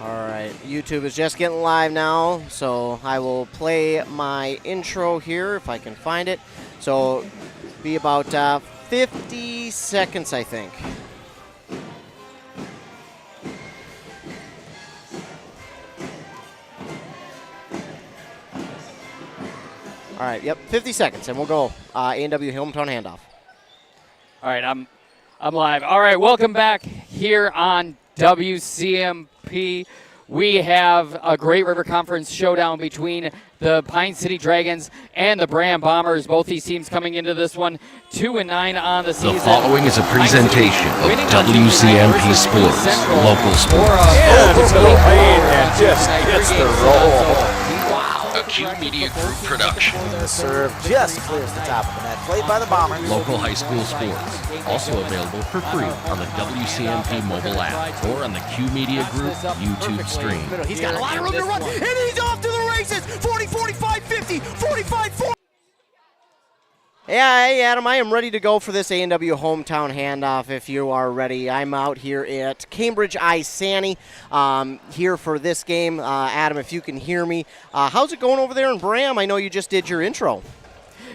All right, YouTube is just getting live now, so I will play my intro here if I can find it. So, be about 50 seconds, I think. All right, yep, 50 seconds, and we'll go A&W hometown handoff. All right, I'm live. All right, welcome back here on WCMP. We have a Great River Conference showdown between the Pine City Dragons and the Bram Bombers. Both these teams coming into this one 2-9 on the season. The following is a presentation of WCMP Sports, local sports. And just gets the roll. A Q Media Group production. The serve just clears the top of the net. Played by the Bombers. Local high school sports. Also available for free on the WCMP mobile app or on the Q Media Group YouTube stream. He's got a lot of room to run, and he's off to the races. 40, 45, 50, 45, 40. Yeah, hey, Adam, I am ready to go for this A&W hometown handoff if you are ready. I'm out here at Cambridge-Isanti here for this game. Adam, if you can hear me. How's it going over there in Bram? I know you just did your intro.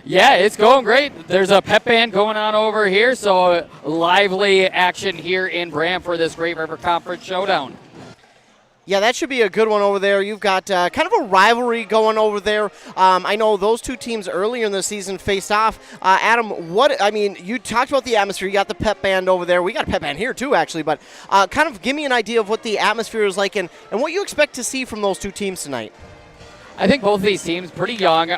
Yeah, it's going great. There's a pep band going on over here, so lively action here in Bram for this Great River Conference showdown. Yeah, that should be a good one over there. You've got kind of a rivalry going over there. I know those two teams earlier in the season faced off. Adam, you talked about the atmosphere. You got the pep band over there. We got a pep band here too, actually. But kind of give me an idea of what the atmosphere is like and what you expect to see from those two teams tonight. I think both of these teams pretty young.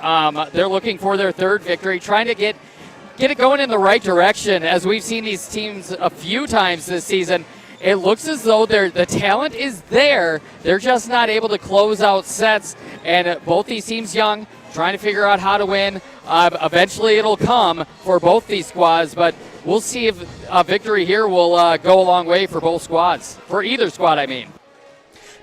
They're looking for their third victory, trying to get it going in the right direction. As we've seen these teams a few times this season, it looks as though the talent is there. They're just not able to close out sets. And both these teams young, trying to figure out how to win. Eventually it'll come for both these squads, but we'll see if a victory here will go a long way for both squads. For either squad, I mean.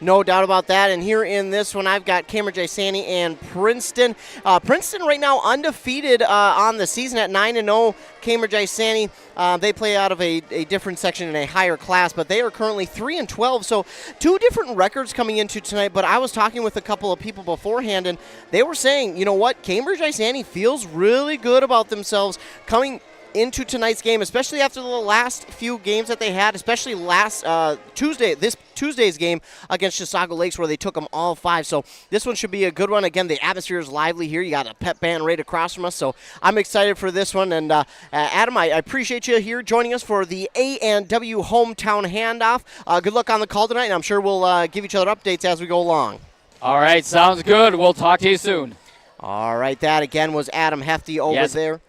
No doubt about that. And here in this one, I've got Cambridge-Isanti and Princeton. Princeton right now undefeated on the season at 9-0. Cambridge-Isanti, they play out of a different section in a higher class, but they are currently 3-12. So two different records coming into tonight. But I was talking with a couple of people beforehand, and they were saying, you know what, Cambridge-Isanti feels really good about themselves coming into tonight's game, especially after the last few games that they had, especially this Tuesday's game against Chisago Lakes where they took them all 5. So this one should be a good one. Again, the atmosphere is lively here. You got a pep band right across from us, so I'm excited for this one. And Adam, I appreciate you here joining us for the A&W hometown handoff. Good luck on the call tonight, and I'm sure we'll give each other updates as we go along. All right, sounds good. We'll talk to you soon. All right, that again was Adam Hefty over there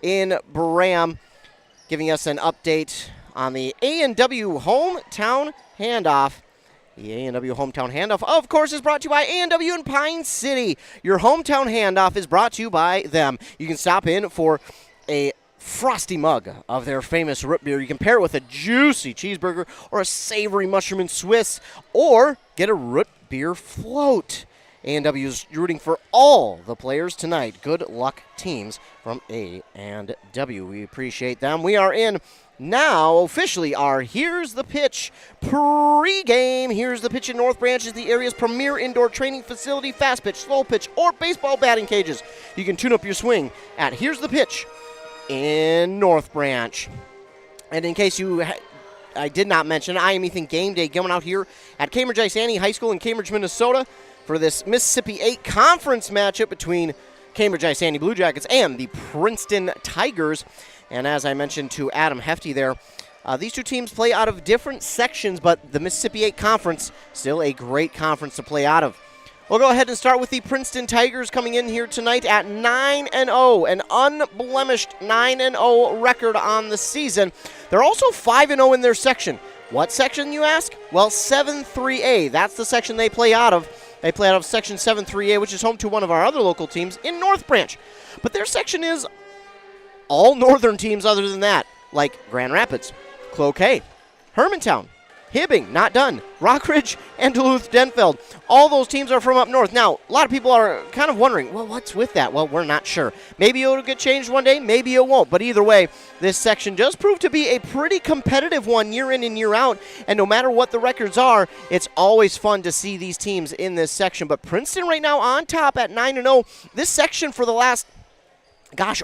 in Bram, giving us an update on the A&W hometown handoff. The A&W hometown handoff, of course, is brought to you by A&W in Pine City. Your hometown handoff is brought to you by them. You can stop in for a frosty mug of their famous root beer. You can pair it with a juicy cheeseburger or a savory mushroom and Swiss, or get a root beer float. A&W is rooting for all the players tonight. Good luck, teams from A&W. We appreciate them. We are in now officially our Here's the Pitch pre-game. Here's the Pitch in North Branch is the area's premier indoor training facility. Fast pitch, slow pitch, or baseball batting cages. You can tune up your swing at Here's the Pitch in North Branch. And in case I did not mention, I am Ethan Game Day going out here at Cambridge-Isanti High School in Cambridge, Minnesota, for this Mississippi 8 conference matchup between Cambridge-Isanti Blue Jackets and the Princeton Tigers. And as I mentioned to Adam Hefty there, these two teams play out of different sections, but the Mississippi 8 Conference, still a great conference to play out of. We'll go ahead and start with the Princeton Tigers coming in here tonight at 9-0, an unblemished 9-0 record on the season. They're also 5-0 in their section. What section, you ask? Well, 7-3A. That's the section they play out of. They play out of Section 7-3A, which is home to one of our other local teams in North Branch. But their section is all northern teams other than that, like Grand Rapids, Cloquet, Hermantown, Hibbing, not done. Rockridge and Duluth-Denfeld. All those teams are from up north. Now, a lot of people are kind of wondering, well, what's with that? Well, we're not sure. Maybe it'll get changed one day, maybe it won't. But either way, this section does prove to be a pretty competitive one year in and year out. And no matter what the records are, it's always fun to see these teams in this section. But Princeton right now on top at 9-0. This section for the last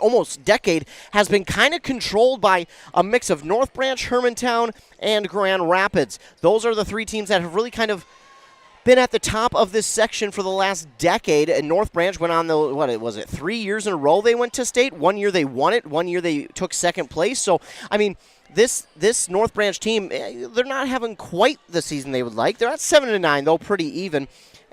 almost decade has been kind of controlled by a mix of North Branch, Hermantown, and Grand Rapids. Those are the three teams that have really kind of been at the top of this section for the last decade. And North Branch went on 3 years in a row they went to state. 1 year they won it. 1 year they took second place. So, I mean, this North Branch team, they're not having quite the season they would like. They're at 7-9, though, pretty even,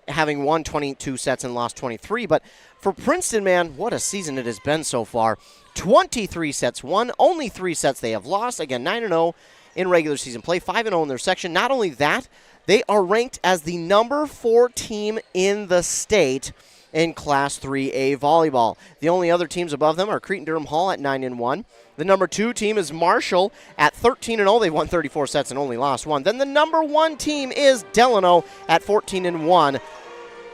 having won 22 sets and lost 23. But for Princeton, man, what a season it has been so far. 23 sets won, only 3 sets they have lost. Again, 9-0 in regular season play, 5-0 in their section. Not only that, they are ranked as the number 4 team in the state in Class 3A volleyball. The only other teams above them are Cretin-Durham Hall at 9-1. The number 2 team is Marshall at 13-0. They've won 34 sets and only lost 1. Then the number 1 team is Delano at 14-1.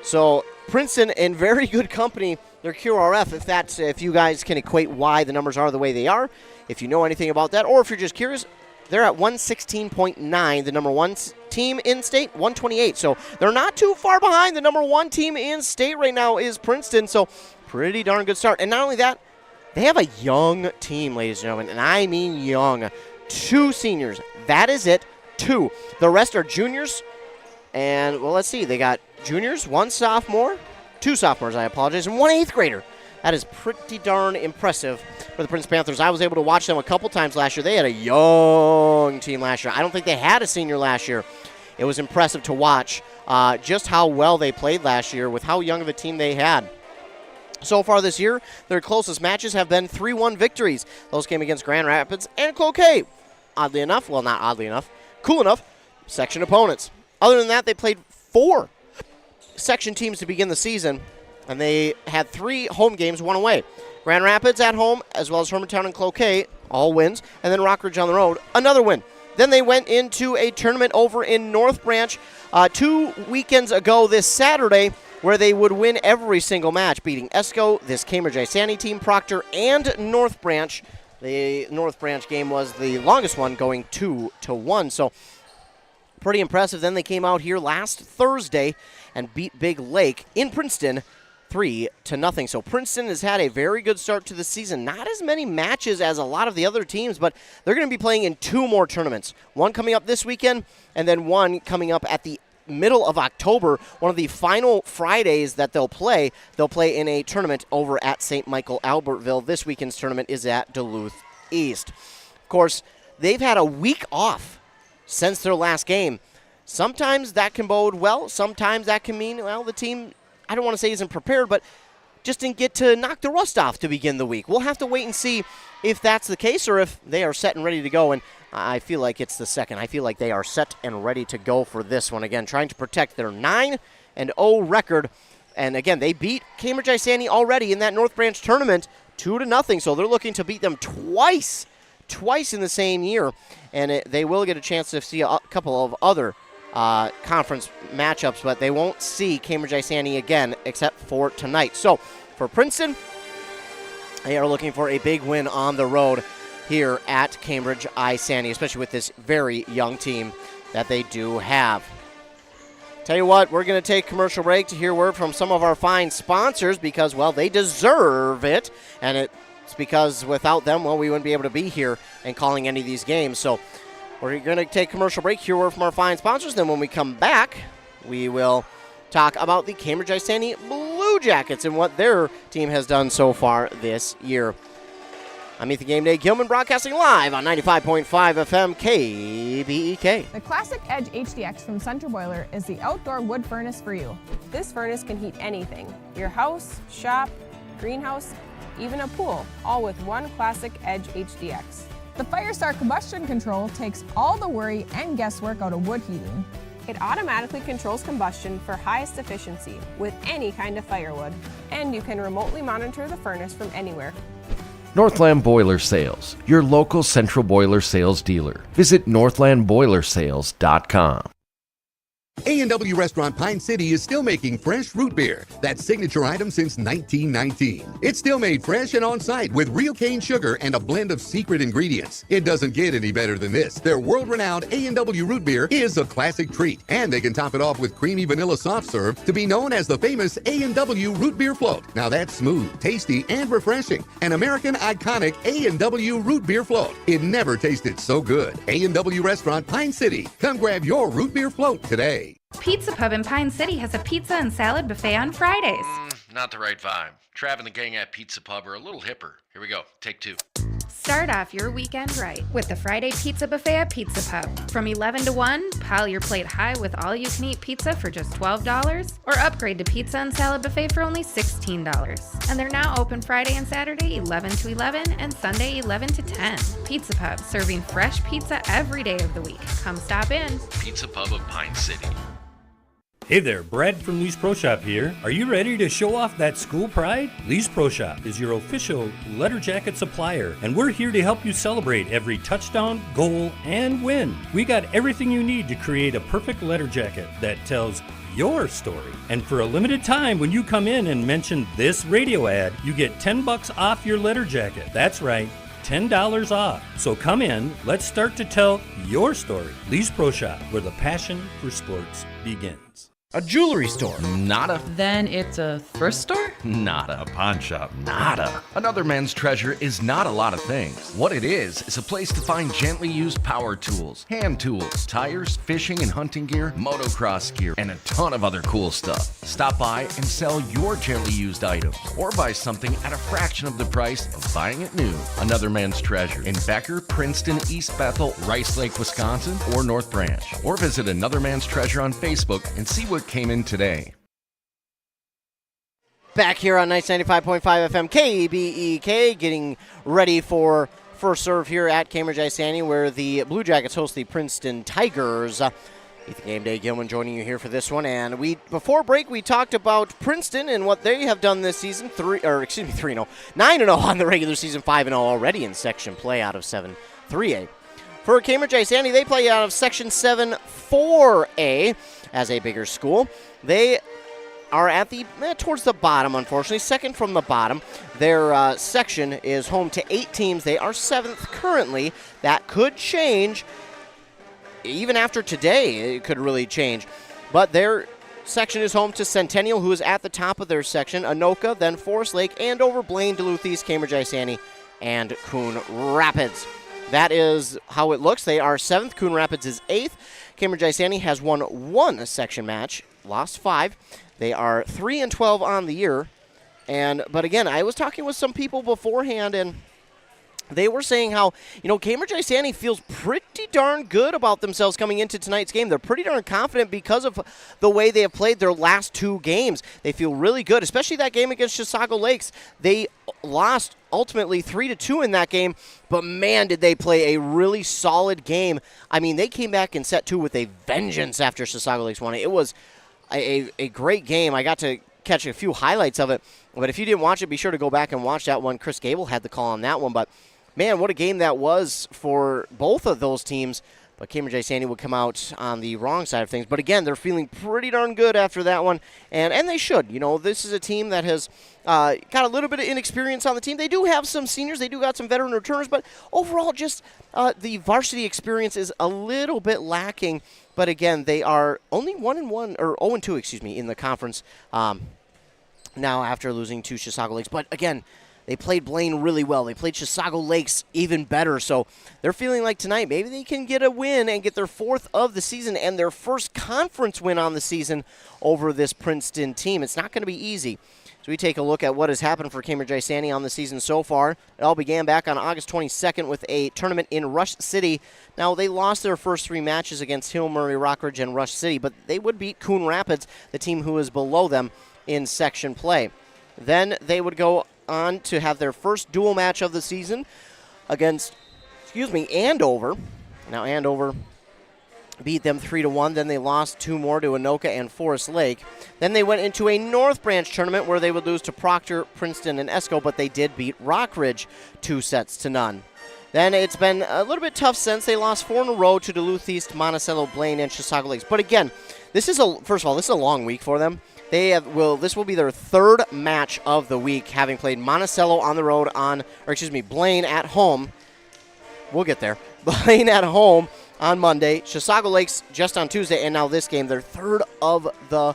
So Princeton in very good company. Their QRF, if you guys can equate why the numbers are the way they are, if you know anything about that, or if you're just curious, they're at 116.9. The number 1 team in state, 128. So they're not too far behind. The number 1 team in state right now is Princeton. So pretty darn good start. And not only that, they have a young team, ladies and gentlemen, and I mean young. 2 seniors. That is it. 2. The rest are juniors. And, well, let's see. They got juniors, 1 sophomore, 2 sophomores, I apologize, and 1 8th grader. That is pretty darn impressive for the Prince Panthers. I was able to watch them a couple times last year. They had a young team last year. I don't think they had a senior last year. It was impressive to watch just how well they played last year with how young of a team they had. So far this year, their closest matches have been 3-1 victories. Those came against Grand Rapids and Cloquet. Oddly enough, well, not oddly enough, cool enough, section opponents. Other than that, they played 4 section teams to begin the season, and they had 3 home games, 1 away. Grand Rapids at home, as well as Hermantown and Cloquet, all wins, and then Rockridge on the road, another win. Then they went into a tournament over in North Branch 2 weekends ago this Saturday, where they would win every single match, beating ESCO, this Cambridge-Isanti team, Proctor, and North Branch. The North Branch game was the longest one, going 2-1. So pretty impressive. Then they came out here last Thursday and beat Big Lake in Princeton 3-0. So Princeton has had a very good start to the season. Not as many matches as a lot of the other teams, but they're going to be playing in 2 more tournaments. One coming up this weekend, and then one coming up at the middle of October, one of the final Fridays that they'll play in a tournament over at St. Michael Albertville. This weekend's tournament is at Duluth East. Of course, they've had a week off since their last game. Sometimes that can bode well. Sometimes that can mean, well, the team, I don't want to say isn't prepared, but just didn't get to knock the rust off to begin the week. We'll have to wait and see if that's the case or if they are set and ready to go. And I feel like it's the second. I feel like they are set and ready to go for this one. Again, trying to protect their 9-0 record. And again, they beat Cambridge-Isanti already in that North Branch tournament 2-0. So they're looking to beat them twice in the same year. And they will get a chance to see a couple of other conference matchups, but they won't see Cambridge-Isanti again except for tonight. So for Princeton, they are looking for a big win on the road here at Cambridge-Isanti, especially with this very young team that they do have. Tell you what, we're going to take commercial break to hear word from some of our fine sponsors because, well, they deserve it. And it's because without them, well, we wouldn't be able to be here and calling any of these games. So we're going to take commercial break, hear word from our fine sponsors. Then when we come back, we will talk about the Cambridge-Isanti Blue Jackets and what their team has done so far this year. I'm Ethan Game Day Gilman, broadcasting live on 95.5 FM KBEK. The Classic Edge HDX from Center Boiler is the outdoor wood furnace for you. This furnace can heat anything, your house, shop, greenhouse, even a pool, all with one Classic Edge HDX. The Firestar combustion control takes all the worry and guesswork out of wood heating. It automatically controls combustion for highest efficiency with any kind of firewood, and you can remotely monitor the furnace from anywhere. Northland Boiler Sales, your local central boiler sales dealer. Visit northlandboilersales.com. A&W Restaurant Pine City is still making fresh root beer, that signature item since 1919. It's still made fresh and on-site with real cane sugar and a blend of secret ingredients. It doesn't get any better than this. Their world-renowned A&W root beer is a classic treat, and they can top it off with creamy vanilla soft serve to be known as the famous A&W root beer float. Now that's smooth, tasty, and refreshing. An American iconic A&W root beer float. It never tasted so good. A&W Restaurant Pine City. Come grab your root beer float today. Pizza Pub in Pine City has a pizza and salad buffet on Fridays. Not the right vibe. Trav and the gang at Pizza Pub are a little hipper. Here we go. Take 2. Start off your weekend right with the Friday Pizza Buffet at Pizza Pub. From 11 to 1, pile your plate high with all-you-can-eat pizza for just $12, or upgrade to pizza and salad buffet for only $16. And they're now open Friday and Saturday 11 to 11 and Sunday 11 to 10. Pizza Pub, serving fresh pizza every day of the week. Come stop in. Pizza Pub of Pine City. Hey there, Brad from Lee's Pro Shop here. Are you ready to show off that school pride? Lee's Pro Shop is your official letter jacket supplier, and we're here to help you celebrate every touchdown, goal, and win. We got everything you need to create a perfect letter jacket that tells your story. And for a limited time, when you come in and mention this radio ad, you get $10 off your letter jacket. That's right, $10 off. So come in, let's start to tell your story. Lee's Pro Shop, where the passion for sports begins. A jewelry store. Nada. Then it's a thrift store? Nada. A pawn shop. Nada. Another Man's Treasure is not a lot of things. What it is a place to find gently used power tools, hand tools, tires, fishing and hunting gear, motocross gear, and a ton of other cool stuff. Stop by and sell your gently used items, or buy something at a fraction of the price of buying it new. Another Man's Treasure in Becker, Princeton, East Bethel, Rice Lake, Wisconsin, or North Branch. Or visit Another Man's Treasure on Facebook and see what came in today. Back here on 95.5 FM KBEK, getting ready for first serve here at Cambridge-Isanti, where the Blue Jackets host the Princeton Tigers. Ethan Game Day Gilman joining you here for this one. And before break, we talked about Princeton and what they have done this season. 3-0, 9-0 on the regular season, 5-0 already in section play out of 7-3A. For Cambridge-Isanti, they play out of Section 7-4A as a bigger school. They are at the towards the bottom, unfortunately, second from the bottom. Their section is home to 8 teams. They are 7th currently. That could change. Even after today, it could really change. But their section is home to Centennial, who is at the top of their section, Anoka, then Forest Lake, Andover, Blaine, Duluth East, Cambridge-Isanti, and Coon Rapids. That is how it looks. They are 7th. Coon Rapids is 8th. Cambridge-Isanti has won 1 section match, lost 5. They are 3-12 on the year. But again, I was talking with some people beforehand, and they were saying how, Cambridge-Isanti feels pretty darn good about themselves coming into tonight's game. They're pretty darn confident because of the way they have played their last 2 games. They feel really good, especially that game against Chisago Lakes. They lost ultimately 3-2 in that game, but man, did they play a really solid game. I mean, they came back in set 2 with a vengeance after Chisago Lakes won it. It was a great game. I got to catch a few highlights of it, but if you didn't watch it, be sure to go back and watch that one. Chris Gable had the call on that one, but man, what a game that was for both of those teams. But Cambridge-Isanti would come out on the wrong side of things. But again, they're feeling pretty darn good after that one, and they should. This is a team that has got a little bit of inexperience on the team. They do have some seniors. They do got some veteran returners, but overall, just the varsity experience is a little bit lacking. But again, they are only 1-1 or 0-2, in the conference now after losing to Chisago Lakes. But again, they played Blaine really well. They played Chisago Lakes even better. So they're feeling like tonight maybe they can get a win and get their 4th of the season and their first conference win on the season over this Princeton team. It's not going to be easy. So we take a look at what has happened for Cambridge-Isanti on the season so far. It all began back on August 22nd with a tournament in Rush City. Now, they lost their first 3 matches against Hill, Murray, Rockridge, and Rush City, but they would beat Coon Rapids, the team who is below them in section play. Then they would go on to have their first dual match of the season against, Andover. Now, Andover beat them 3-1. Then they lost 2 more to Anoka and Forest Lake. Then they went into a North Branch tournament where they would lose to Proctor, Princeton, and Esco, but they did beat Rockridge 2-0. Then it's been a little bit tough since they lost 4 in a row to Duluth East, Monticello, Blaine, and Chisago Lakes. But again, this is first of all, this is a long week for them. This will be their 3rd match of the week, having played Monticello on the road Blaine at home. We'll get there. Blaine at home on Monday, Chisago Lakes just on Tuesday, and now this game, their 3rd of the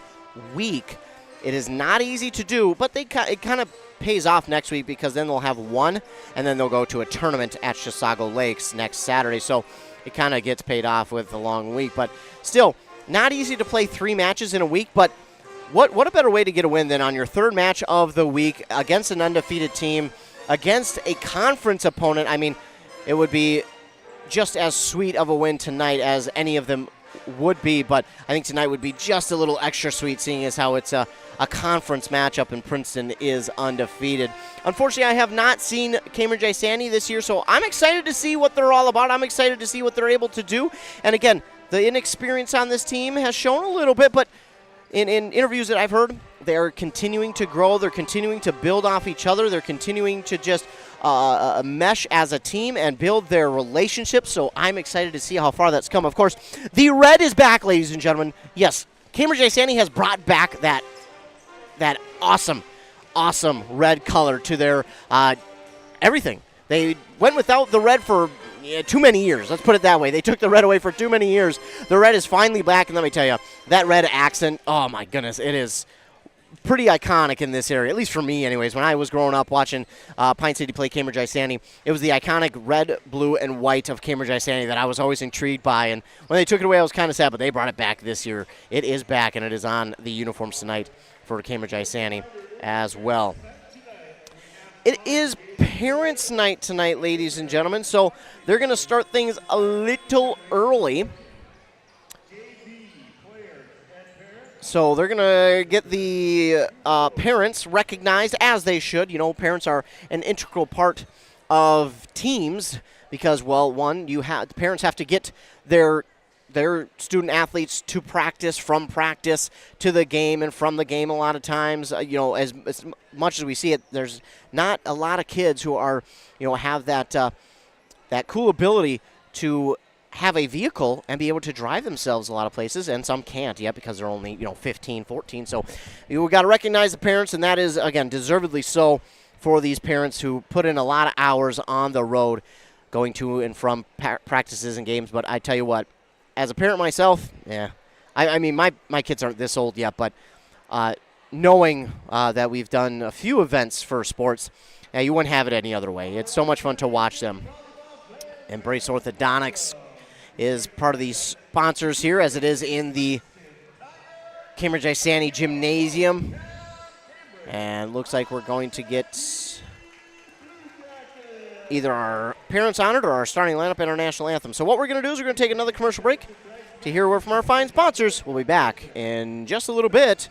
week. It is not easy to do, but it kind of pays off next week because then they'll have 1, and then they'll go to a tournament at Chisago Lakes next Saturday. So it kind of gets paid off with the long week. But still, not easy to play 3 matches in a week, but what a better way to get a win than on your 3rd match of the week against an undefeated team, against a conference opponent. I mean, it would be just as sweet of a win tonight as any of them would be, but I think tonight would be just a little extra sweet, seeing as how it's a conference matchup and Princeton is undefeated. Unfortunately, I have not seen Cambridge-Isanti this year, so I'm excited to see what they're all about. I'm excited to see what they're able to do. And again, the inexperience on this team has shown a little bit, but in interviews that I've heard, they're continuing to grow. They're continuing to build off each other. They're continuing to just mesh as a team and build their relationships. So I'm excited to see how far that's come. Of course, the red is back, ladies and gentlemen. Yes, Cambridge-Isanti has brought back that awesome red color to their everything. They went without the red for too many years. Let's put it that way. They took the red away for too many years. The red is finally back, and let me tell you, that red accent, oh my goodness, it is pretty iconic in this area, at least for me anyways. When I was growing up watching Pine City play Cambridge-Isanti, it was the iconic red, blue, and white of Cambridge-Isanti that I was always intrigued by, and when they took it away, I was kind of sad, but they brought it back this year. It is back, and it is on the uniforms tonight for Cambridge-Isanti as well. It is Parents' Night tonight, ladies and gentlemen, so they're going to start things a little early. So they're going to get the parents recognized, as they should. You know, parents are an integral part of teams because, well, one, the parents have to get their student athletes to practice, from practice to the game, and from the game a lot of times. As much as we see it, there's not a lot of kids who are, have that cool ability to have a vehicle and be able to drive themselves a lot of places, and some can't yet because they're only 15, 14. So we've got to recognize the parents, and that is, again, deservedly so for these parents who put in a lot of hours on the road going to and from practices and games. But I tell you what, as a parent myself, I mean, my kids aren't this old yet, but knowing that we've done a few events for sports, you wouldn't have it any other way. It's so much fun to watch them. Embrace Orthodontics is part of these sponsors here, as it is in the Cambridge-Isanti Gymnasium. And looks like we're going to get either our parents honored or our starting lineup and our national anthem. So what we're going to do is we're going to take another commercial break to hear a word from our fine sponsors. We'll be back in just a little bit,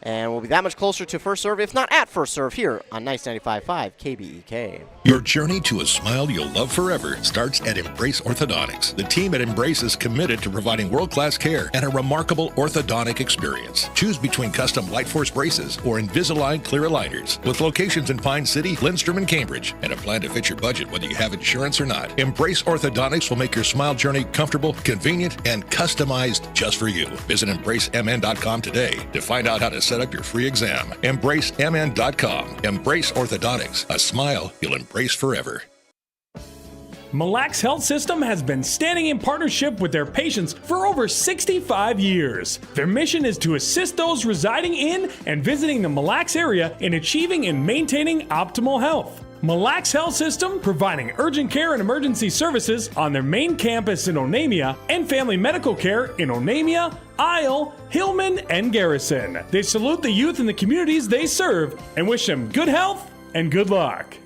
and we'll be that much closer to First Serve, if not at First Serve, here on 95.5 KBEK. Your journey to a smile you'll love forever starts at Embrace Orthodontics. The team at Embrace is committed to providing world-class care and a remarkable orthodontic experience. Choose between custom Light Force braces or Invisalign clear aligners. With locations in Pine City, Lindstrom, and Cambridge, and a plan to fit your budget whether you have insurance or not. Embrace Orthodontics will make your smile journey comfortable, convenient, and customized just for you. Visit EmbraceMN.com today to find out how to set up your free exam. EmbraceMN.com. Embrace Orthodontics. A smile you'll embrace forever. Mille Lacs Health System has been standing in partnership with their patients for over 65 years. Their mission is to assist those residing in and visiting the Mille Lacs area in achieving and maintaining optimal health. Mille Lacs Health System providing urgent care and emergency services on their main campus in Onamia and family medical care in Onamia, Isle, Hillman, and Garrison. They salute the youth in the communities they serve and wish them good health and good luck.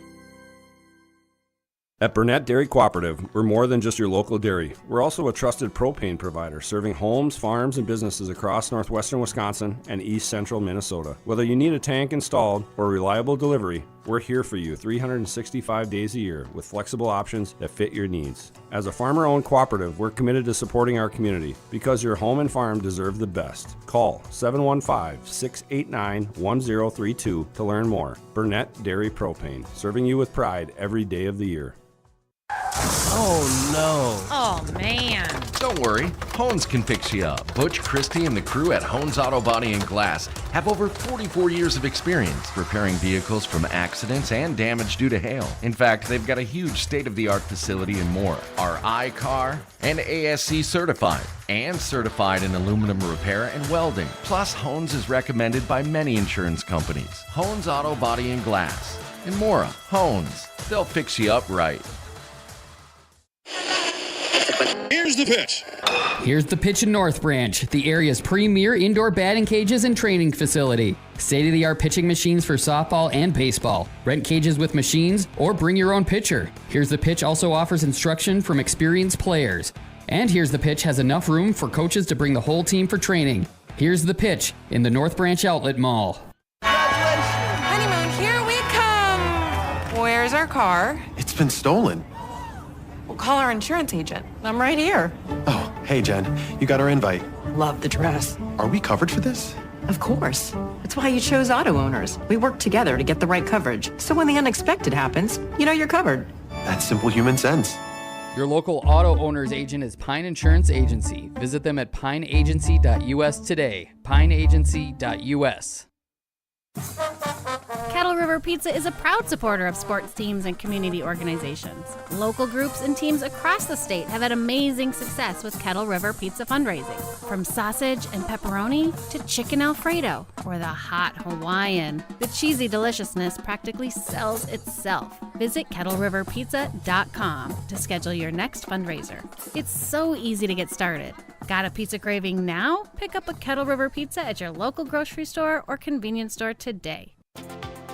At Burnett Dairy Cooperative, we're more than just your local dairy. We're also a trusted propane provider, serving homes, farms, and businesses across northwestern Wisconsin and east central Minnesota. Whether you need a tank installed or reliable delivery, We're here for you 365 days a year with flexible options that fit your needs. As a farmer-owned cooperative, we're committed to supporting our community because your home and farm deserve the best. Call 715-689-1032 to learn more. Burnett Dairy Propane, serving you with pride every day of the year. Oh no. Oh, man. Don't worry, Hones can fix you up. Butch, Christie, and the crew at Hones Auto Body and Glass have over 44 years of experience repairing vehicles from accidents and damage due to hail. In fact, they've got a huge state-of-the-art facility in Mora, are I-CAR and ASC certified, and certified in aluminum repair and welding. Plus, Hones is recommended by many insurance companies. Hones Auto Body and Glass. In Mora, Hones. They'll fix you up right. Here's the pitch. Here's the pitch in North Branch, the area's premier indoor batting cages and training facility. State-of-the-art pitching machines for softball and baseball. Rent cages with machines or bring your own pitcher. Here's the Pitch also offers instruction from experienced players. And Here's the Pitch has enough room for coaches to bring the whole team for training. Here's the Pitch in the North Branch Outlet Mall. Honeymoon, here we come. Where's our car? It's been stolen. We'll call our insurance agent. I'm right here. Oh, hey, Jen. You got our invite. Love the dress. Are we covered for this? Of course. That's why you chose auto owners. We work together to get the right coverage. So when the unexpected happens, you know you're covered. That's simple human sense. Your local auto owner's agent is Pine Insurance Agency. Visit them at pineagency.us today. pineagency.us. Kettle River Pizza is a proud supporter of sports teams and community organizations. Local groups and teams across the state have had amazing success with Kettle River Pizza fundraising. From sausage and pepperoni to chicken Alfredo or the hot Hawaiian, the cheesy deliciousness practically sells itself. Visit kettleriverpizza.com to schedule your next fundraiser. It's so easy to get started. Got a pizza craving now? Pick up a Kettle River Pizza at your local grocery store or convenience store today.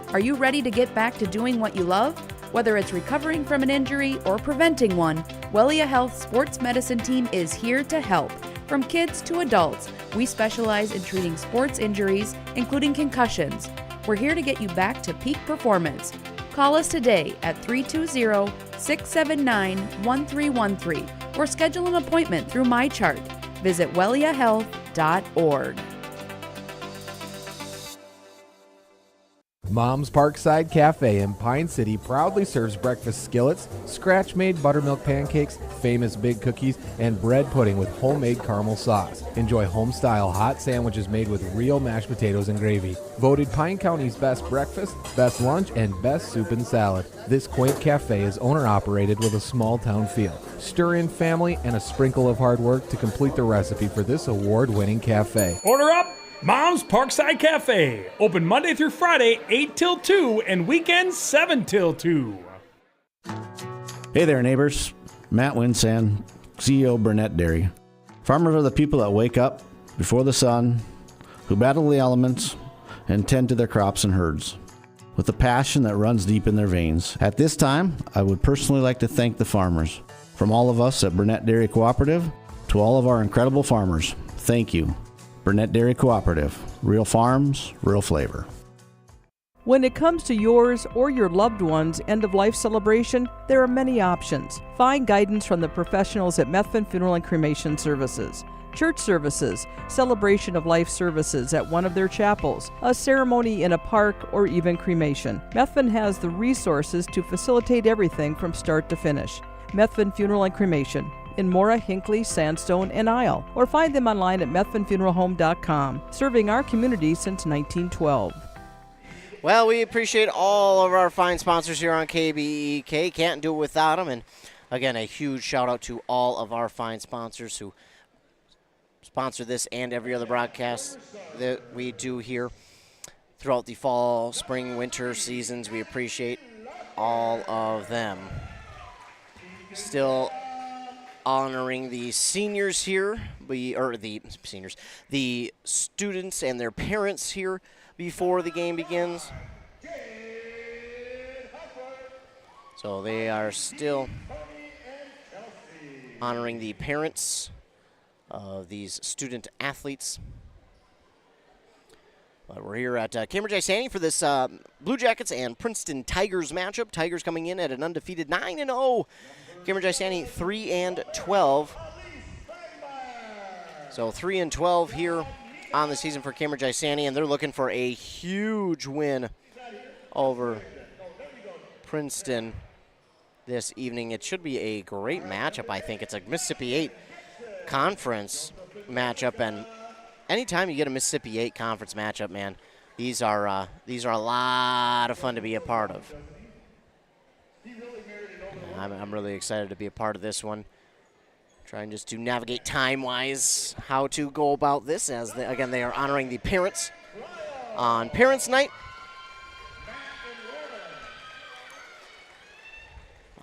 Are you ready to get back to doing what you love? Whether it's recovering from an injury or preventing one, Wellia Health Sports Medicine Team is here to help. From kids to adults, we specialize in treating sports injuries, including concussions. We're here to get you back to peak performance. Call us today at 320-679-1313 or schedule an appointment through MyChart. Visit welliahealth.org. Mom's Parkside Cafe in Pine City proudly serves breakfast skillets, scratch-made buttermilk pancakes, famous big cookies, and bread pudding with homemade caramel sauce. Enjoy home-style hot sandwiches made with real mashed potatoes and gravy. Voted Pine County's best breakfast, best lunch, and best soup and salad. This quaint cafe is owner-operated with a small-town feel. Stir in family and a sprinkle of hard work to complete the recipe for this award-winning cafe. Order up! Mom's Parkside Cafe. Open Monday through Friday, 8 till 2, and weekends, 7 till 2. Hey there, neighbors. Matt Winsan, CEO Burnett Dairy. Farmers are the people that wake up before the sun, who battle the elements, and tend to their crops and herds with a passion that runs deep in their veins. At this time, I would personally like to thank the farmers. From all of us at Burnett Dairy Cooperative to all of our incredible farmers, thank you. Burnett Dairy Cooperative. Real farms, real flavor. When it comes to yours or your loved one's end-of-life celebration, there are many options. Find guidance from the professionals at Methvin Funeral and Cremation Services. Church services, celebration of life services at one of their chapels, a ceremony in a park, or even cremation. Methvin has the resources to facilitate everything from start to finish. Methvin Funeral and Cremation in Mora, Hinckley, Sandstone, and Isle, or find them online at methvinfuneralhome.com, serving our community since 1912. Well, we appreciate all of our fine sponsors here on KBEK. Can't do it without them. And again, a huge shout out to all of our fine sponsors who sponsor this and every other broadcast that we do here throughout the fall, spring, winter seasons. We appreciate all of them. Still honoring the seniors here, the students and their parents here before the game begins. So they are still honoring the parents of these student athletes But we're here at Cambridge-Isanti for this Blue Jackets and Princeton Tigers matchup. Tigers coming in at an undefeated 9-0. Cambridge-Isanti 3-12. So 3-12 here on the season for Cambridge-Isanti, and they're looking for a huge win over Princeton this evening. It should be a great matchup, I think. It's a Mississippi 8 conference matchup, and anytime you get a Mississippi 8 conference matchup, man, these are a lot of fun to be a part of. I'm really excited to be a part of this one. Trying just to navigate time-wise how to go about this, as again they are honoring the parents on Parents' Night.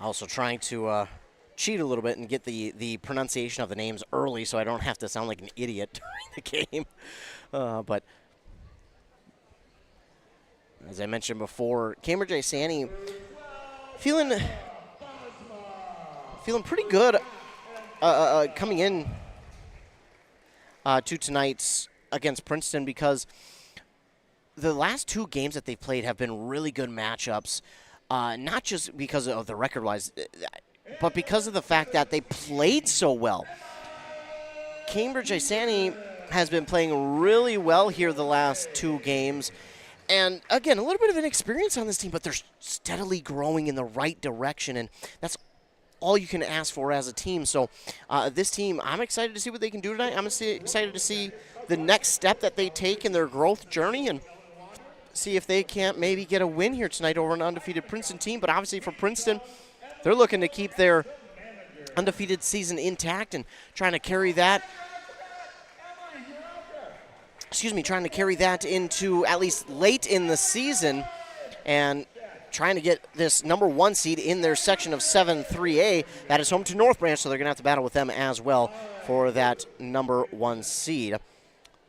Also trying to cheat a little bit and get the pronunciation of the names early so I don't have to sound like an idiot during the game. But as I mentioned before, Cambridge-Isanti feeling pretty good coming in to tonight's against Princeton, because the last two games that they've played have been really good matchups, not just because of the record-wise, but because of the fact that they played so well. Cambridge-Isanti has been playing really well here the last two games. And, again, a little bit of inexperience on this team, but they're steadily growing in the right direction, and that's all you can ask for as a team. So this team, I'm excited to see what they can do tonight. I'm excited to see the next step that they take in their growth journey and see if they can't maybe get a win here tonight over an undefeated Princeton team. But obviously for Princeton, they're looking to keep their undefeated season intact and trying to carry that into at least late in the season and trying to get this number 1 seed in their section of 7-3A. That is home to North Branch, so they're going to have to battle with them as well for that number 1 seed.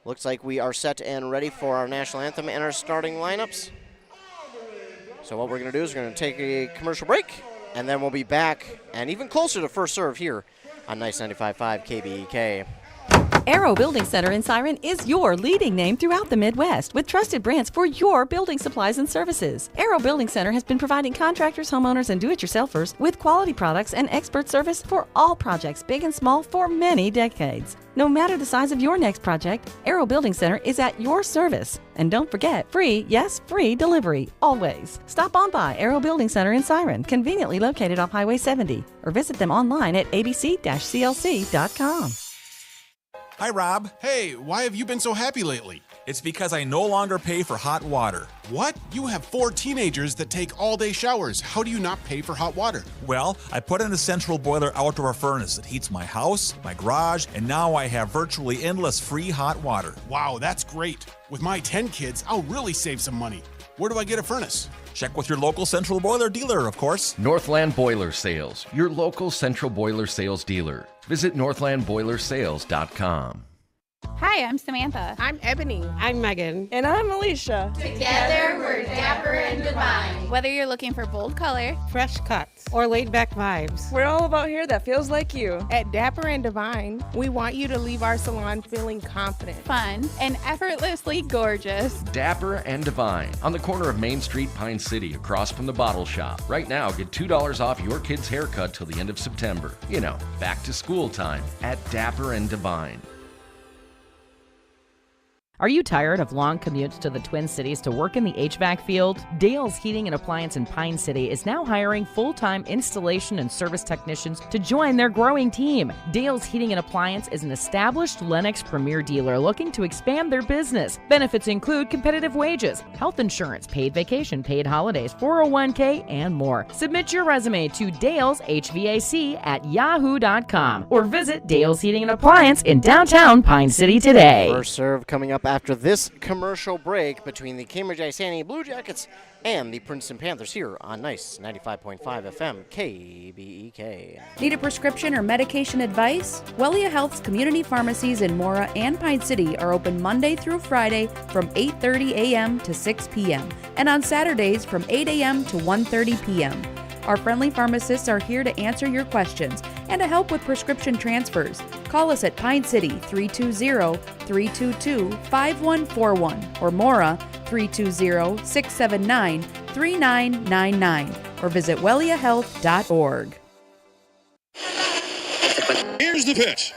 Looks like we are set and ready for our national anthem and our starting lineups. So what we're going to do is we're going to take a commercial break, and then we'll be back and even closer to first serve here on Nice 95.5 KBEK. Arrow Building Center in Siren is your leading name throughout the Midwest with trusted brands for your building supplies and services. Arrow Building Center has been providing contractors, homeowners, and do-it-yourselfers with quality products and expert service for all projects, big and small, for many decades. No matter the size of your next project, Arrow Building Center is at your service. And don't forget, free, yes, free delivery, always. Stop on by Arrow Building Center in Siren, conveniently located off Highway 70, or visit them online at abc-clc.com. Hi, Rob. Hey, why have you been so happy lately? It's because I no longer pay for hot water. What? You have 4 teenagers that take all-day showers. How do you not pay for hot water? Well, I put in a central boiler outdoor furnace that heats my house, my garage, and now I have virtually endless free hot water. Wow, that's great. With my 10 kids, I'll really save some money. Where do I get a furnace? Check with your local central boiler dealer, of course. Northland Boiler Sales, your local central boiler sales dealer. Visit northlandboilersales.com. Hi, I'm Samantha. I'm Ebony. I'm Megan. And I'm Alicia. Together, we're dapper and divine. Whether you're looking for bold color, fresh cuts, or laid-back vibes, we're all about hair that feels like you. At Dapper and Divine, we want you to leave our salon feeling confident, fun, and effortlessly gorgeous. Dapper and Divine, on the corner of Main Street, Pine City, across from the Bottle Shop. Right now, get $2 off your kid's haircut till the end of September. You know, back to school time at Dapper and Divine. Are you tired of long commutes to the Twin Cities to work in the HVAC field? Dale's Heating and Appliance in Pine City is now hiring full-time installation and service technicians to join their growing team. Dale's Heating and Appliance is an established Lennox Premier dealer looking to expand their business. Benefits include competitive wages, health insurance, paid vacation, paid holidays, 401k, and more. Submit your resume to daleshvac@yahoo.com or visit Dale's Heating and Appliance in downtown Pine City today. First serve coming up after this commercial break between the Cambridge-Isanti Blue Jackets and the Princeton Panthers here on Nice 95.5 FM KBEK. Need a prescription or medication advice? Wellia Health's community pharmacies in Mora and Pine City are open Monday through Friday from 8:30 a.m. to 6 p.m. and on Saturdays from 8 a.m. to 1:30 p.m. Our friendly pharmacists are here to answer your questions and to help with prescription transfers. Call us at Pine City 320-322-5141 or Mora 320-679-3999 or visit welliahealth.org. Here's the pitch.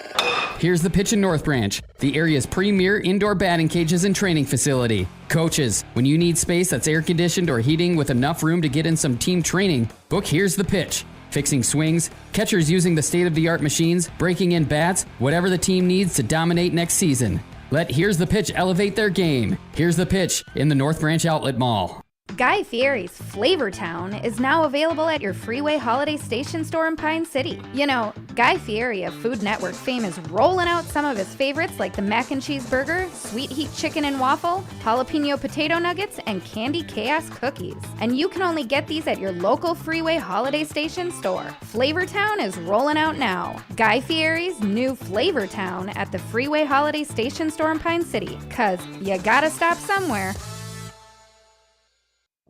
Here's the pitch in North Branch, the area's premier indoor batting cages and training facility. Coaches, when you need space that's air-conditioned or heating with enough room to get in some team training, book Here's the Pitch. Fixing swings, catchers using the state-of-the-art machines, breaking in bats, whatever the team needs to dominate next season. Let Here's the Pitch elevate their game. Here's the Pitch in the North Branch Outlet Mall. Guy Fieri's Flavor Town is now available at your Freeway Holiday Station store in Pine City. You know, Guy Fieri of Food Network fame is rolling out some of his favorites like the mac and cheese burger, sweet heat chicken and waffle, jalapeno potato nuggets, and candy chaos cookies. And you can only get these at your local Freeway Holiday Station store. Flavor Town is rolling out now. Guy Fieri's new Flavor Town at the Freeway Holiday Station store in Pine City. 'Cause you gotta stop somewhere.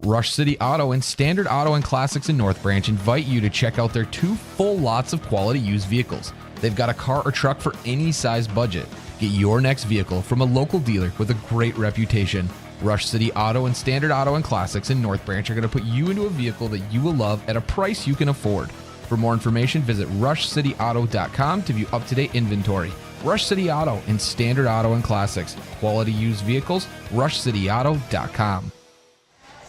Rush City Auto and Standard Auto and Classics in North Branch invite you to check out their 2 full lots of quality used vehicles. They've got a car or truck for any size budget. Get your next vehicle from a local dealer with a great reputation. Rush City Auto and Standard Auto and Classics in North Branch are going to put you into a vehicle that you will love at a price you can afford. For more information, visit rushcityauto.com to view up-to-date inventory. Rush City Auto and Standard Auto and Classics. Quality used vehicles, rushcityauto.com.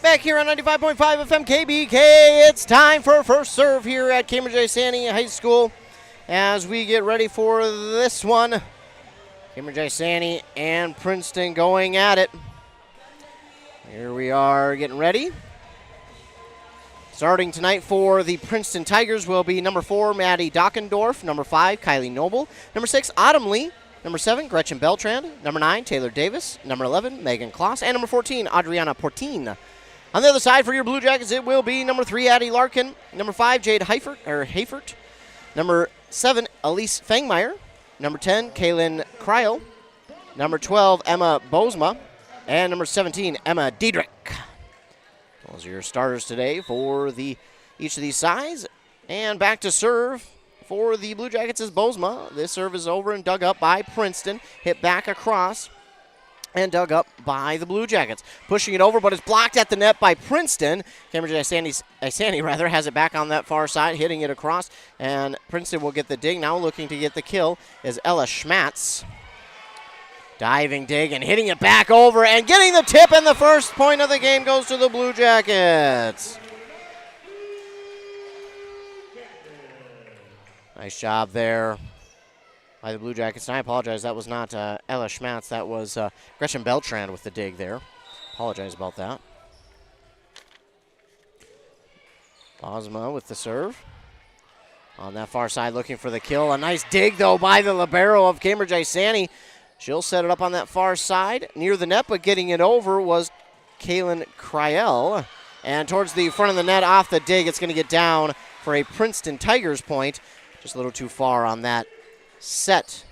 Back here on 95.5 FM KBK, it's time for First Serve here at Cambridge-Isanti High School as we get ready for this one. Cambridge-Isanti and Princeton going at it. Here we are getting ready. Starting tonight for the Princeton Tigers will be number 4, Maddie Dockendorf, number 5, Kylie Noble, number 6, Autumn Lee, number 7, Gretchen Beltran, number 9, Taylor Davis, number 11, Megan Kloss, and number 14, Adriana Portin. On the other side for your Blue Jackets, it will be number 3, Addie Larkin, number 5, Jade Hayfert, number 7, Elise Fangmeyer, number 10, Kaylin Kryl, number 12, Emma Bosma, and number 17, Emma Diedrich. Those are your starters today for each of these sides. And back to serve for the Blue Jackets is Bosma. This serve is over and dug up by Princeton, hit back across, and dug up by the Blue Jackets. Pushing it over, but it's blocked at the net by Princeton. Cambridge-Isanti has it back on that far side, hitting it across, and Princeton will get the dig. Now looking to get the kill is Ella Schmatz. Diving dig and hitting it back over and getting the tip, and the first point of the game goes to the Blue Jackets. Nice job there by the Blue Jackets. And I apologize, that was not Ella Schmatz. That was Gretchen Beltran with the dig there. Apologize about that. Bosma with the serve. On that far side looking for the kill. A nice dig, though, by the libero of Cambridge-Isanti. She'll set it up on that far side near the net, but getting it over was Kaylin Kryl. And towards the front of the net off the dig, it's going to get down for a Princeton Tigers point. Just a little too far on that set.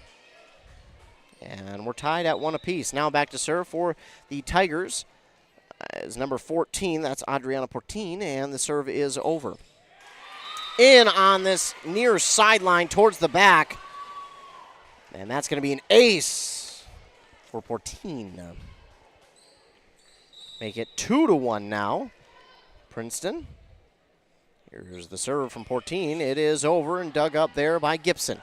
And we're tied at 1 apiece. Now back to serve for the Tigers is number 14. That's Adriana Portin, and the serve is over. In on this near sideline towards the back. And that's going to be an ace for Portin. Make it 2-1 now. Princeton. Here's the serve from Portin. It is over and dug up there by Gibson.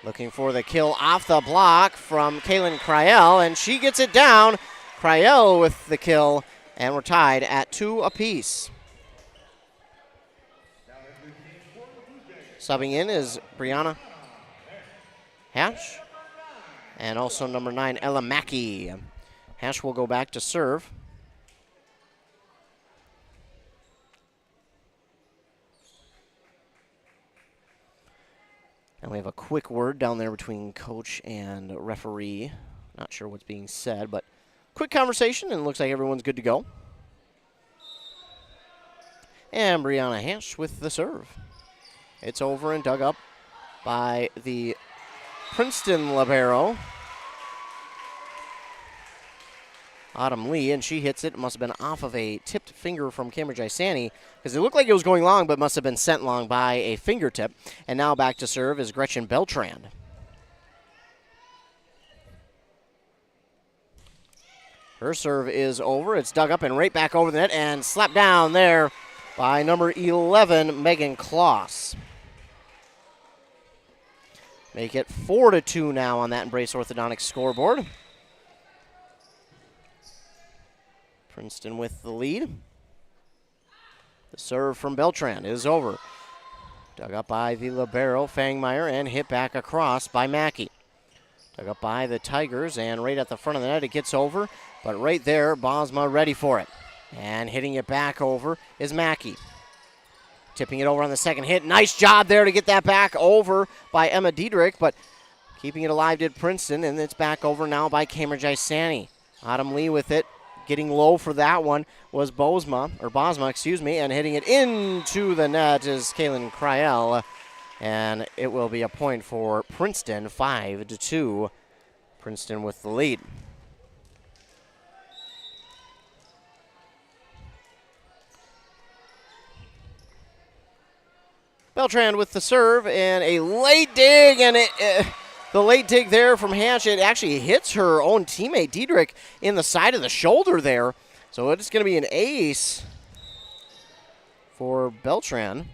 Looking for the kill off the block from Kaylin Kryl, and she gets it down. Kryl with the kill, and we're tied at 2 apiece. Subbing in is Brianna Hash, and also number 9, Ella Mackey. Hash will go back to serve. And we have a quick word down there between coach and referee. Not sure what's being said, but quick conversation, and it looks like everyone's good to go. And Brianna Hash with the serve. It's over and dug up by the Princeton libero. Autumn Lee, and she hits it. It must have been off of a tipped finger from Cambridge-Isanti because it looked like it was going long, but must have been sent long by a fingertip. And now back to serve is Gretchen Beltran. Her serve is over. It's dug up and right back over the net and slapped down there by number 11, Megan Kloss. Make it 4-2 now on that Embrace Orthodontics scoreboard. Princeton with the lead. The serve from Beltran is over. Dug up by the libero, Fangmeyer, and hit back across by Mackey. Dug up by the Tigers, and right at the front of the net, it gets over. But right there, Bosma ready for it. And hitting it back over is Mackey. Tipping it over on the second hit. Nice job there to get that back over by Emma Diedrich, but keeping it alive did Princeton, and it's back over now by Cambridge-Isanti. Autumn Lee with it. Getting low for that one was Bosma, and hitting it into the net is Kaylin Cryell. And it will be a point for Princeton, 5-2. Princeton with the lead. Beltran with the serve and a late dig, and the late dig there from Hatch, it actually hits her own teammate Diedrich in the side of the shoulder there. So it's going to be an ace for Beltran.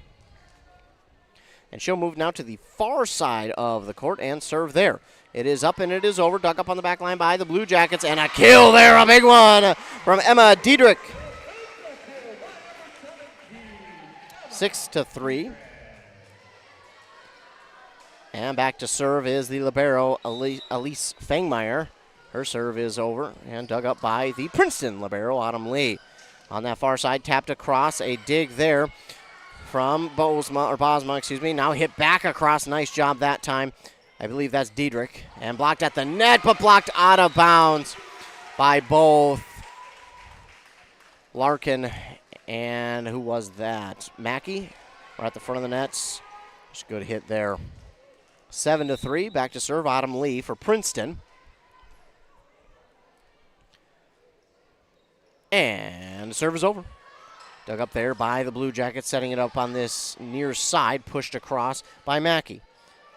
And she'll move now to the far side of the court and serve there. It is up and it is over. Dug up on the back line by the Blue Jackets, and a kill there, a big one from Emma Diedrich. 6-3. And back to serve is the libero, Elise Fangmeyer. Her serve is over and dug up by the Princeton libero, Autumn Lee. On that far side, tapped across, a dig there from Bosma, now hit back across. Nice job that time. I believe that's Diedrich. And blocked at the net, but blocked out of bounds by both Larkin and who was that? Mackey. Right at the front of the nets. Just a good hit there. 7-3, back to serve Autumn Lee for Princeton. And the serve is over. Dug up there by the Blue Jackets, setting it up on this near side, pushed across by Mackey.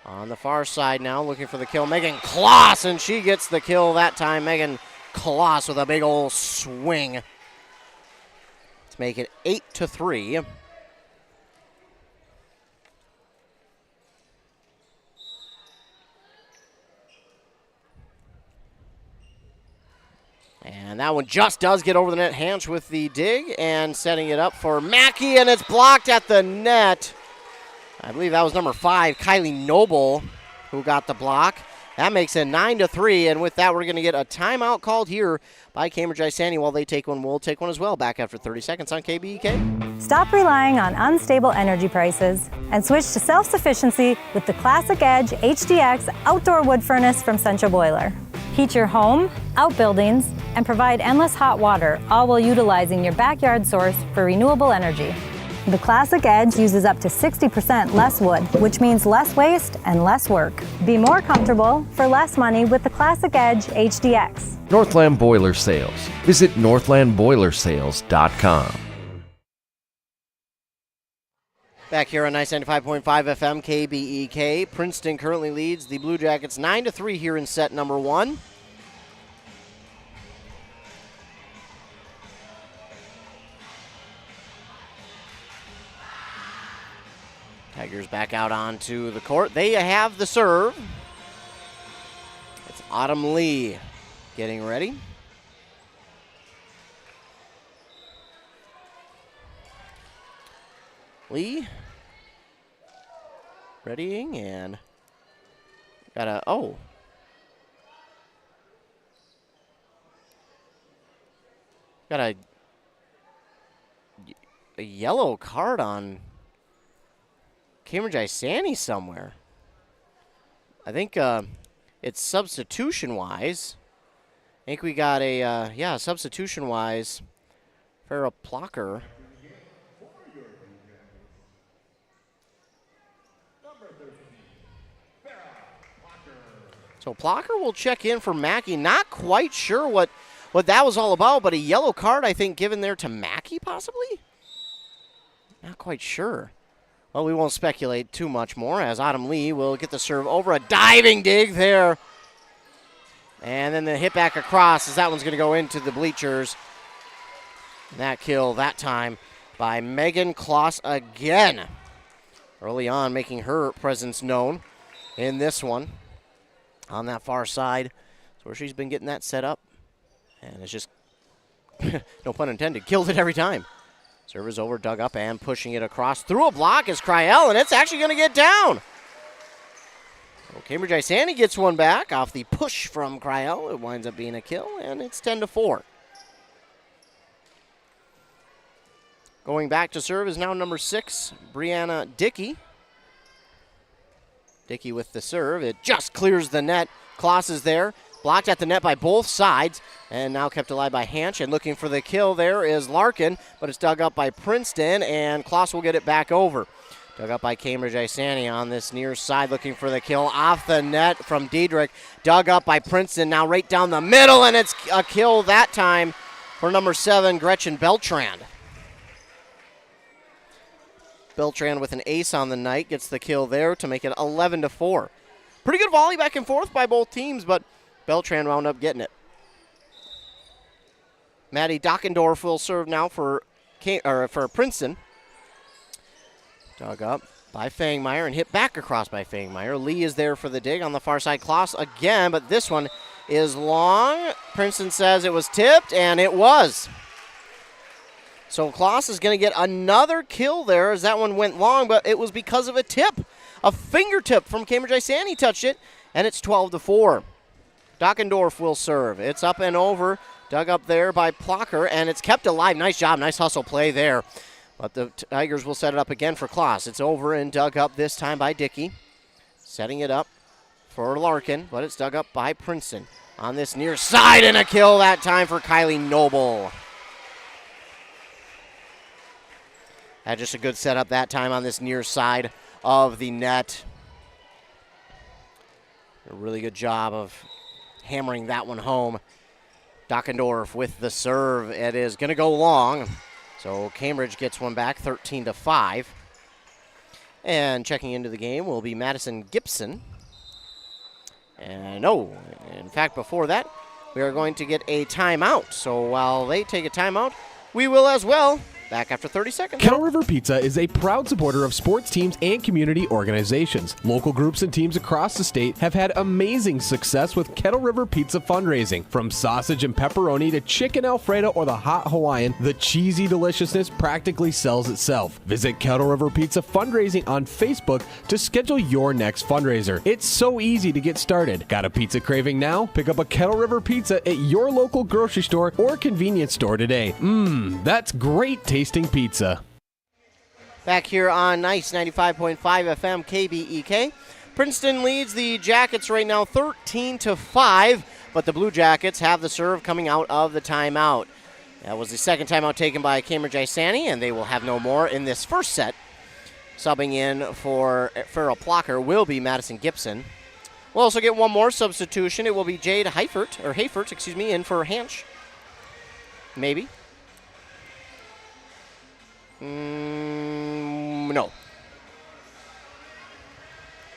On the far side now, looking for the kill, Megan Kloss, and she gets the kill that time. Megan Kloss with a big old swing to make it 8-3. And that one just does get over the net. Hanch with the dig and setting it up for Mackey, and it's blocked at the net. I believe that was number 5, Kylie Noble, who got the block. That makes it 9-3, and with that, we're going to get a timeout called here by Cambridge-Isanti. While they take one, we'll take one as well. Back after 30 seconds on KBEK. Stop relying on unstable energy prices and switch to self-sufficiency with the Classic Edge HDX outdoor wood furnace from Central Boiler. Heat your home, outbuildings, and provide endless hot water, all while utilizing your backyard source for renewable energy. The Classic Edge uses up to 60% less wood, which means less waste and less work. Be more comfortable for less money with the Classic Edge HDX. Northland Boiler Sales. Visit northlandboilersales.com. Back here on 95.5 FM KBEK. Princeton currently leads the Blue Jackets 9-3 here in set number 1. Tigers back out onto the court. They have the serve. It's Autumn Lee getting ready. Lee readying and got a yellow card on Cambridge-Isanti somewhere. I think it's substitution-wise. I think we got a, substitution-wise, Farrah Plocker. So Plocker will check in for Mackey. Not quite sure what what that was all about, but a yellow card, I think, given there to Mackey, possibly? Not quite sure. Well, we won't speculate too much more, as Autumn Lee will get the serve over. A diving dig there. And then the hit back across, as that one's going to go into the bleachers. That kill that time by Megan Kloss again. Early on, making her presence known in this one. On that far side. That's where she's been getting that set up. And it's just, no pun intended, killed it every time. Serve is over, dug up, and pushing it across. Through a block is Cryell, and it's actually going to get down. Well, Cambridge-Isanti gets one back off the push from Cryell. It winds up being a kill, and it's 10-4. Going back to serve is now number 6, Brianna Dickey. Dickey with the serve. It just clears the net. Kloss is there. Blocked at the net by both sides, and now kept alive by Hanch. And looking for the kill there is Larkin, but it's dug up by Princeton, and Kloss will get it back over. Dug up by Cambridge-Isanti on this near side, looking for the kill off the net from Diedrich. Dug up by Princeton, now right down the middle, and it's a kill that time for number 7, Gretchen Beltran. Beltran with an ace on the night gets the kill there to make it 11-4. Pretty good volley back and forth by both teams, but Beltran wound up getting it. Maddie Dockendorf will serve now for Princeton. Dug up by Fangmeyer and hit back across by Fangmeyer. Lee is there for the dig on the far side. Kloss again, but this one is long. Princeton says it was tipped, and it was. So Kloss is going to get another kill there as that one went long, but it was because of a tip. A fingertip from Cambridge-Isanti touched it, and it's 12-4. Dockendorf will serve. It's up and over. Dug up there by Plocker, and it's kept alive. Nice job. Nice hustle play there. But the Tigers will set it up again for Kloss. It's over and dug up this time by Dickey. Setting it up for Larkin, but it's dug up by Princeton. On this near side, and a kill that time for Kylie Noble. Had just a good setup that time on this near side of the net. A really good job of hammering that one home. Dockendorf with the serve. It is going to go long. So Cambridge gets one back, 13-5. And checking into the game will be Madison Gibson. And no, in fact, before that, we are going to get a timeout. So while they take a timeout, we will as well. Back after 30 seconds. Kettle River Pizza is a proud supporter of sports teams and community organizations. Local groups and teams across the state have had amazing success with Kettle River Pizza fundraising. From sausage and pepperoni to chicken Alfredo or the hot Hawaiian, the cheesy deliciousness practically sells itself. Visit Kettle River Pizza fundraising on Facebook to schedule your next fundraiser. It's so easy to get started. Got a pizza craving now? Pick up a Kettle River Pizza at your local grocery store or convenience store today. That's great tasting pizza. Back here on Nice 95.5 FM KBEK. Princeton leads the Jackets right now 13-5, but the Blue Jackets have the serve coming out of the timeout. That was the second timeout taken by Cambridge-Isanti, and they will have no more in this first set. Subbing in for Farrell Plocker will be Madison Gibson. We'll also get one more substitution. It will be Jade Hayfert, in for Hanch. Maybe. No.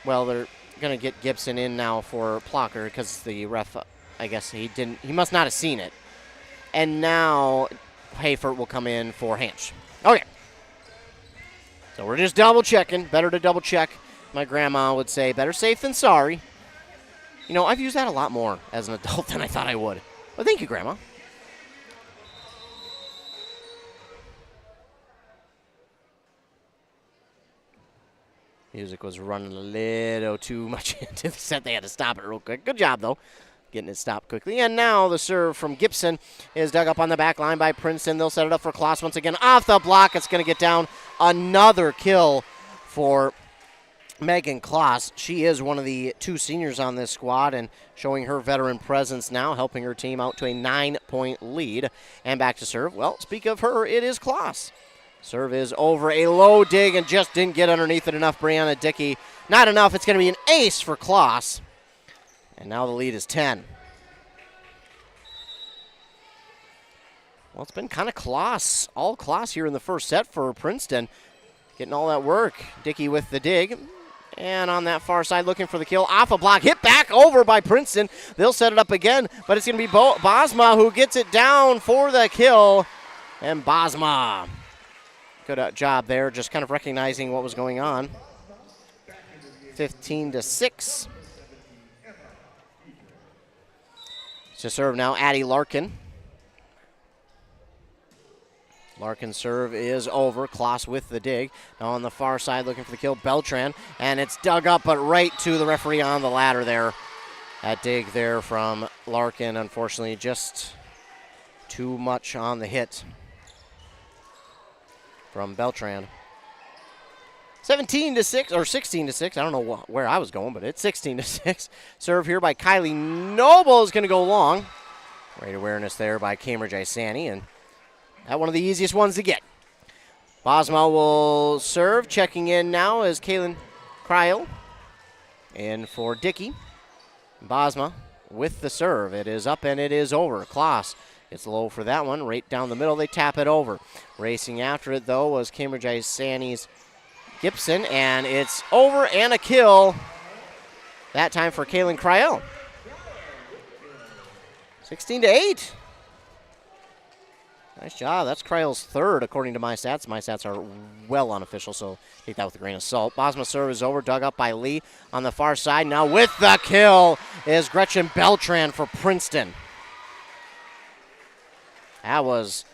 Well, they're going to get Gibson in now for Plocker because the ref, I guess he must not have seen it. And now Hayfert will come in for Hanch. Okay. So we're just double checking. Better to double check. My grandma would say, better safe than sorry. You know, I've used that a lot more as an adult than I thought I would. But thank you, Grandma. Music was running a little too much into the set. They had to stop it real quick. Good job, though, getting it stopped quickly. And now the serve from Gibson is dug up on the back line by Princeton. They'll set it up for Kloss once again. Off the block, it's going to get down. Another kill for Megan Kloss. She is one of the 2 seniors on this squad and showing her veteran presence now, helping her team out to a 9-point lead. And back to serve. Well, speak of her, it is Kloss. Serve is over, a low dig, and just didn't get underneath it enough. Brianna Dickey, not enough. It's going to be an ace for Kloss. And now the lead is 10. Well, it's been kind of all class here in the first set for Princeton. Getting all that work. Dickey with the dig. And on that far side looking for the kill. Off a block. Hit back over by Princeton. They'll set it up again, but it's going to be Bosma who gets it down for the kill. And Bosma. Good job there, just kind of recognizing what was going on. 15-6. To serve now, Addie Larkin. Larkin's serve is over. Kloss with the dig. Now on the far side looking for the kill, Beltran. And it's dug up, but right to the referee on the ladder there. That dig there from Larkin, unfortunately, just too much on the hit from Beltran. 17-6, or 16-6. I don't know where I was going, but it's 16-6. Serve here by Kylie Noble is going to go long. Great awareness there by Cambridge-Isanti, and that one of the easiest ones to get. Bosma will serve. Checking in now is Kaylin Cryle. In for Dickey. Bosma with the serve. It is up and it is over. Kloss gets low for that one. Right down the middle, they tap it over. Racing after it, though, was Cambridge-Isanti's Gibson, and it's over and a kill. That time for Kaylin Cryle. 16-8. Nice job. That's Cryle's third, according to my stats. My stats are well unofficial, so take that with a grain of salt. Bosma's serve is over, dug up by Lee on the far side. Now with the kill is Gretchen Beltran for Princeton. That was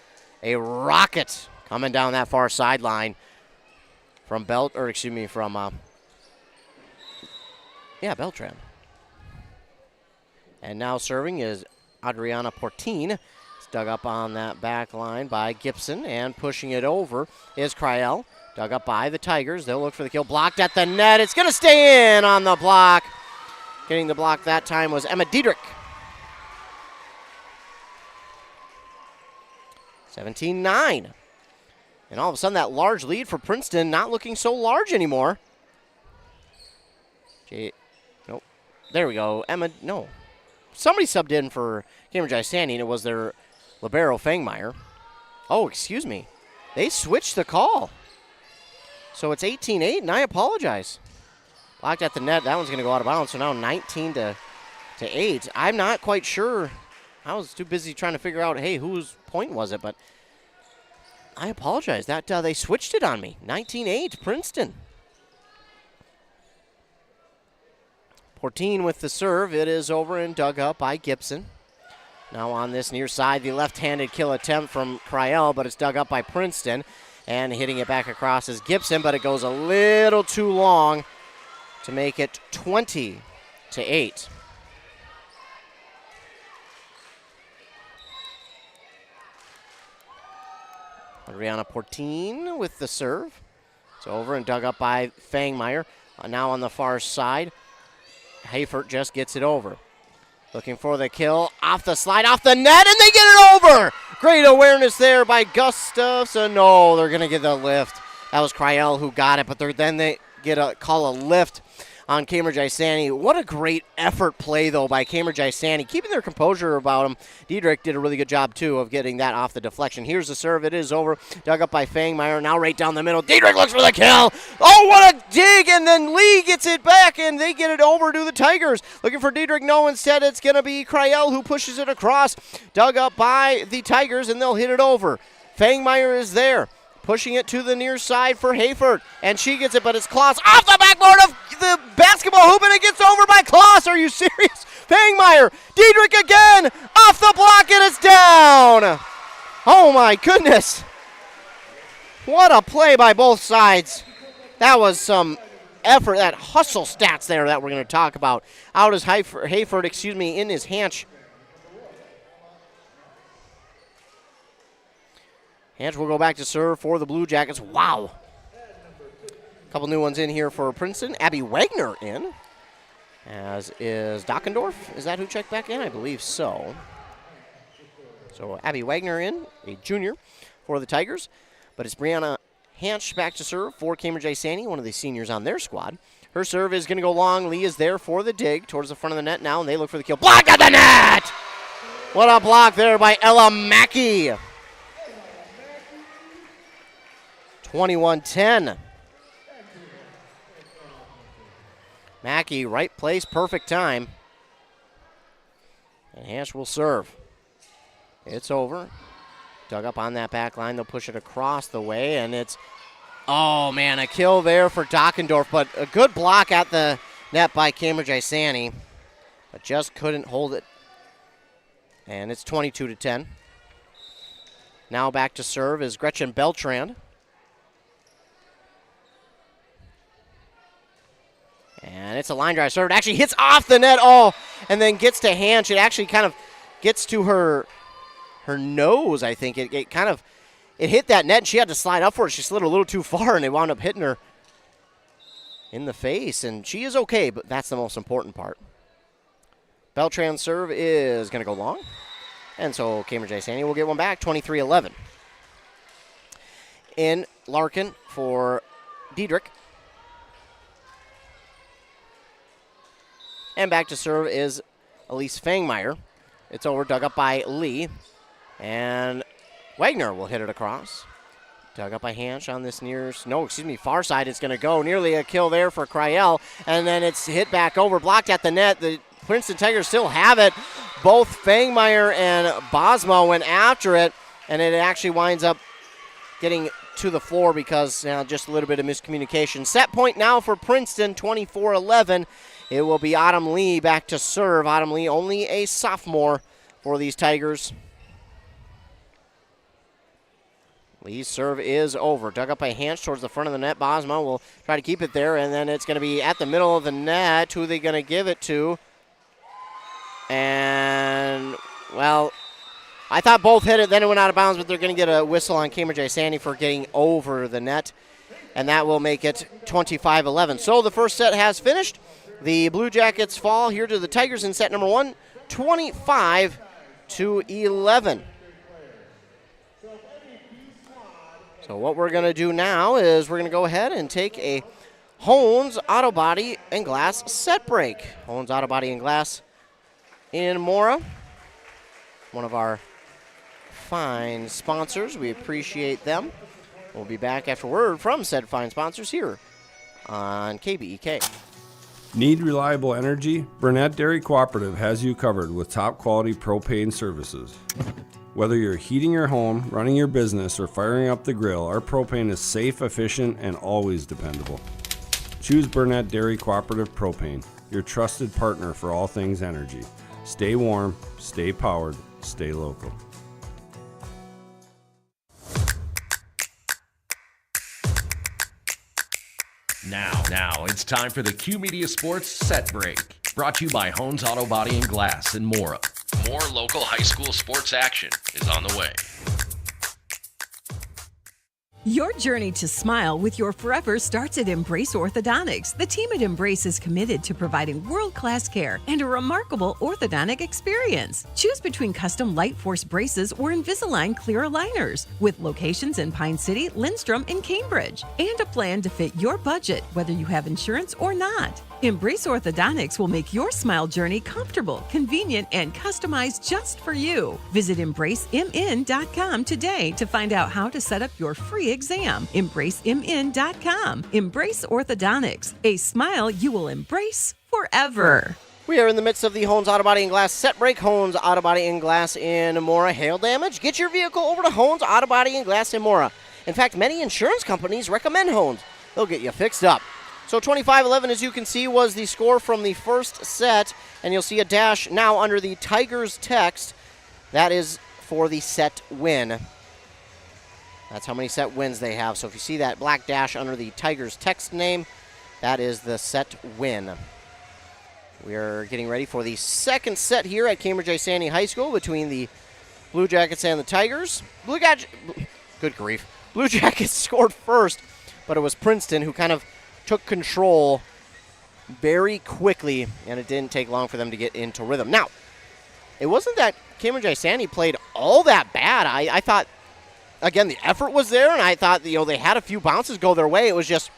a rocket coming down that far sideline from Beltran. And now serving is Adriana Portin. It's dug up on that back line by Gibson, and pushing it over is Cryle. Dug up by the Tigers. They'll look for the kill. Blocked at the net. It's going to stay in on the block. Getting the block that time was Emma Diedrich. 17-9. And all of a sudden, that large lead for Princeton not looking so large anymore. Nope. There we go. Somebody subbed in for Cambridge-Isanti, and it was their libero, Fangmeyer. Oh, excuse me. They switched the call. So it's 18-8, and I apologize. Blocked at the net. That one's going to go out of bounds. So now 19-8. I'm not quite sure. I was too busy trying to figure out, hey, whose point was it? But I apologize. That they switched it on me. 19-8, Princeton. Portin with the serve. It is over and dug up by Gibson. Now on this near side, the left-handed kill attempt from Cryle, but it's dug up by Princeton. And hitting it back across is Gibson, but it goes a little too long to make it 20-8. Adriana Portin with the serve. It's over and dug up by Fangmeyer. Now on the far side, Hayford just gets it over. Looking for the kill. Off the slide, off the net, and they get it over! Great awareness there by Gustafson. No, they're going to get the lift. That was Cryle who got it, but then they call a lift on Cambridge-Isanti. What a great effort play, though, by Cambridge-Isanti. Keeping their composure about them. Diedrich did a really good job, too, of getting that off the deflection. Here's the serve. It is over. Dug up by Fangmeyer. Now right down the middle. Diedrich looks for the kill. Oh, what a dig! And then Lee gets it back, and they get it over to the Tigers. Looking for Diedrich. No, instead it's going to be Cryle who pushes it across. Dug up by the Tigers, and they'll hit it over. Fangmeyer is there. Pushing it to the near side for Hayford. And she gets it, but it's Kloss off the backboard of the basketball hoop, and it gets over by Kloss. Are you serious? Fangmeyer. Diedrich again. Off the block, and it's down. Oh, my goodness. What a play by both sides. That was some effort, that hustle stats there that we're going to talk about. Out is Hayford, in his Hanch. Hanch will go back to serve for the Blue Jackets. Wow. A couple new ones in here for Princeton. Abby Wagner in, as is Dockendorf. Is that who checked back in? I believe so. So Abby Wagner in, a junior for the Tigers. But it's Brianna Hanch back to serve for Cambridge-Isanti, one of the seniors on their squad. Her serve is going to go long. Lee is there for the dig towards the front of the net now, and they look for the kill. Block at the net! What a block there by Ella Mackey. 21-10. Mackey, right place, perfect time. And Hansch will serve. It's over. Dug up on that back line. They'll push it across the way, and it's, oh, man, a kill there for Dockendorf, but a good block at the net by Cambridge-Isanti, but just couldn't hold it. And it's 22-10. Now back to serve is Gretchen Beltran. And it's a line drive serve. It actually hits off the net, and then gets to Hansch. It actually kind of gets to her nose, I think. It hit that net, and she had to slide up for it. She slid a little too far, and it wound up hitting her in the face. And she is okay, but that's the most important part. Beltran's serve is going to go long. And so Cambridge-Isanti will get one back, 23-11. In Larkin for Diedrich. And back to serve is Elise Fangmeyer. It's over, dug up by Lee. And Wagner will hit it across. Dug up by Hansch on this far side. It's going to go. Nearly a kill there for Cryel. And then it's hit back over, blocked at the net. The Princeton Tigers still have it. Both Fangmeyer and Bosma went after it, and it actually winds up getting to the floor because just a little bit of miscommunication. Set point now for Princeton, 24-11. It will be Autumn Lee back to serve. Autumn Lee, only a sophomore for these Tigers. Lee's serve is over. Dug up by Hansch towards the front of the net. Bosma will try to keep it there, and then it's going to be at the middle of the net. Who are they going to give it to? And, well, I thought both hit it, then it went out of bounds, but they're going to get a whistle on Cambridge-Isanti for getting over the net, and that will make it 25-11. So the first set has finished. The Blue Jackets fall here to the Tigers in set number 1, 25-11. So what we're going to do now is we're going to go ahead and take a Hones Auto Body and Glass set break. Hones Auto Body and Glass in Mora, one of our fine sponsors. We appreciate them. We'll be back after word from said fine sponsors here on KBEK. Need reliable energy? Burnett Dairy Cooperative has you covered with top quality propane services. Whether you're heating your home, running your business, or firing up the grill, our propane is safe, efficient, and always dependable. Choose Burnett Dairy Cooperative Propane, your trusted partner for all things energy. Stay warm, stay powered, stay local. Now it's time for the Q Media Sports Set Break. Brought to you by Hones Auto Body and Glass in Mora. More local high school sports action is on the way. Your journey to smile with your forever starts at Embrace Orthodontics. The team at Embrace is committed to providing world-class care and a remarkable orthodontic experience. Choose between custom Light Force braces or Invisalign clear aligners with locations in Pine City, Lindstrom, and Cambridge, and a plan to fit your budget, whether you have insurance or not. Embrace Orthodontics will make your smile journey comfortable, convenient, and customized just for you. Visit EmbraceMN.com today to find out how to set up your free exam. EmbraceMN.com. Embrace Orthodontics, a smile you will embrace forever. We are in the midst of the Hones Auto Body and Glass set break. Hones Auto Body and Glass in Mora. Hail damage? Get your vehicle over to Hones Auto Body and Glass in Mora. In fact, many insurance companies recommend Hones. They'll get you fixed up. So 25-11, as you can see, was the score from the first set, and you'll see a dash now under the Tigers text. That is for the set win. That's how many set wins they have. So if you see that black dash under the Tigers text name, that is the set win. We are getting ready for the second set here at Cambridge-Isanti High School between the Blue Jackets and the Tigers. Good grief. Blue Jackets scored first, but it was Princeton who kind of took control very quickly, and it didn't take long for them to get into rhythm. Now, it wasn't that Cambridge-Isanti played all that bad. I thought, again, the effort was there, and I thought they had a few bounces go their way. It was just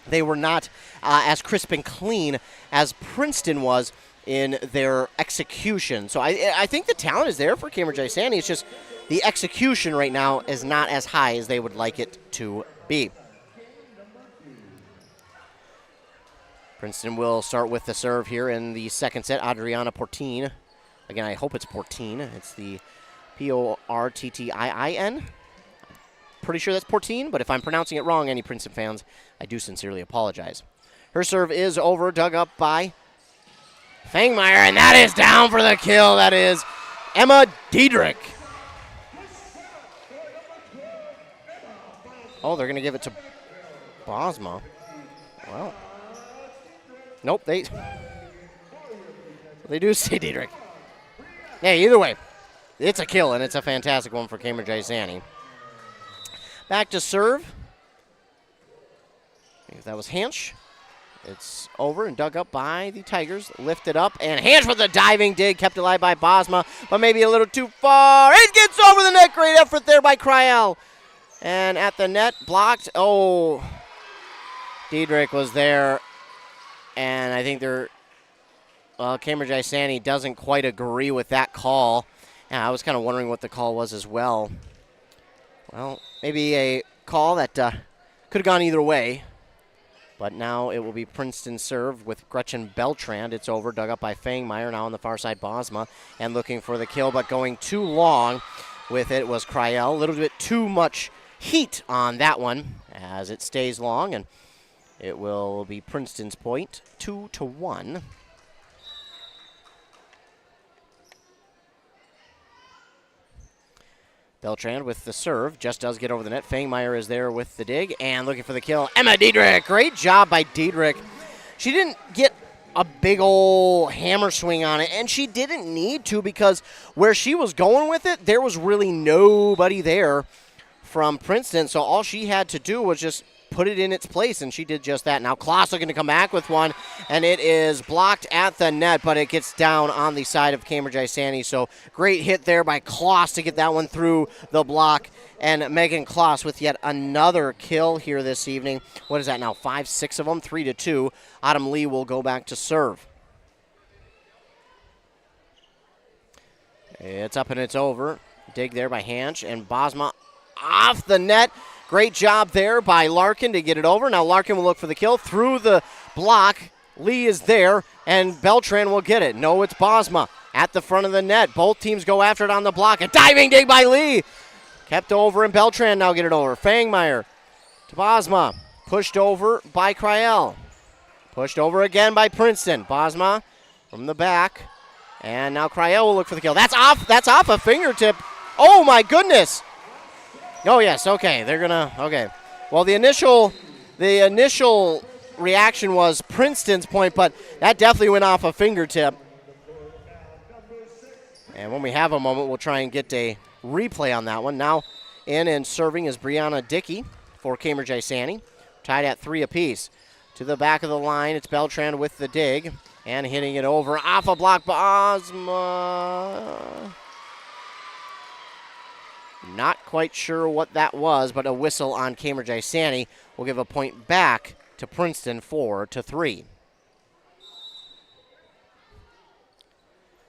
they were not as crisp and clean as Princeton was in their execution. So I think the talent is there for Cambridge-Isanti. It's just the execution right now is not as high as they would like it to B. Princeton will start with the serve here in the second set. Adriana Portin. Again, I hope it's Portin. It's the Porttiin. Pretty sure that's Portin, but if I'm pronouncing it wrong, any Princeton fans, I do sincerely apologize. Her serve is over, dug up by Fangmeyer, and that is down for the kill. That is Emma Diedrich. Oh, they're going to give it to Bosma. Well, nope, they do say Diedrich. Hey, either way, it's a kill, and it's a fantastic one for Cambridge-Isanti. Back to serve. If that was Hansch. It's over and dug up by the Tigers. Lifted up, and Hansch with a diving dig, kept alive by Bosma, but maybe a little too far. It gets over the net. Great effort there by Cryel. And at the net, blocked. Oh, Diedrich was there, and I think Cambridge-Isanti doesn't quite agree with that call. Yeah, I was kind of wondering what the call was as well. Well, maybe a call that could have gone either way. But now it will be Princeton serve with Gretchen Beltrand. It's over, dug up by Fangmeyer. Now on the far side, Bosma, and looking for the kill, but going too long with it was Cryel. A little bit too much heat on that one as it stays long, and it will be Princeton's point, 2-1. Beltrand with the serve, just does get over the net. Fangmeyer is there with the dig and looking for the kill. Emma Diedrich, great job by Diedrich. She didn't get a big old hammer swing on it, and she didn't need to because where she was going with it, there was really nobody there from Princeton, so all she had to do was just put it in its place, and she did just that. Now Kloss looking to come back with one, and it is blocked at the net, but it gets down on the side of Cambridge-Isanti, so great hit there by Kloss to get that one through the block, and Megan Kloss with yet another kill here this evening. What is that now, 5-6 of them, 3-2. Autumn Lee will go back to serve. It's up and it's over. Dig there by Hansch, and Bosma off the net. Great job there by Larkin to get it over. Now Larkin will look for the kill through the block. Lee is there, and Beltran will get it. No, it's Bosma at the front of the net. Both teams go after it on the block. A diving dig by Lee. Kept over, and Beltran now get it over. Fangmeyer to Bosma. Pushed over by Cryel. Pushed over again by Princeton. Bosma from the back. And now Cryel will look for the kill. That's off a fingertip. Oh, my goodness. Oh, yes, okay. They're going to, okay. Well, the initial reaction was Princeton's point, but that definitely went off a fingertip. And when we have a moment, we'll try and get a replay on that one. Now in and serving is Brianna Dickey for Cambridge-Isanti. Tied at 3 apiece. To the back of the line, it's Beltran with the dig and hitting it over off a block. Bosma. Not quite sure what that was, but a whistle on Cambridge-Isanti will give a point back to Princeton, 4-3.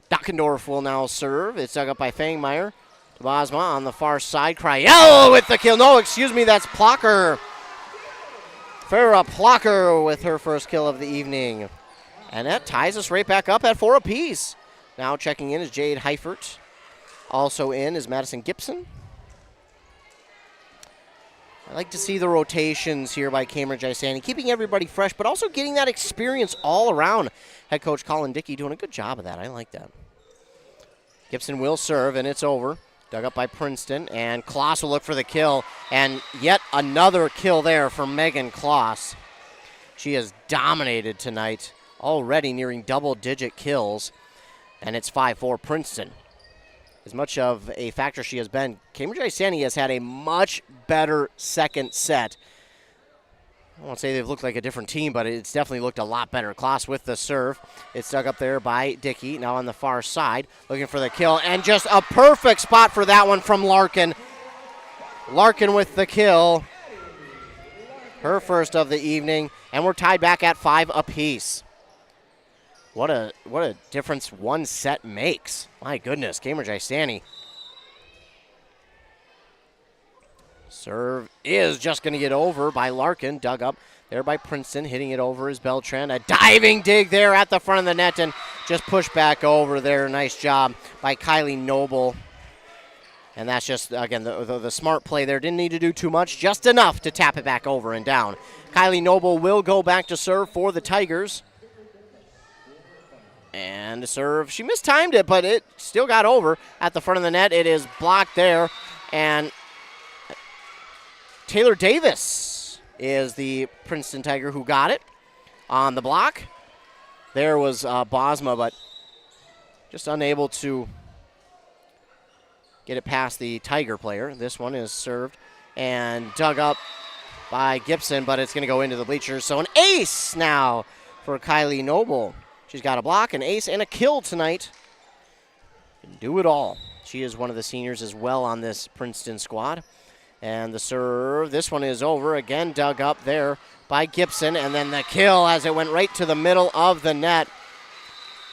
Dockendorf will now serve. It's dug up by Fangmeyer. To Bosma on the far side. Cryel with the kill. No, excuse me, that's Plocker. Farrah Plocker with her first kill of the evening. And that ties us right back up at 4 apiece. Now checking in is Jade Heifert. Also in is Madison Gibson. I like to see the rotations here by Cambridge-Isanti, keeping everybody fresh, but also getting that experience all around. Head coach Colin Dickey doing a good job of that. I like that. Gibson will serve, and it's over. Dug up by Princeton, and Kloss will look for the kill, and yet another kill there for Megan Kloss. She has dominated tonight, already nearing double-digit kills, and it's 5-4 Princeton. As much of a factor she has been, Cambridge-Isanti has had a much better second set. I won't say they've looked like a different team, but it's definitely looked a lot better. Kloss with the serve. It's dug up there by Dickey, now on the far side, looking for the kill, and just a perfect spot for that one from Larkin. Larkin with the kill. Her first of the evening, and we're tied back at 5 apiece. What a difference one set makes. My goodness, Cambridge-Isanti Serve is just going to get over by Larkin, dug up there by Princeton, hitting it over is Beltran. A diving dig there at the front of the net and just pushed back over there. Nice job by Kylie Noble. And that's just, again, the smart play there. Didn't need to do too much, just enough to tap it back over and down. Kylie Noble will go back to serve for the Tigers. And the serve, she mistimed it, but it still got over at the front of the net. It is blocked there. And Taylor Davis is the Princeton Tiger who got it on the block. There was Bosma, but just unable to get it past the Tiger player. This one is served and dug up by Gibson, but it's going to go into the bleachers. So an ace now for Kylie Noble. She's got a block, an ace, and a kill tonight. Can do it all. She is one of the seniors as well on this Princeton squad. And the serve, this one is over. Again, dug up there by Gibson. And then the kill as it went right to the middle of the net.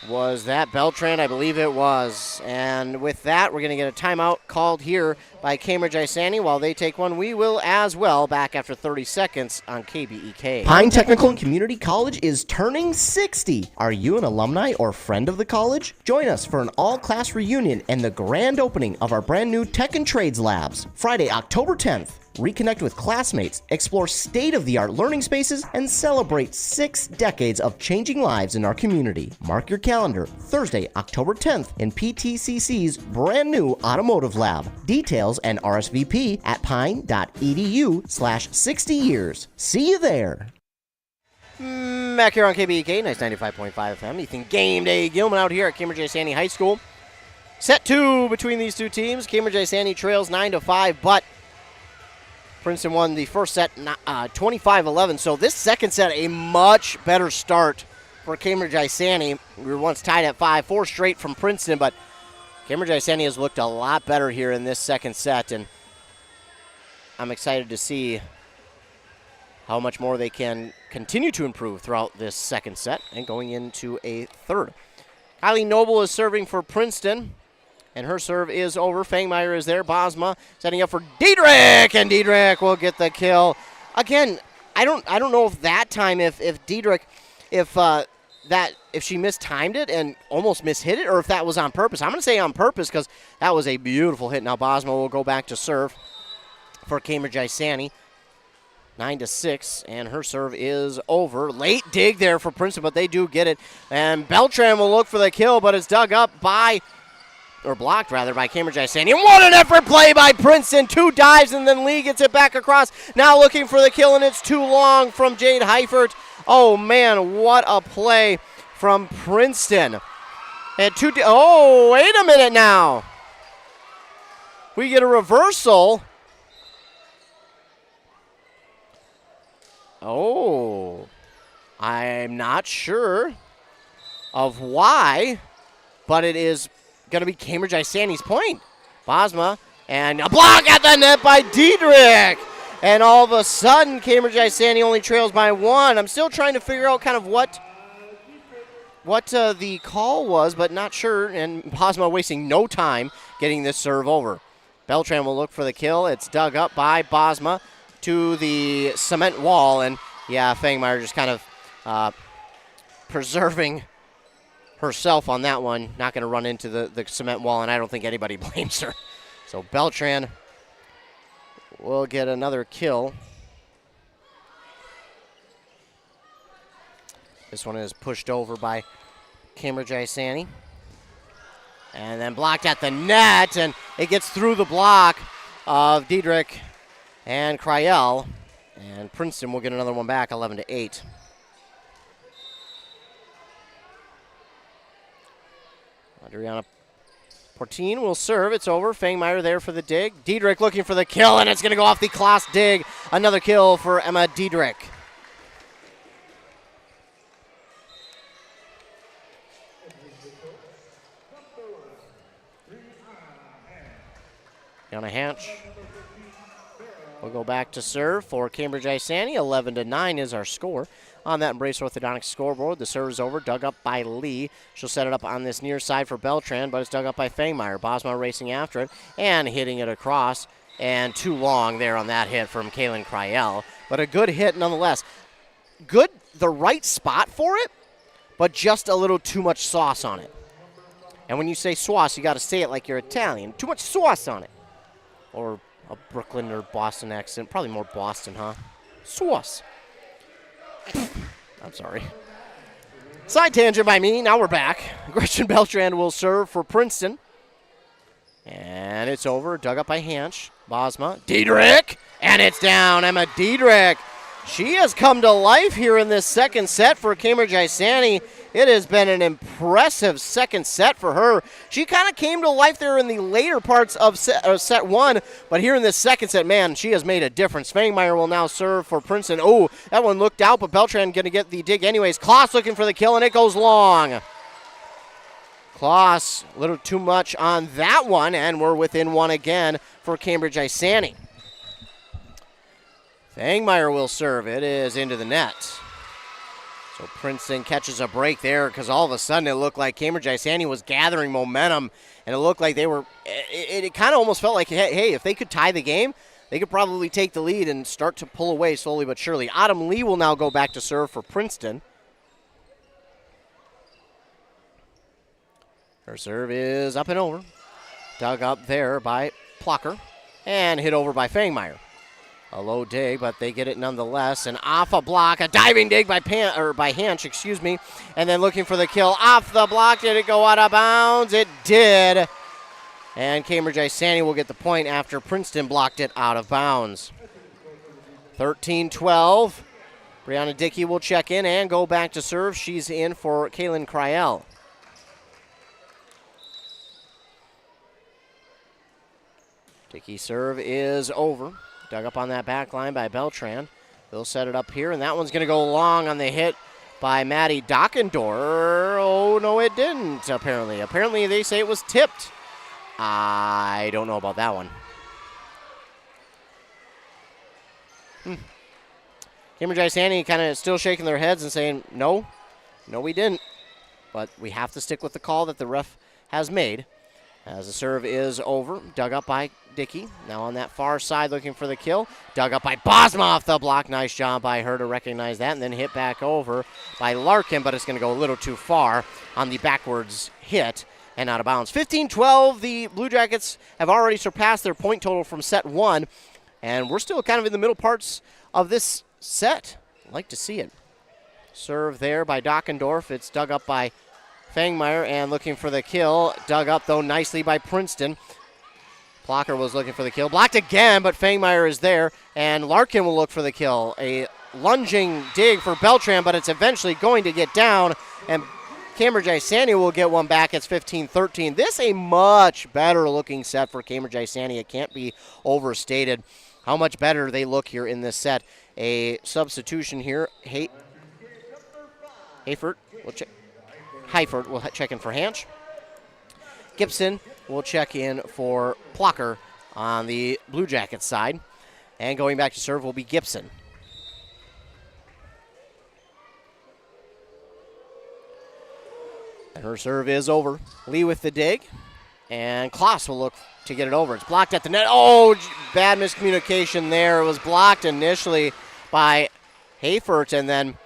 Was that Beltran? I believe it was. And with that, we're going to get a timeout called here by Cambridge-Isanti. While they take one, we will as well, back after 30 seconds on KBEK. Pine Technical and Community College is turning 60. Are you an alumni or friend of the college? Join us for an all-class reunion and the grand opening of our brand new Tech and Trades Labs, Friday, October 10th. Reconnect with classmates, explore state-of-the-art learning spaces, and celebrate 6 decades of changing lives in our community. Mark your calendar, Thursday, October 10th in PTCC's brand new Automotive Lab. Details and RSVP at pine.edu/60 years. See you there. Back here on KBEK, nice 95.5 FM. Ethan Game Day Gilman out here at Cambridge-Isanti High School. Set 2 between these two teams. Cambridge-Isanti trails 9-5, but Princeton won the first set 25-11, so this second set a much better start for Cambridge-Isanti. We were once tied at 5-4 straight from Princeton, but Cambridge-Isanti has looked a lot better here in this second set, and I'm excited to see how much more they can continue to improve throughout this second set and going into a third. Kylie Noble is serving for Princeton. And her serve is over. Fangmeyer is there. Bosma setting up for Diedrich, and Diedrich will get the kill. Again, I don't know if that time if Diedrich if she mistimed it and almost mishit it, or if that was on purpose. I'm going to say on purpose because that was a beautiful hit. Now Bosma will go back to serve for Cambridge-Isanti. 9-6, and her serve is over. Late dig there for Princeton, but they do get it. And Beltran will look for the kill, but it's dug up by, or blocked rather, by Cambridge-Isanti. And what an effort play by Princeton. 2 dives, and then Lee gets it back across. Now looking for the kill, and it's too long from Jade Heifert. Oh, man, what a play from Princeton. And oh, wait a minute now. We get a reversal. Oh, I'm not sure of why, but it is going to be Cambridge-Isanti's point. Bosma, and a block at the net by Diedrich. And all of a sudden, Cambridge-Isanti only trails by 1. I'm still trying to figure out kind of what the call was, but not sure. And Bosma wasting no time getting this serve over. Beltran will look for the kill. It's dug up by Bosma to the cement wall. And, yeah, Fangmeyer just kind of preserving herself on that one. Not going to run into the cement wall, and I don't think anybody blames her. So Beltran will get another kill. This one is pushed over by Cambridge-Isanti. And then blocked at the net, and it gets through the block of Diedrich and Cryel. And Princeton will get another one back, 11-8. Adriana Portine will serve. It's over. Fangmeyer there for the dig. Diedrich looking for the kill, and it's going to go off the Kloss dig. Another kill for Emma Diedrich. Yana Hatch will go back to serve for Cambridge-Isanti. 11-9 is our score. On that Embrace Orthodontics scoreboard, the serve is over, dug up by Lee. She'll set it up on this near side for Beltran, but it's dug up by Fangmeyer. Bosma racing after it and hitting it across. and too long there on that hit from Kaylin Cryell. But a good hit nonetheless. Good, the right spot for it, but just a little too much sauce on it. And when you say sauce, you got to say it like you're Italian. Too much sauce on it. Or a Brooklyn or Boston accent. Probably more Boston, huh? Sauce. I'm sorry. Side tangent by me. Now we're back. Gretchen Beltran will serve for Princeton. And it's over. Dug up by Hansch. Bosma. Diedrich. And it's down. Emma Diedrich. She has come to life here in this second set for Cambridge-Isanti. It has been an impressive second set for her. She kind of came to life there in the later parts of set one, but here in this second set, man, she has made a difference. Fangmeyer will now serve for Princeton. Oh, that one looked out, but Beltran going to get the dig anyways. Kloss looking for the kill, and it goes long. Kloss, a little too much on that one, and we're within one again for Cambridge-Isanti. Fangmeyer will serve. It is into the net. So Princeton catches a break there because all of a sudden it looked like Cambridge-Isanti was gathering momentum, and it looked like they were, it kind of almost felt like, hey, if they could tie the game, they could probably take the lead and start to pull away slowly but surely. Autumn Lee will now go back to serve for Princeton. Her serve is up and over. Dug up there by Plucker and hit over by Fangmeyer. A low dig, but they get it nonetheless. And off a block, a diving dig by Hansch, and then looking for the kill off the block. Did it go out of bounds? It did. And Cambridge-Isanti will get the point after Princeton blocked it out of bounds. 13-12. Brianna Dickey will check in and go back to serve. She's in for Kaylin Cryell. Dickey's serve is over. Dug up on that back line by Beltran. They'll set it up here, and that one's going to go long on the hit by Maddie Dockendorf. Oh, no, it didn't, apparently. Apparently, they say it was tipped. I don't know about that one. Cambridge-Isanti kind of still shaking their heads and saying, no, we didn't. But we have to stick with the call that the ref has made. As the serve is over, dug up by Dickey. Now on that far side looking for the kill. Dug up by Bosma off the block. Nice job by her to recognize that and then hit back over by Larkin, but it's going to go a little too far on the backwards hit and out of bounds. 15-12, the Blue Jackets have already surpassed their point total from set one, and we're still kind of in the middle parts of this set. I'd like to see it. Serve there by Dockendorf. It's dug up by Fangmeyer and looking for the kill. Dug up, though, nicely by Princeton. Plucker was looking for the kill. Blocked again, but Fangmeyer is there, and Larkin will look for the kill. A lunging dig for Beltran, but it's eventually going to get down, and Cambridge-Isanti will get one back. It's 15-13. This a much better-looking set for Cambridge-Isanti. It can't be overstated how much better they look here in this set. A substitution here. Heifert will check in for Hansch. Gibson will check in for Plucker on the Blue Jackets side. And going back to serve will be Gibson. And her serve is over. Lee with the dig. And Kloss will look to get it over. It's blocked at the net. Oh, bad miscommunication there. It was blocked initially by Heifert, and then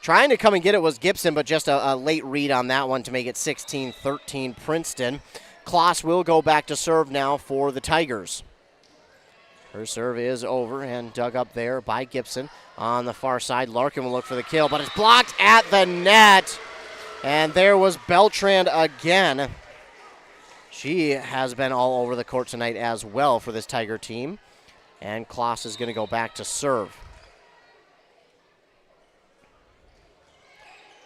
trying to come and get it was Gibson, but just a late read on that one to make it 16-13 Princeton. Kloss will go back to serve now for the Tigers. Her serve is over and dug up there by Gibson. On the far side, Larkin will look for the kill, but it's blocked at the net. And there was Beltran again. She has been all over the court tonight as well for this Tiger team. And Kloss is going to go back to serve.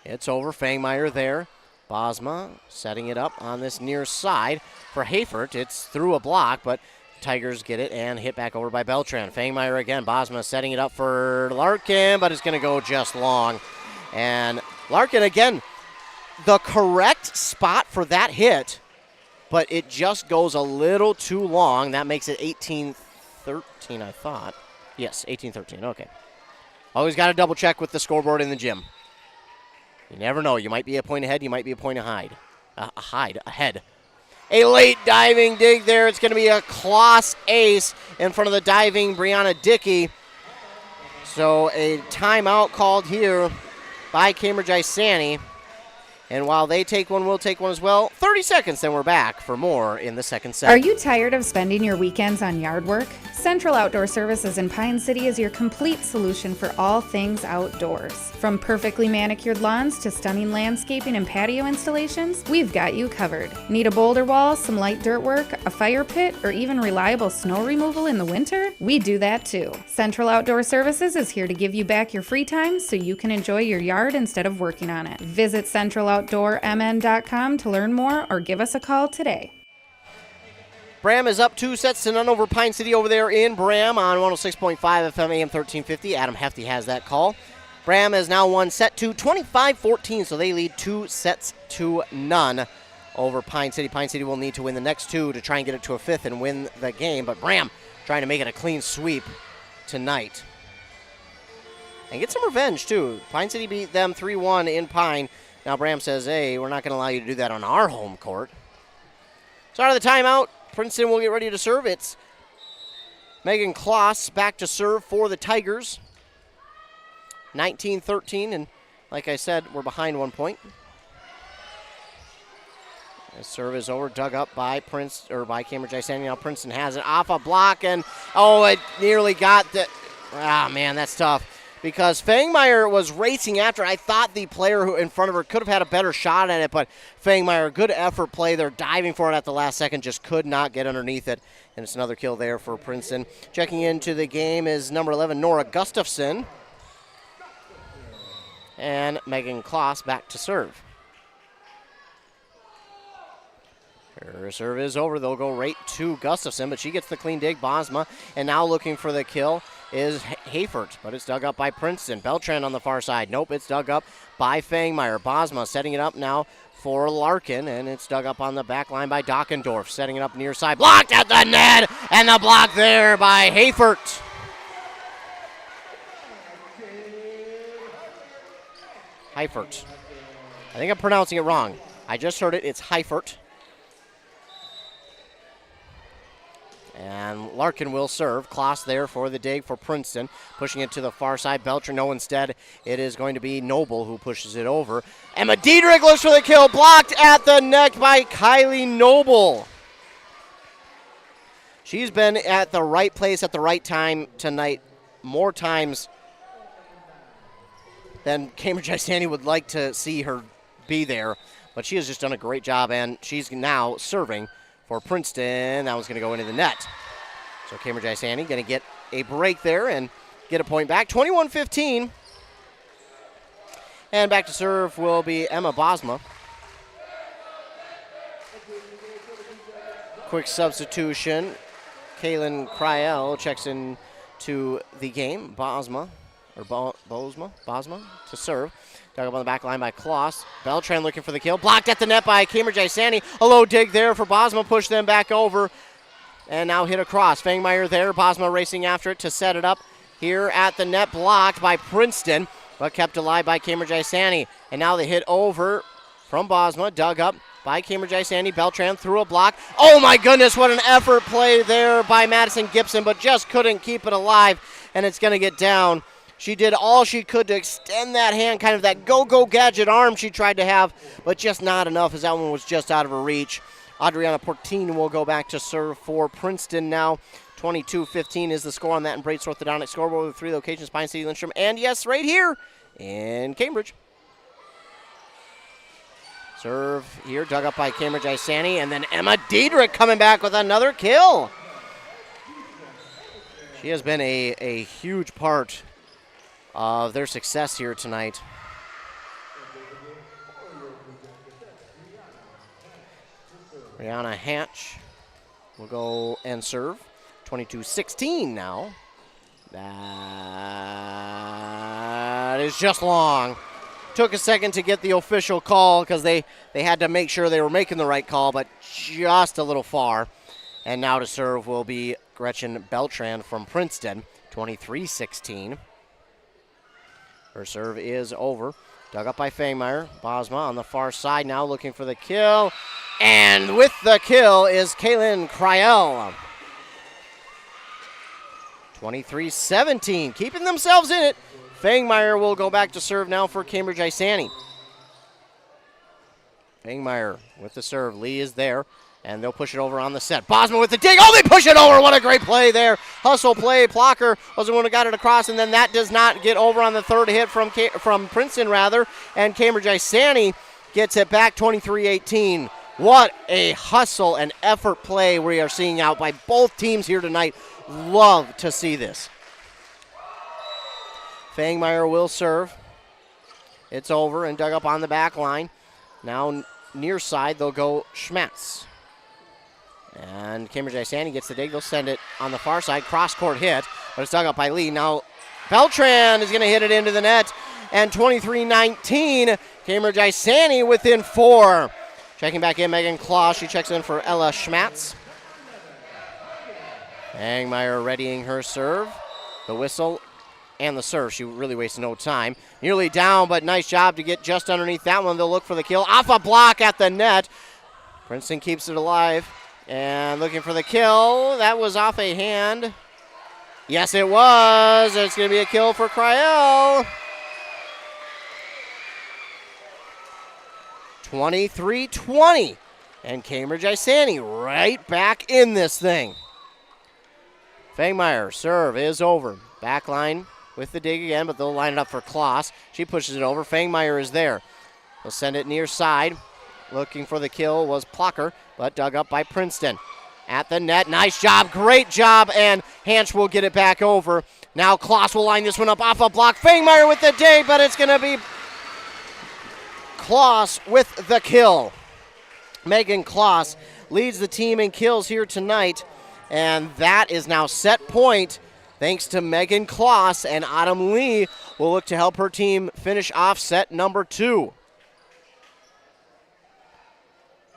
It's over. Fangmeyer there. Bosma setting it up on this near side for Heifert. It's through a block, but Tigers get it and hit back over by Beltran. Fangmeyer again. Bosma setting it up for Larkin, but it's going to go just long. And Larkin again, the correct spot for that hit, but it just goes a little too long. That makes it 18-13, I thought. Yes, 18-13. Okay. Always got to double check with the scoreboard in the gym. You never know. You might be a point ahead. You might be a point ahead. a late diving dig there. It's going to be a Kloss ace in front of the diving Brianna Dickey. So a timeout called here by Cambridge-Isanti. And while they take one, we'll take one as well. 30 seconds, then we're back for more in the second set. Are you tired of spending your weekends on yard work? Central Outdoor Services in Pine City is your complete solution for all things outdoors. From perfectly manicured lawns to stunning landscaping and patio installations, we've got you covered. Need a boulder wall, some light dirt work, a fire pit, or even reliable snow removal in the winter? We do that too. Central Outdoor Services is here to give you back your free time so you can enjoy your yard instead of working on it. Visit centraloutdoormn.com to learn more or give us a call today. Bram is up 2-0 over Pine City over there in Bram on 106.5 FM AM 1350. Adam Hefty has that call. Bram has now won set 2, 25-14, so they lead 2-0 over Pine City. Pine City will need to win the next two to try and get it to a fifth and win the game, but Bram trying to make it a clean sweep tonight. And get some revenge, too. Pine City beat them 3-1 in Pine. Now Bram says, hey, we're not going to allow you to do that on our home court. So out of the timeout, Princeton will get ready to serve. It's Megan Kloss back to serve for the Tigers. 19-13, and like I said, we're behind 1 point. The serve is over, dug up by Cambridge-Isanti. Now Princeton has it off a block, and it nearly got the. Man, that's tough. Because Fangmeyer was racing after. I thought the player who in front of her could have had a better shot at it, but Fangmeyer, good effort play. They're diving for it at the last second, just could not get underneath it. And it's another kill there for Princeton. Checking into the game is number 11, Nora Gustafson. And Megan Kloss back to serve. Her serve is over. They'll go right to Gustafson, but she gets the clean dig. Bosma, and now looking for the kill is Hayford, but it's dug up by Princeton. Beltran on the far side. Nope, it's dug up by Fangmeyer. Bosma setting it up now for Larkin, and it's dug up on the back line by Dockendorf. Setting it up near side. Blocked at the net, and the block there by Hayford. Heifert. I think I'm pronouncing it wrong. I just heard it. It's Heifert. And Larkin will serve. Kloss there for the dig for Princeton. Pushing it to the far side. Belcher, no, instead it is going to be Noble who pushes it over. Emma Diedrich looks for the kill. Blocked at the neck by Kylie Noble. She's been at the right place at the right time tonight more times than Cambridge-Isanti would like to see her be there. But she has just done a great job, and she's now serving for Princeton. That was going to go into the net. So Cambridge-Isanti going to get a break there and get a point back. 21-15. And back to serve will be Emma Bosma. Quick substitution. Kaylin Cryel checks in to the game. Bosma to serve. Dug up on the back line by Kloss. Beltran looking for the kill. Blocked at the net by Cambridge-Isanti. A low dig there for Bosma. Push them back over. And now hit across. Fangmeyer there. Bosma racing after it to set it up. Here at the net. Blocked by Princeton, but kept alive by Cambridge-Isanti. And now the hit over from Bosma. Dug up by Cambridge-Isanti. Beltran through a block. Oh my goodness, what an effort play there by Madison Gibson, but just couldn't keep it alive. And it's going to get down. She did all she could to extend that hand, kind of that go-go gadget arm she tried to have, but just not enough as that one was just out of her reach. Adriana Portine will go back to serve for Princeton now. 22-15 is the score on that Embrace Orthodontic scoreboard with 3 locations, Pine City, Lindstrom, and yes, right here in Cambridge. Serve here, dug up by Cambridge-Isanti, and then Emma Diedrich coming back with another kill. She has been a huge part of their success here tonight. Brianna Hatch will go and serve. 22-16 now. That is just long. Took a second to get the official call because they had to make sure they were making the right call, but just a little far. And now to serve will be Gretchen Beltran from Princeton. 23-16. Her serve is over. Dug up by Fangmeyer. Bosma on the far side now looking for the kill. And with the kill is Kaylin Cryell. 23-17, keeping themselves in it. Fangmeyer will go back to serve now for Cambridge-Isanti. Fangmeyer with the serve. Lee is there, and they'll push it over on the set. Bosma with the dig. Oh, they push it over. What a great play there. Hustle play. Plocker was the one who got it across, and then that does not get over on the third hit from Princeton, rather, and Cambridge-Isanti gets it back 23-18. What a hustle and effort play we are seeing out by both teams here tonight. Love to see this. Fangmeyer will serve. It's over and dug up on the back line. Now near side, they'll go Schmetz. And Cambridge-Isanti gets the dig. They'll send it on the far side. Cross-court hit, but it's dug up by Lee. Now Beltran is going to hit it into the net. And 23-19, Cambridge-Isanti within 4. Checking back in, Megan Claus. She checks in for Ella Schmatz. Fangmeyer readying her serve. The whistle and the serve. She really wastes no time. Nearly down, but nice job to get just underneath that one. They'll look for the kill. Off a block at the net. Princeton keeps it alive. And looking for the kill. That was off a hand. Yes, it was. It's going to be a kill for Cryell. 23-20. And Cambridge-Isanti right back in this thing. Fangmeyer, serve is over. Back line with the dig again, but they'll line it up for Kloss. She pushes it over. Fangmeyer is there. They'll send it near side. Looking for the kill was Plocker, but dug up by Princeton. At the net, nice job, great job, and Hansch will get it back over. Now Kloss will line this one up off a block. Fangmeyer with the dig, but it's going to be Kloss with the kill. Megan Kloss leads the team in kills here tonight. And that is now set point thanks to Megan Kloss, and Autumn Lee will look to help her team finish off set number 2.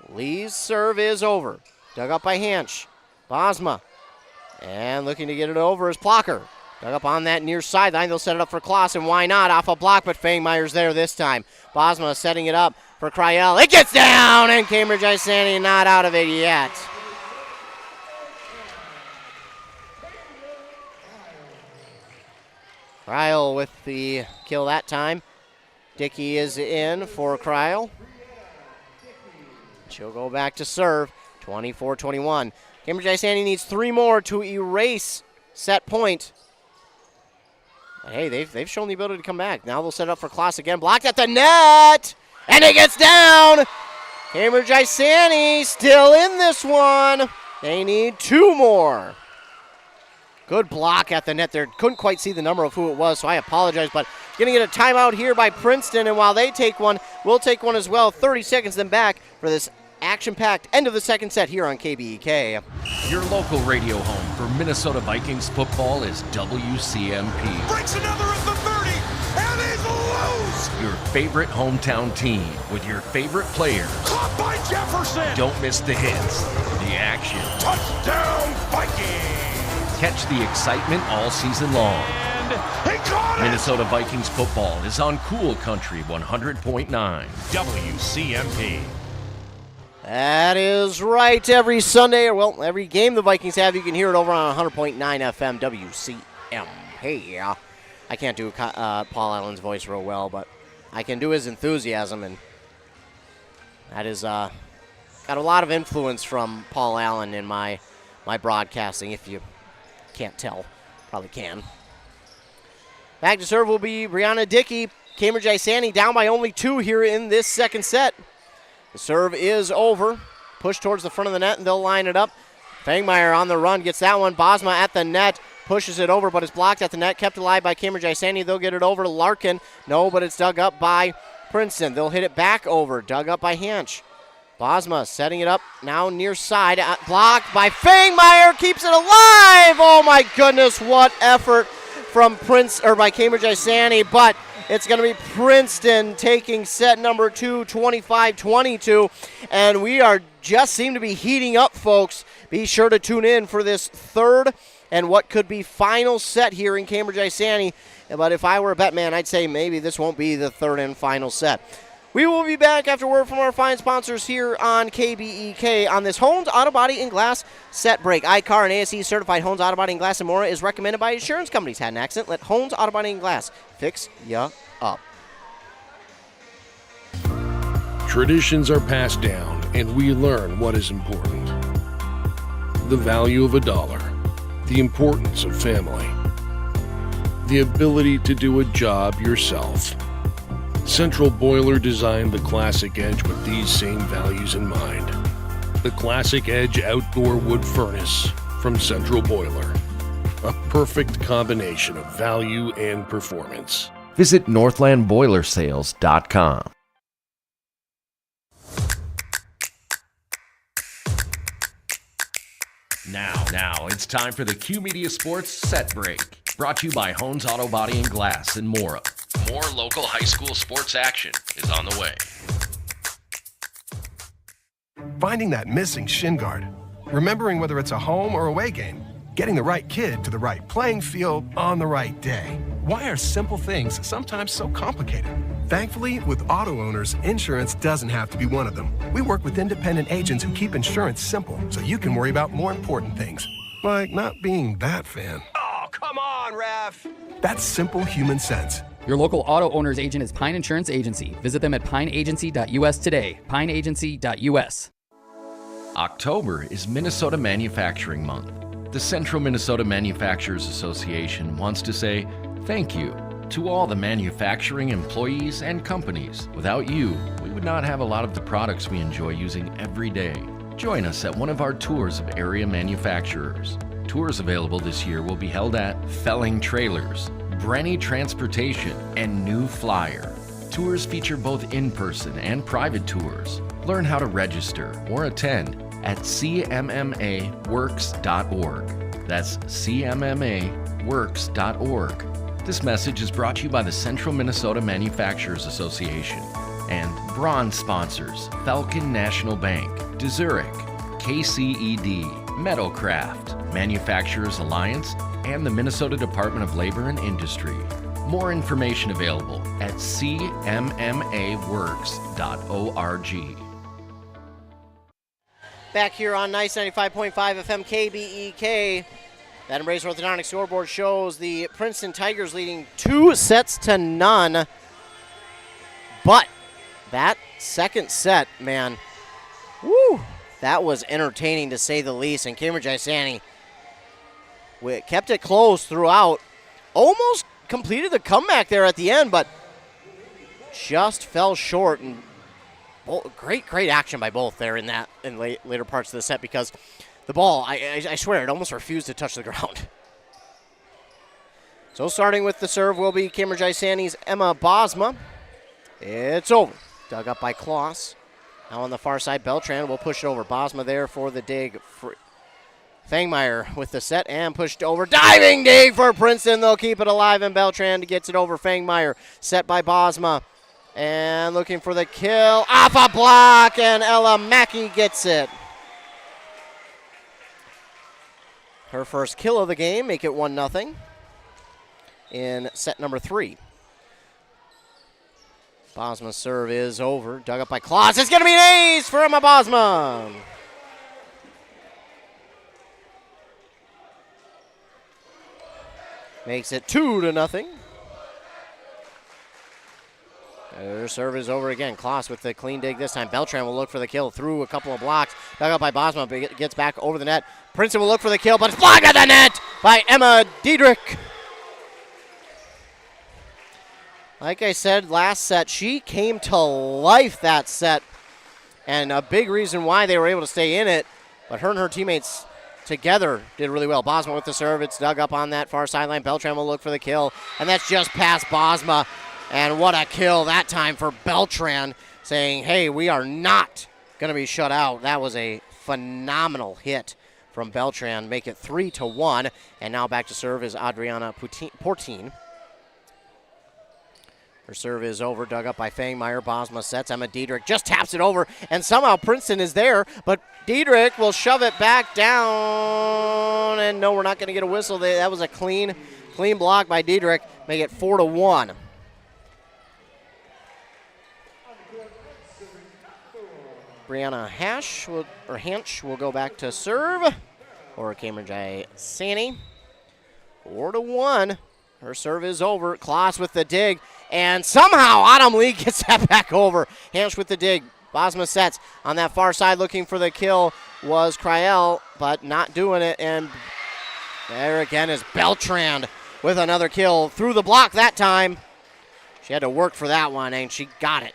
Lee's serve is over. Dug up by Hansch. Bosma. And looking to get it over is Plocker. Dug up on that near sideline. They'll set it up for Kloss, and why not? Off a block, but Fangmeyer's there this time. Bosma setting it up for Cryell. It gets down, and Cambridge-Isanti not out of it yet. Cryell with the kill that time. Dickey is in for Cryell. She'll go back to serve. 24-21. Cambridge-Isanti needs 3 more to erase set point. But hey, they've shown the ability to come back. Now they'll set up for Kloss again. Blocked at the net! And it gets down! Cambridge-Isanti still in this one. They need 2 more. Good block at the net there. Couldn't quite see the number of who it was, so I apologize. But going to get a timeout here by Princeton, and while they take one, we'll take one as well. 30 seconds then back for this action-packed end of the second set here on KBEK. Your local radio home for Minnesota Vikings football is WCMP. Breaks another at the 30, and he's loose! Your favorite hometown team with your favorite players. Caught by Jefferson! Don't miss the hits, the action. Touchdown Vikings! Catch the excitement all season long. And he caught it! Minnesota Vikings football is on Cool Country 100.9. WCMP. That is right. Every Sunday, or well, every game the Vikings have, you can hear it over on 100.9 FM WCMP. I can't do Paul Allen's voice real well, but I can do his enthusiasm, and that is got a lot of influence from Paul Allen in my broadcasting, if you can't tell. Probably can. Back to serve will be Brianna Dickey. Cambridge-Isanti down by only 2 here in this second set. The serve is over. Push towards the front of the net, and they'll line it up. Fangmeyer on the run, gets that one. Bosma at the net, pushes it over, but it's blocked at the net. Kept alive by Cambridge-Isanti. They'll get it over to Larkin. No, but it's dug up by Princeton. They'll hit it back over. Dug up by Hansch. Bosma setting it up now near side. Blocked by Fangmeyer. Keeps it alive. Oh, my goodness. What effort from by Cambridge-Isanti, but it's going to be Princeton taking set number 2, 25-22, and we are just seem to be heating up, folks. Be sure to tune in for this third and what could be final set here in Cambridge-Isanti, but if I were a bet man, I'd say maybe this won't be the third and final set. We will be back after word from our fine sponsors here on KBEK on this Hones Auto Body and Glass set break. iCar and ASE certified Hones Auto Body and Glass and more is recommended by insurance companies. Had an accident? Let Hones Auto Body and Glass fix ya up. Traditions are passed down, and we learn what is important. The value of $1, the importance of family, the ability to do a job yourself. Central Boiler designed the Classic Edge with these same values in mind. The Classic Edge Outdoor Wood Furnace from Central Boiler. A perfect combination of value and performance. Visit northlandboilersales.com. Now, it's time for the Q Media Sports Set Break. Brought to you by Hones Auto Body and Glass in Mora. More local high school sports action is on the way. Finding that missing shin guard. Remembering whether it's a home or away game. Getting the right kid to the right playing field on the right day. Why are simple things sometimes so complicated? Thankfully, with auto owners, insurance doesn't have to be one of them. We work with independent agents who keep insurance simple so you can worry about more important things, like not being that fan. Oh, come on, ref. That's simple human sense. Your local auto owner's agent is Pine Insurance Agency. Visit them at pineagency.us today. pineagency.us. October is Minnesota Manufacturing Month. The Central Minnesota Manufacturers Association wants to say thank you to all the manufacturing employees and companies. Without you, we would not have a lot of the products we enjoy using every day. Join us at one of our tours of area manufacturers. Tours available this year will be held at Felling Trailers, Brenny Transportation, and New Flyer. Tours feature both in-person and private tours. Learn how to register or attend at cmmaworks.org. That's cmmaworks.org. This message is brought to you by the Central Minnesota Manufacturers Association and bronze sponsors Falcon National Bank, DeZurich, KCED, Meadowcraft, Manufacturers Alliance, and the Minnesota Department of Labor and Industry. More information available at cmmaworks.org. Back here on Nice 95.5 FM KBEK. That Embrace Orthodontic scoreboard shows the Princeton Tigers leading 2-0. But that second set, man, woo, that was entertaining to say the least. And Cambridge-Isanti kept it close throughout. Almost completed the comeback there at the end, but just fell short. And great action by both there in later parts of the set, because the ball, I swear, it almost refused to touch the ground. So starting with the serve will be Cambridge-Isanti's Emma Bosma. It's over. Dug up by Kloss. Now on the far side, Beltran will push it over. Bosma there for the dig. Fangmeyer with the set and pushed over. Diving dig for Princeton. They'll keep it alive, and Beltran gets it over Fangmeyer. Set by Bosma. And looking for the kill. Off a block, and Ella Mackey gets it. Her first kill of the game, make it 1-0 in set number 3. Bosma's serve is over. Dug up by Kloss. It's going to be an ace for Emma Bosma. Makes it 2-0. Her serve is over again. Kloss with the clean dig this time. Beltran will look for the kill through a couple of blocks. Dug up by Bosma, but gets back over the net. Princeton will look for the kill, but it's blocked at the net by Emma Diedrich. Like I said last set, she came to life that set, and a big reason why they were able to stay in it. But her and her teammates together did really well. Bosma with the serve. It's dug up on that far sideline. Beltran will look for the kill, and that's just past Bosma. And what a kill that time for Beltran, saying, hey, we are not going to be shut out. That was a phenomenal hit from Beltran. Make it 3-1. And now back to serve is Adriana Portine. Her serve is over, dug up by Fangmeyer. Bosma sets. Emma Diedrich just taps it over, and somehow Princeton is there, but Diedrich will shove it back down. And no, we're not going to get a whistle. That was a clean block by Diedrich. Make it 4-1. Brianna Hansch will go back to serve for Cambridge-Isanti. 4-1. Her serve is over. Kloss with the dig. And somehow Autumn Lee gets that back over. Hansch with the dig. Bosma sets on that far side looking for the kill was Cryel, but not doing it. And there again is Beltran with another kill through the block that time. She had to work for that one, and she got it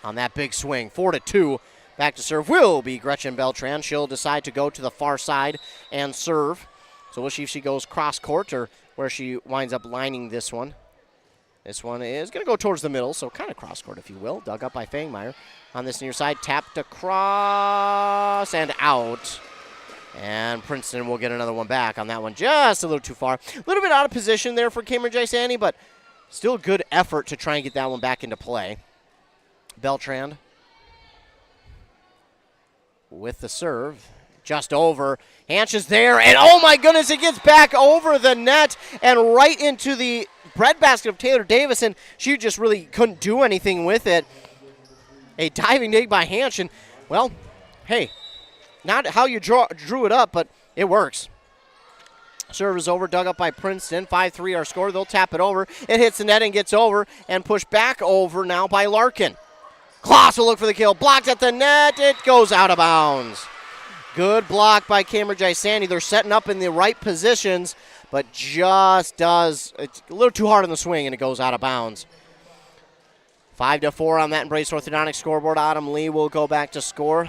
on that big swing. 4-2. Back to serve will be Gretchen Beltran. She'll decide to go to the far side and serve. So we'll see if she goes cross court or where she winds up lining this one. This one is going to go towards the middle, so kind of cross court, if you will. Dug up by Fangmeyer on this near side. Tapped across and out. And Princeton will get another one back on that one. Just a little too far. A little bit out of position there for Cambridge-Isanti, but still good effort to try and get that one back into play. Beltran with the serve. Just over. Hansch is there, and oh my goodness, it gets back over the net and right into the breadbasket of Taylor Davis, and she just really couldn't do anything with it. A diving dig by Hansch, and, well, hey, not how you drew it up, but it works. Serve is over, dug up by Princeton. 5-3 our score. They'll tap it over. It hits the net and gets over and pushed back over now by Larkin. Kloss will look for the kill. Blocked at the net. It goes out of bounds. Good block by Cambridge-Isanti. They're setting up in the right positions, but it's a little too hard on the swing, and it goes out of bounds. 5-4 on that Embrace Orthodontics scoreboard. Autumn Lee will go back to score.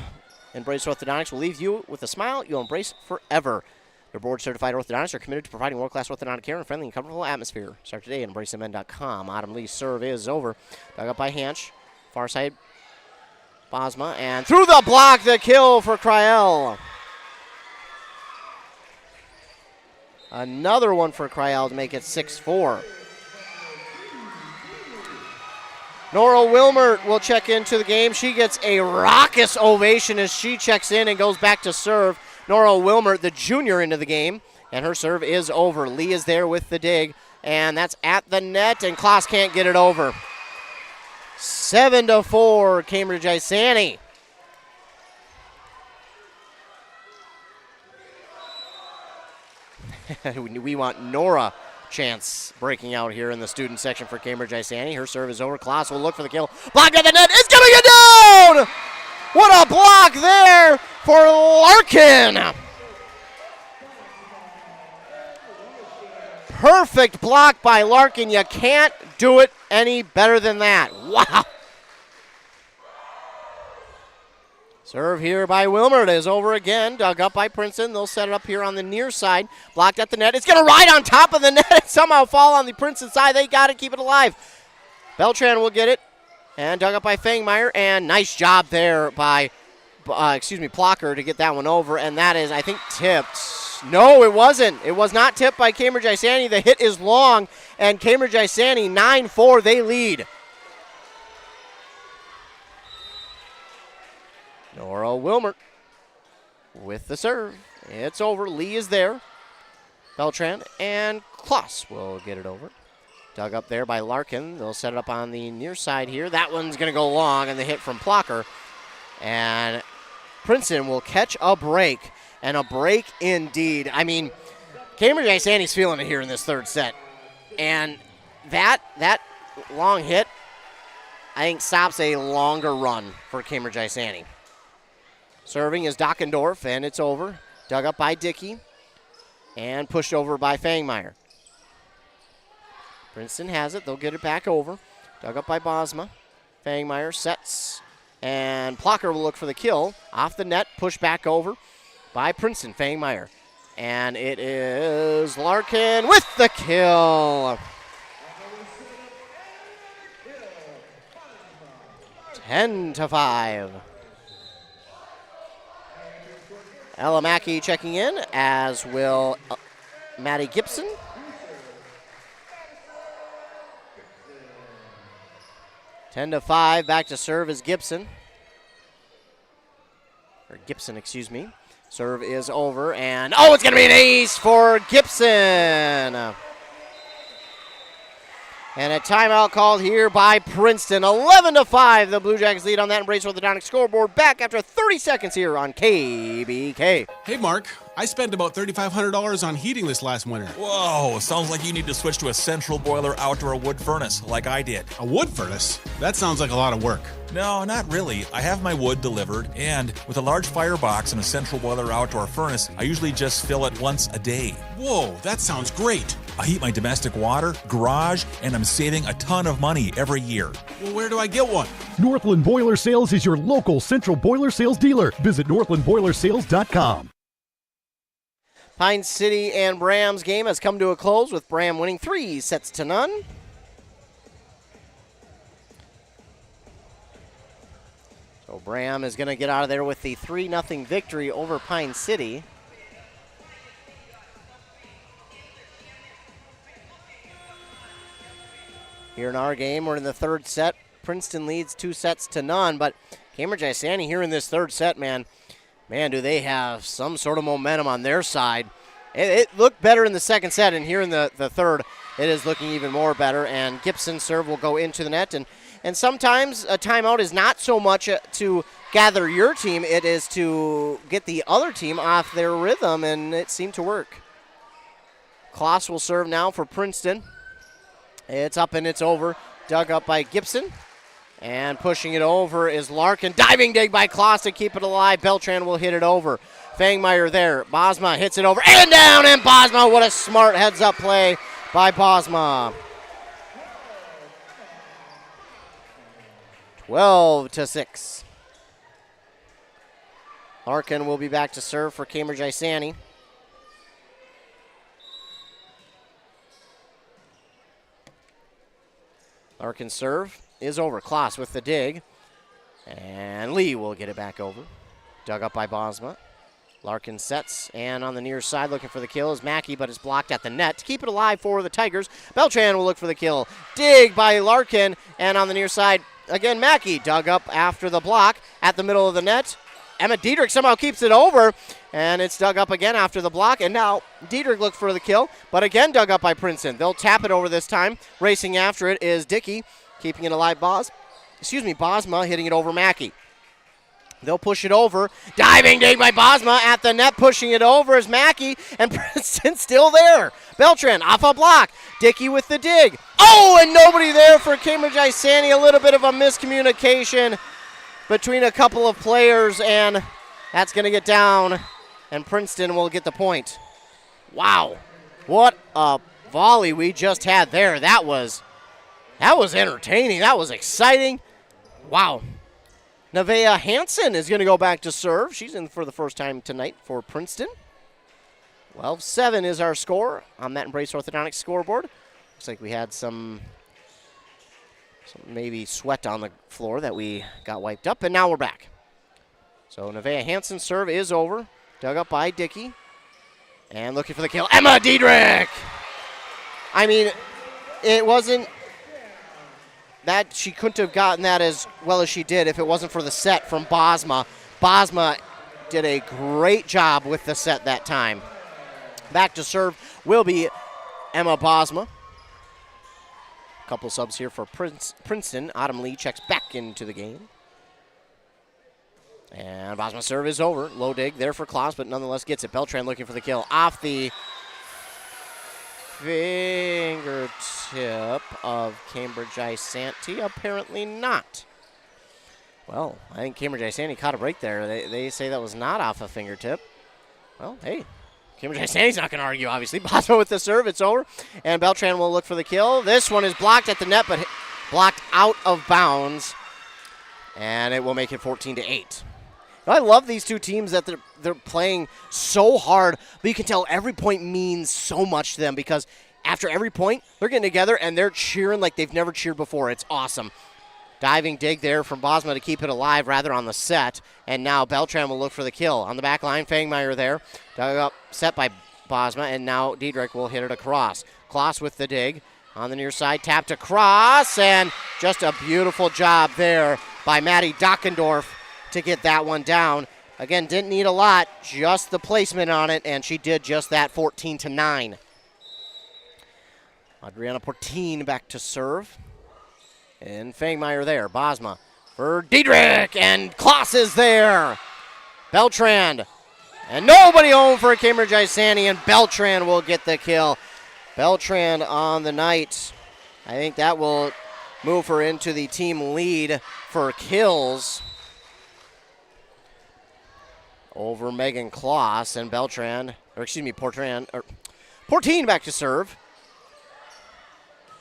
Embrace Orthodontics will leave you with a smile you'll embrace forever. Their board-certified orthodontists are committed to providing world-class orthodontic care in a friendly and comfortable atmosphere. Start today at embracemn.com. Autumn Lee's serve is over. Dug up by Hansch. Far side, Bosma, and through the block, the kill for Cryel. Another one for Cryel to make it 6-4. Nora Wilmert will check into the game. She gets a raucous ovation as she checks in and goes back to serve. Nora Wilmert, the junior, into the game, and her serve is over. Lee is there with the dig, and that's at the net, and Kloss can't get it over. 7-4, Cambridge-Isanti. We want Nora Chance breaking out here in the student section for Cambridge-Isanti. Her serve is over. Kloss will look for the kill. Blocked at the net. It's coming it down! What a block there for Larkin. Perfect block by Larkin. You can't do it any better than that. Wow. Serve here by Wilmert is over again. Dug up by Princeton. They'll set it up here on the near side. Blocked at the net. It's going to ride on top of the net and somehow fall on the Princeton side. They got to keep it alive. Beltran will get it. And dug up by Fangmeyer. And nice job there by, Plocker to get that one over. And that is, I think, tipped. No, it wasn't. It was not tipped by Cambridge-Isanti. The hit is long. And Cambridge-Isanti, 9-4, they lead. Nora Wilmert with the serve. It's over. Lee is there. Beltran and Kloss will get it over. Dug up there by Larkin. They'll set it up on the near side here. That one's going to go long, and the hit from Plocker. And Princeton will catch a break, and a break indeed. I mean, Cambridge-Isanti's feeling it here in this third set. And that long hit, I think, stops a longer run for Cambridge-Isanti. Serving is Dockendorf, and it's over. Dug up by Dickey and pushed over by Fangmeyer. Princeton has it. They'll get it back over. Dug up by Bosma. Fangmeyer sets, and Plocker will look for the kill. Off the net, pushed back over by Princeton. Fangmeyer. And it is Larkin with the kill. 10-5. Ella Mackey checking in, as will Maddie Gibson. (10-5). Back to serve is Gibson. Or Gibson, excuse me. Serve is over, and it's going to be an ace for Gibson. And a timeout called here by Princeton. 11-5, the Blue Jackets lead on that Embrace Orthodontic scoreboard. Back after 30 seconds here on KBK. Hey, Mark. I spent about $3,500 on heating this last winter. Whoa, sounds like you need to switch to a central boiler outdoor wood furnace like I did. A wood furnace? That sounds like a lot of work. No, not really. I have my wood delivered, and with a large firebox and a central boiler outdoor furnace, I usually just fill it once a day. Whoa, that sounds great. I heat my domestic water, garage, and I'm saving a ton of money every year. Well, where do I get one? Northland Boiler Sales is your local central boiler sales dealer. Visit northlandboilersales.com. Pine City and Bram's game has come to a close with Bram winning 3-0. So Bram is going to get out of there with the 3-0 victory over Pine City. Here in our game, we're in the third set. Princeton leads 2-0, but Cambridge-Isanti here in this third set, man, do they have some sort of momentum on their side. It looked better in the second set, and here in the third, it is looking even more better. And Gibson's serve will go into the net. And sometimes a timeout is not so much to gather your team, it is to get the other team off their rhythm, and it seemed to work. Kloss will serve now for Princeton. It's up and it's over. Dug up by Gibson. And pushing it over is Larkin. Diving dig by Kloss to keep it alive. Beltran will hit it over. Fangmeyer there. Bosma hits it over and down. And Bosma, what a smart heads-up play by Bosma. 12-6. Larkin will be back to serve for Cambridge-Isanti. Larkin's serve is over. Kloss with the dig. And Lee will get it back over. Dug up by Bosma. Larkin sets, and on the near side looking for the kill is Mackey, but it's blocked at the net. To keep it alive for the Tigers, Beltran will look for the kill. Dig by Larkin, and on the near side, again Mackey. Dug up after the block at the middle of the net. Emma Diedrich somehow keeps it over, and it's dug up again after the block, and now Diedrich looks for the kill, but again dug up by Princeton. They'll tap it over this time. Racing after it is Dickey, keeping it alive. Bosma hitting it over Mackey. They'll push it over. Diving dig by Bosma at the net. Pushing it over is Mackey, and Princeton still there. Beltran off a block. Dickey with the dig. Oh, and nobody there for Cambridge-Isanti. A little bit of a miscommunication between a couple of players, and that's going to get down, and Princeton will get the point. Wow, what a volley we just had there. That was entertaining. That was exciting. Wow. Nevaeh Hansen is going to go back to serve. She's in for the first time tonight for Princeton. 12-7 is our score on that Embrace Orthodontics scoreboard. Looks like we had some maybe sweat on the floor that we got wiped up, and now we're back. So Nevaeh Hansen's serve is over. Dug up by Dickey. And looking for the kill, Emma Diedrich! I mean, it wasn't that she couldn't have gotten that as well as she did if it wasn't for the set from Bosma. Bosma did a great job with the set that time. Back to serve will be Emma Bosma. Couple subs here for Princeton. Autumn Lee checks back into the game. And Bosma's serve is over. Low dig there for Kloss, but nonetheless gets it. Beltran looking for the kill. Off the fingertip of Cambridge-Isanti? Apparently not. Well, I think Cambridge-Isanti caught a break there. They say that was not off a fingertip. Well, hey, Cambridge-Isanti's not going to argue, obviously. Bosma with the serve, it's over. And Beltran will look for the kill. This one is blocked at the net, but blocked out of bounds. And it will make it 14-8. I love these two teams that they're playing so hard, but you can tell every point means so much to them because after every point, they're getting together and they're cheering like they've never cheered before. It's awesome. Diving dig there from Bosma to keep it alive rather on the set. And now Beltran will look for the kill. On the back line, Fangmeyer there. Dug up, set by Bosma, and now Diedrich will hit it across. Kloss with the dig. On the near side, tapped across, and just a beautiful job there by Maddie Dockendorf to get that one down. Again, didn't need a lot, just the placement on it, and she did just that, 14-9. Adriana Portine back to serve. And Fangmeyer there. Bosma for Diedrich, and Kloss is there. Beltran, and nobody home for Cambridge-Isanti, and Beltran will get the kill. Beltran on the night. I think that will move her into the team lead for kills over Megan Kloss, and Portine back to serve.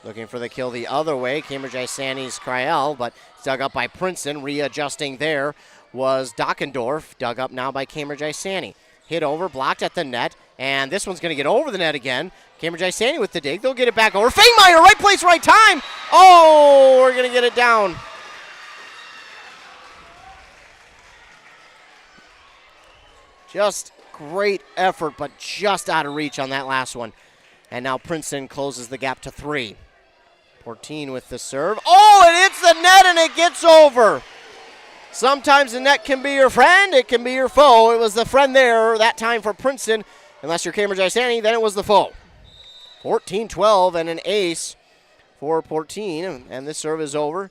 Looking for the kill the other way. Cambridge-Isanti's Cryel, but it's dug up by Princeton. Readjusting there was Dockendorf, dug up now by Cambridge-Isanti. Hit over, blocked at the net, and this one's going to get over the net again. Cambridge-Isanti with the dig. They'll get it back over. Fangmeyer, right place, right time. Oh, we're going to get it down. Just great effort, but just out of reach on that last one. And now Princeton closes the gap to 3. Portine with the serve. Oh, it hits the net and it gets over. Sometimes the net can be your friend, it can be your foe. It was the friend there that time for Princeton. Unless you're Cambridge-Isanti, then it was the foe. 14-12 and an ace for Portine. And this serve is over.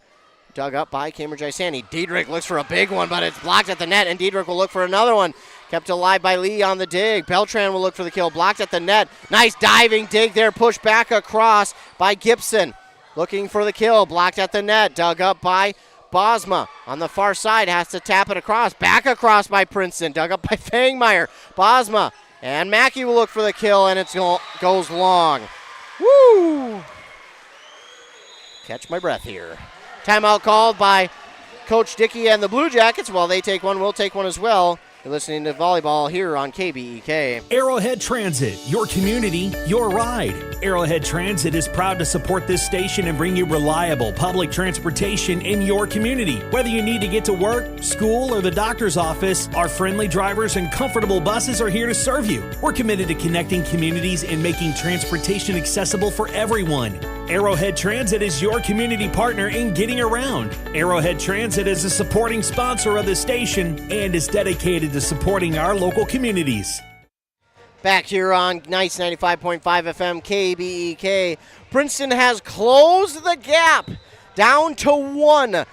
Dug up by Cambridge-Isanti. Diedrich looks for a big one, but it's blocked at the net, and Diedrich will look for another one. Kept alive by Lee on the dig. Beltran will look for the kill. Blocked at the net. Nice diving dig there. Pushed back across by Gibson. Looking for the kill. Blocked at the net. Dug up by Bosma. On the far side. Has to tap it across. Back across by Princeton. Dug up by Fangmeyer. Bosma. And Mackey will look for the kill, and it goes long. Woo! Catch my breath here. Timeout called by Coach Dickey and the Blue Jackets. While they take one, we'll take one as well. You're listening to Volleyball here on KBEK. Arrowhead Transit, your community, your ride. Arrowhead Transit is proud to support this station and bring you reliable public transportation in your community. Whether you need to get to work, school, or the doctor's office, our friendly drivers and comfortable buses are here to serve you. We're committed to connecting communities and making transportation accessible for everyone. Arrowhead Transit is your community partner in getting around. Arrowhead Transit is a supporting sponsor of the station and is dedicated to supporting our local communities. Back here on Nice 95.5 FM KBEK. Princeton has closed the gap down to 1.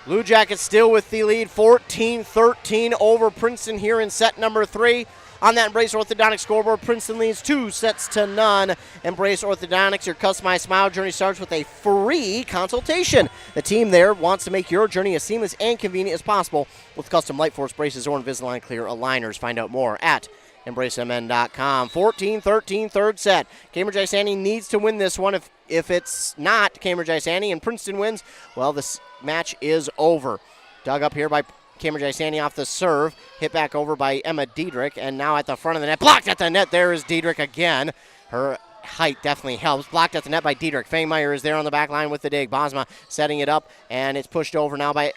Blue Jackets still with the lead, 14-13 over Princeton here in set number 3. On that Embrace Orthodontics scoreboard, Princeton leads 2-0. Embrace Orthodontics, your customized smile journey starts with a free consultation. The team there wants to make your journey as seamless and convenient as possible with custom Light Force braces or Invisalign clear aligners. Find out more at EmbraceMN.com. 14-13, third set. Cambridge-Isanti needs to win this one. If it's not Cambridge-Isanti and Princeton wins, well, this match is over. Dug up here by Cambridge-Isanti off the serve. Hit back over by Emma Diedrich, and now at the front of the net. Blocked at the net. There is Diedrich again. Her height definitely helps. Blocked at the net by Diedrich. Fangmeyer is there on the back line with the dig. Bosma setting it up, and it's pushed over now by...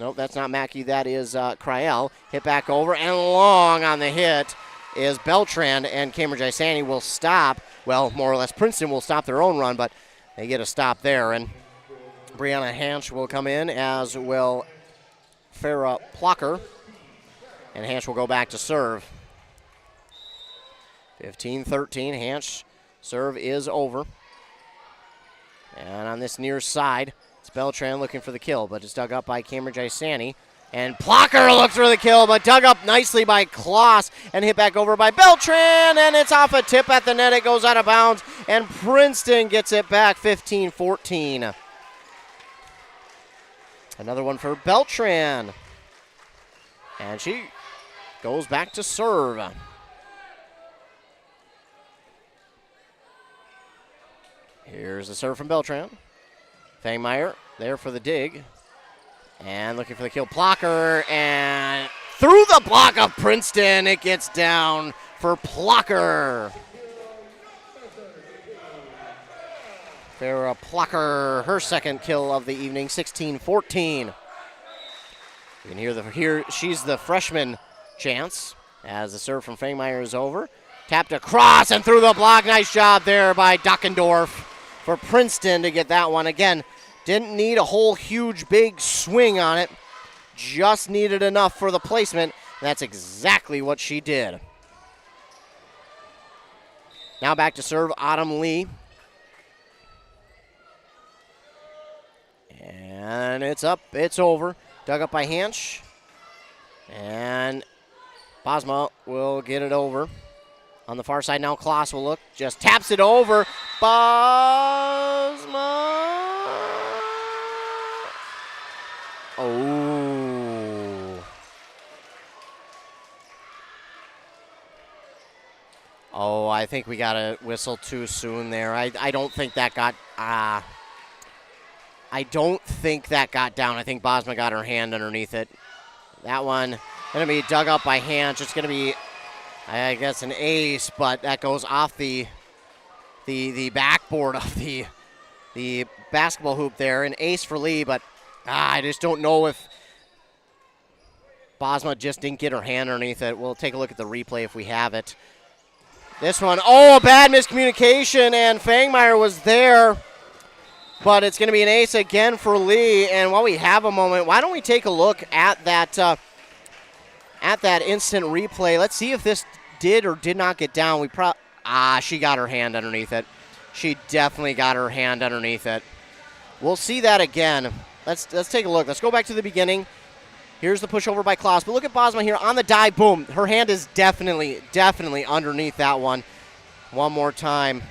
Nope, that's not Mackey. That is Cryel. Hit back over, and long on the hit is Beltran, and Cambridge-Isanti will stop. Well, more or less, Princeton will stop their own run, but they get a stop there, and Brianna Hansch will come in, as will Farrah Plucker, and Hansch will go back to serve. 15-13, Hansch serve is over. And on this near side, it's Beltran looking for the kill, but it's dug up by Cambridge-Isanti. And Plucker looks for the kill, but dug up nicely by Kloss and hit back over by Beltran, and it's off a tip at the net. It goes out of bounds, and Princeton gets it back 15-14. Another one for Beltran. And she goes back to serve. Here's the serve from Beltran. Fangmeyer there for the dig. And looking for the kill. Plucker, and through the block of Princeton, it gets down for Plucker. Farrah Plucker, her second kill of the evening, 16-14. You can hear she's the freshman chants as the serve from Fangmeyer is over. Tapped across and through the block. Nice job there by Dockendorf for Princeton to get that one. Again, didn't need a whole huge big swing on it. Just needed enough for the placement. That's exactly what she did. Now back to serve Autumn Lee. And it's up. It's over. Dug up by Hansch. And Bosma will get it over. On the far side now, Kloss will look. Just taps it over. Bosma. Oh, I think we got a whistle too soon there. I don't think that got I don't think that got down. I think Bosma got her hand underneath it. That one going to be dug up by Hansch. It's going to be, I guess, an ace, but that goes off the backboard of the basketball hoop there. An ace for Lee, but I just don't know if Bosma just didn't get her hand underneath it. We'll take a look at the replay if we have it. This one, a bad miscommunication, and Fangmeyer was there, but it's going to be an ace again for Lee. And while we have a moment, why don't we take a look at that instant replay? Let's see if this did or did not get down. She got her hand underneath it. She definitely got her hand underneath it. We'll see that again. Let's take a look. Let's go back to the beginning. Here's the pushover by Kloss. But look at Bosma here on the dive. Boom. Her hand is definitely underneath that one. One more time.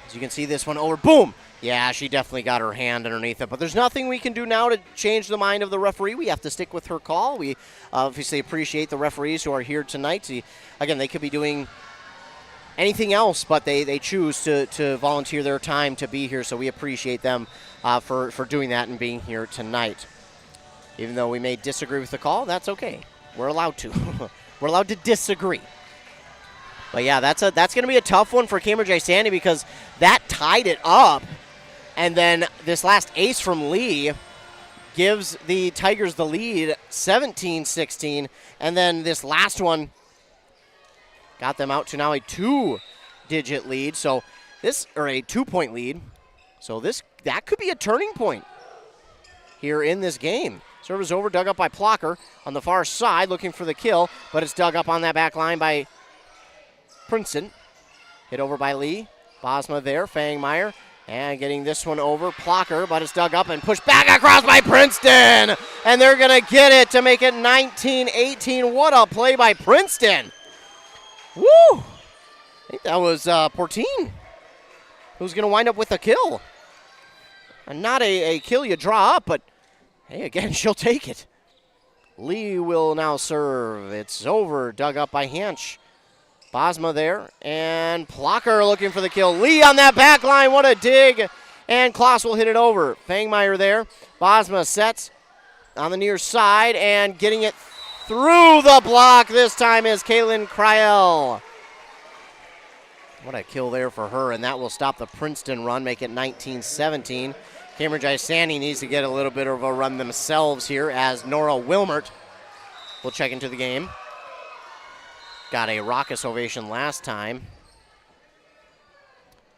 As you can see this one over. Boom. Yeah, she definitely got her hand underneath it. But there's nothing we can do now to change the mind of the referee. We have to stick with her call. We obviously appreciate the referees who are here tonight. Again, they could be doing anything else, but they choose to volunteer their time to be here. So we appreciate them for doing that and being here tonight. Even though we may disagree with the call, that's okay. We're allowed to. We're allowed to disagree. But yeah, that's going to be a tough one for Cambridge-Isanti because that tied it up. And then this last ace from Lee gives the Tigers the lead, 17-16. And then this last one got them out to now a 2-digit lead. So or a 2-point lead. So that could be a turning point here in this game. Serve is over, dug up by Plocker on the far side, looking for the kill, but it's dug up on that back line by Princeton. Hit over by Lee. Bosma there, Fangmeyer, and getting this one over. Plocker, but it's dug up and pushed back across by Princeton. And they're going to get it to make it 19-18. What a play by Princeton. Woo! I think that was Portine who's going to wind up with a kill. And not a kill you draw up, but hey, again, she'll take it. Lee will now serve. It's over, dug up by Hansch. Bosma there, and Plocker looking for the kill. Lee on that back line, what a dig. And Kloss will hit it over. Fangmeyer there. Bosma sets on the near side, and getting it through the block this time is Kaylin Kryel. What a kill there for her, and that will stop the Princeton run, make it 19-17. Cambridge-Isanti needs to get a little bit of a run themselves here as Nora Wilmert will check into the game. Got a raucous ovation last time.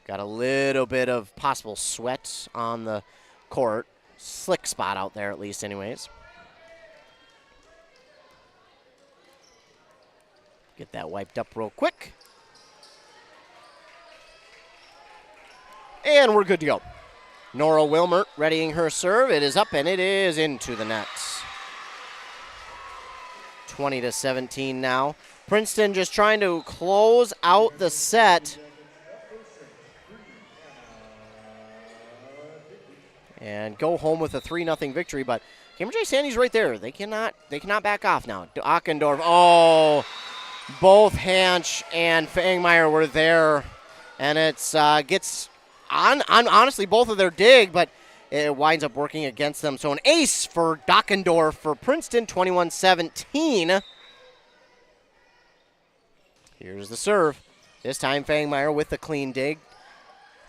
Got a little bit of possible sweat on the court. Slick spot out there at least anyways. Get that wiped up real quick. And we're good to go. Nora Wilmert readying her serve. It is up and it is into the net. 20-17 now. Princeton just trying to close out the set. And go home with a 3-0 victory, but Cambridge-Isanti's right there. They cannot back off now. Ockendorf, both Hansch and Fangmeyer were there. And it's gets on honestly both of their dig, but it winds up working against them. So an ace for Dockendorf for Princeton, 21-17. Here's the serve. This time Fangmeyer with the clean dig.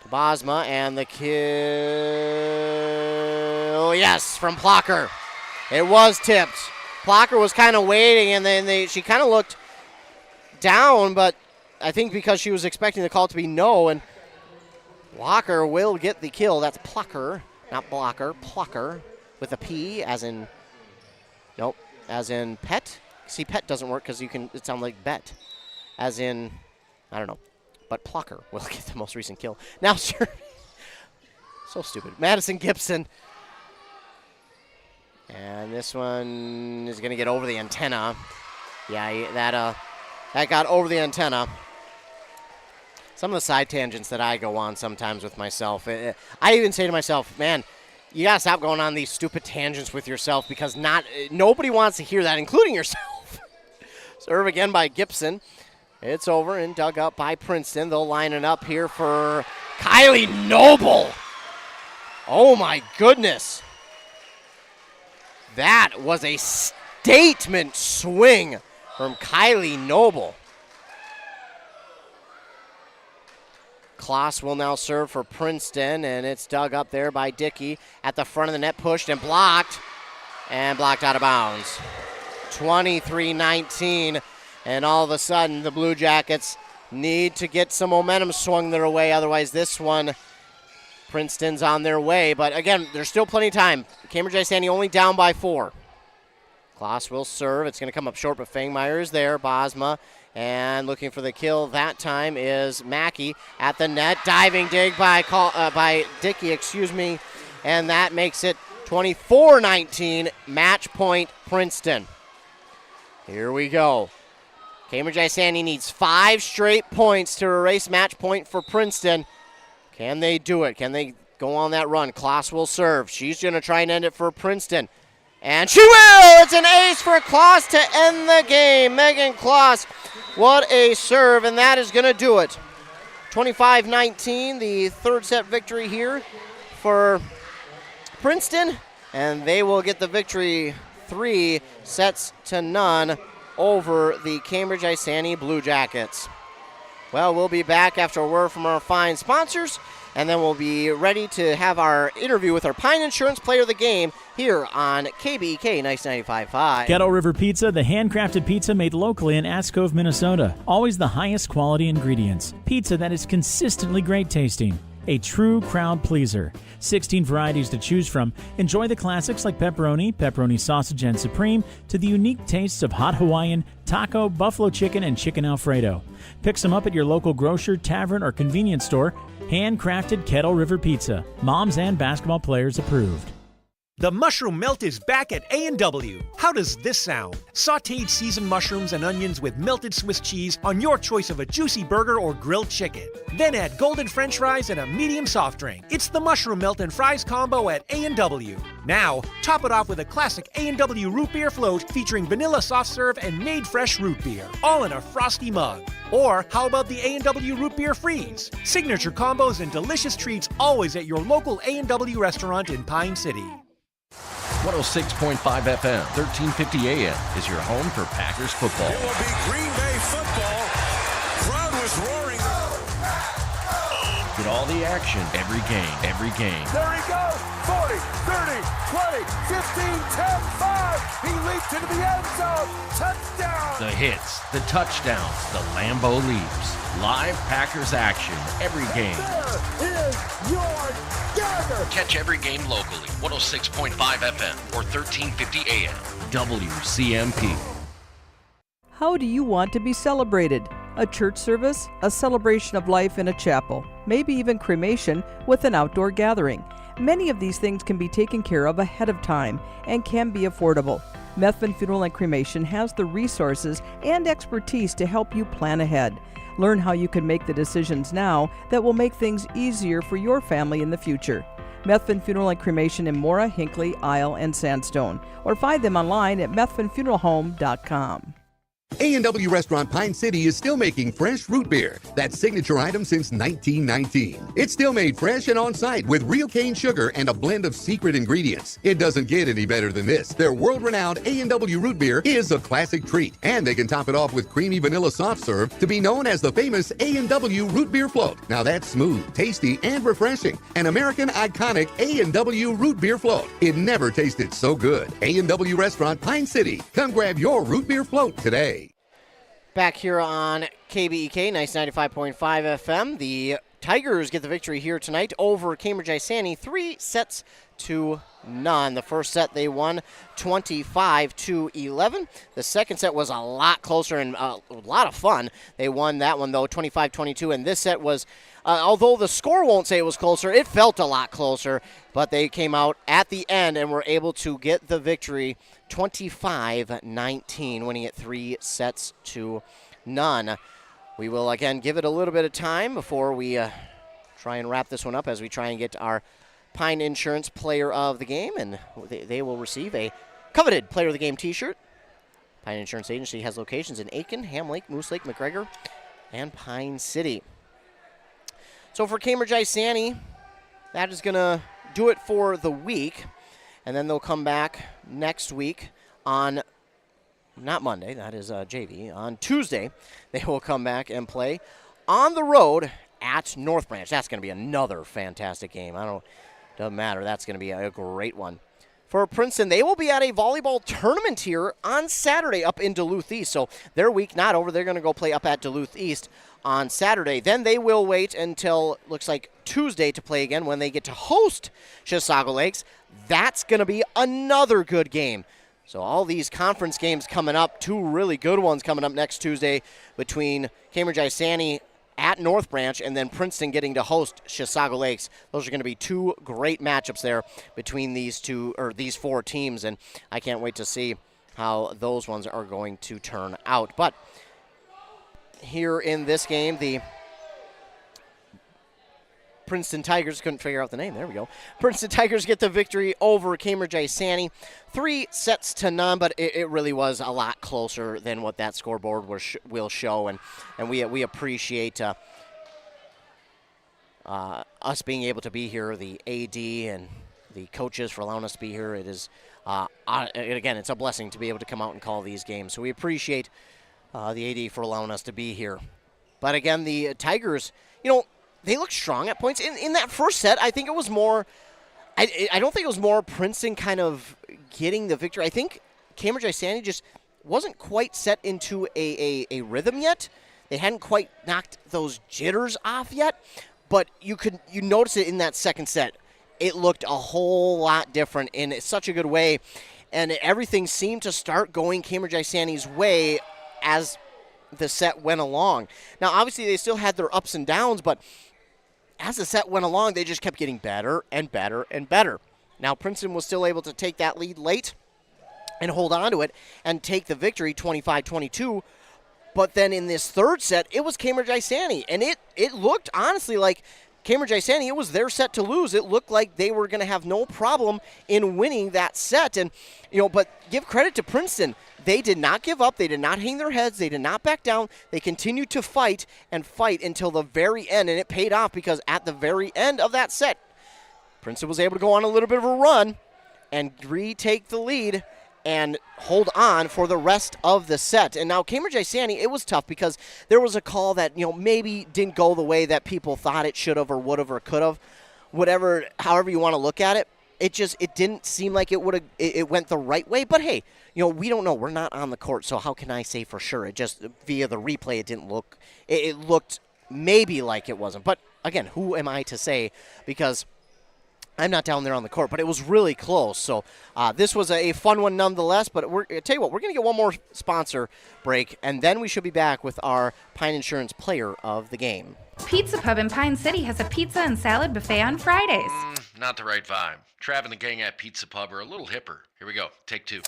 To Bosma and the kill. Yes, from Plocker. It was tipped. Plocker was kind of waiting, and then she kind of looked down, but I think because she was expecting the call to be no, and Plocker will get the kill. That's Plocker, not Blocker. Plocker with a P as in, nope, as in pet. See, pet doesn't work because it sounds like bet. As in, I don't know. But Plocker will get the most recent kill. Now, sure. So stupid. Madison Gibson And this one is going to get over the antenna. Yeah, that got over the antenna. Some of the side tangents that I go on sometimes with myself. I even say to myself, man, you got to stop going on these stupid tangents with yourself because nobody wants to hear that, including yourself. Serve again by Gibson. It's over and dug up by Princeton. They'll line it up here for Kylie Noble. Oh, my goodness. That was a statement swing from Kylie Noble. Kloss will now serve for Princeton, and it's dug up there by Dickey at the front of the net, pushed and blocked out of bounds. 23-19, and all of a sudden the Blue Jackets need to get some momentum swung their way. Otherwise, this one, Princeton's on their way. But again, there's still plenty of time. Cambridge-Isanti only down by 4. Kloss will serve. It's going to come up short, but Fangmeyer is there. Bosma, and looking for the kill that time is Mackey at the net. Diving dig by Dickey, and that makes it 24-19. Match point Princeton. Here we go. Cambridge-Isanti needs 5 straight points to erase match point for Princeton. Can they do it? Can they go on that run? Kloss will serve. She's going to try and end it for Princeton. And she will! It's an ace for Kloss to end the game. Megan Kloss, what a serve, and that is going to do it. 25-19, the third set victory here for Princeton, and they will get the victory 3-0 over the Cambridge-Isanti Blue Jackets. Well, we'll be back after a word from our fine sponsors, and then we'll be ready to have our interview with our Pine Insurance Player of the Game here on KBEK Nice 95.5. Kettle River Pizza, the handcrafted pizza made locally in Ash Cove, Minnesota. Always the highest quality ingredients. Pizza that is consistently great tasting. A true crowd pleaser. 16 varieties to choose from. Enjoy the classics like pepperoni, pepperoni sausage, and supreme, to the unique tastes of hot Hawaiian, taco, buffalo chicken, and chicken Alfredo. Pick some up at your local grocer, tavern, or convenience store. Handcrafted Kettle River Pizza. Moms and basketball players approved. The mushroom melt is back at A&W. How does this sound? Sautéed seasoned mushrooms and onions with melted Swiss cheese on your choice of a juicy burger or grilled chicken. Then add golden french fries and a medium soft drink. It's the mushroom melt and fries combo at A&W. Now, top it off with a classic A&W root beer float featuring vanilla soft serve and made fresh root beer, all in a frosty mug. Or how about the A&W root beer freeze? Signature combos and delicious treats always at your local A&W restaurant in Pine City. 106.5 FM, 1350 AM is your home for Packers football. It will be Green Bay football. Crowd was roaring. Get all the action every game. There he goes. 40, 30, 20, 15, 10, 5. He leaped into the end zone. Touchdown. The hits, the touchdowns, the Lambeau leaps. Live Packers action every game. There is your dagger. Catch every game locally. 106.5 FM or 1350 AM. WCMP. How do you want to be celebrated? A church service, a celebration of life in a chapel, maybe even cremation with an outdoor gathering. Many of these things can be taken care of ahead of time and can be affordable. Methvin Funeral and Cremation has the resources and expertise to help you plan ahead. Learn how you can make the decisions now that will make things easier for your family in the future. Methvin Funeral and Cremation in Mora, Hinckley, Isle, and Sandstone. Or find them online at methvinfuneralhome.com. A&W Restaurant Pine City is still making fresh root beer, that signature item since 1919. It's still made fresh and on-site with real cane sugar and a blend of secret ingredients. It doesn't get any better than this. Their world-renowned A&W root beer is a classic treat, and they can top it off with creamy vanilla soft serve to be known as the famous A&W root beer float. Now that's smooth, tasty, and refreshing. An American iconic A&W root beer float. It never tasted so good. A&W Restaurant Pine City. Come grab your root beer float today. Back here on KBEK, Nice 95.5 FM, the Tigers get the victory here tonight over Cambridge-Isanti, 3-0. The first set they won 25-11. The second set was a lot closer and a lot of fun. They won that one, though, 25-22. And this set was, although the score won't say it was closer, it felt a lot closer. But they came out at the end and were able to get the victory 25-19, winning it 3-0. We will, again, give it a little bit of time before we try and wrap this one up as we try and get our Pine Insurance Player of the Game, and they will receive a coveted Player of the Game t-shirt. Pine Insurance Agency has locations in Aiken, Ham Lake, Moose Lake, McGregor, and Pine City. So for Cambridge-Isanti, that is going to do it for the week, and then they'll come back next week on, not Monday, that is JV, on Tuesday. They will come back and play on the road at North Branch. That's going to be another fantastic game. Doesn't matter. That's going to be a great one. For Princeton, they will be at a volleyball tournament here on Saturday up in Duluth East. So their week not over. They're going to go play up at Duluth East on Saturday. Then they will wait until, looks like, Tuesday to play again when they get to host Chisago Lakes. That's going to be another good game. So all these conference games coming up, two really good ones coming up next Tuesday between Cambridge-Isanti at North Branch, and then Princeton getting to host Chisago Lakes. Those are going to be two great matchups there between these four teams, and I can't wait to see how those ones are going to turn out. But here in this game, the Princeton Tigers, couldn't figure out the name, there we go. Princeton Tigers get the victory over Cambridge-Isanti, 3-0, but it really was a lot closer than what that scoreboard will show, and we appreciate us being able to be here, the AD and the coaches for allowing us to be here. It is, again, it's a blessing to be able to come out and call these games, so we appreciate the AD for allowing us to be here. But again, the Tigers, they look strong at points. In that first set, I think it was more, I don't think it was more Princeton kind of getting the victory. I think Cambridge-Isanti just wasn't quite set into a rhythm yet. They hadn't quite knocked those jitters off yet, but you notice it in that second set. It looked a whole lot different in such a good way, and everything seemed to start going Cambridge-Isanti's way as the set went along. Now, obviously, they still had their ups and downs, but as the set went along, they just kept getting better and better and better. Now, Princeton was still able to take that lead late and hold on to it and take the victory 25-22. But then in this third set, it was Cambridge-Isanti, and it looked honestly like Cambridge-Isanti, it was their set to lose. It looked like they were going to have no problem in winning that set. And but give credit to Princeton. They did not give up. They did not hang their heads. They did not back down. They continued to fight and fight until the very end, and it paid off because at the very end of that set, Princeton was able to go on a little bit of a run and retake the lead and hold on for the rest of the set. And now Cambridge-Isanti, it was tough because there was a call that maybe didn't go the way that people thought it should have or would have or could have, however you want to look at it. It didn't seem like it went the right way. But hey, we don't know. We're not on the court, so how can I say for sure? It just, via the replay, it didn't look, it looked maybe like it wasn't. But again, who am I to say? Because I'm not down there on the court, but it was really close. So this was a fun one nonetheless. But I tell you what, we're going to get one more sponsor break, and then we should be back with our Pine Insurance Player of the Game. Pizza Pub in Pine City has a pizza and salad buffet on Fridays. Not the right vibe. Trav and the gang at Pizza Pub are a little hipper. Here we go. Take two.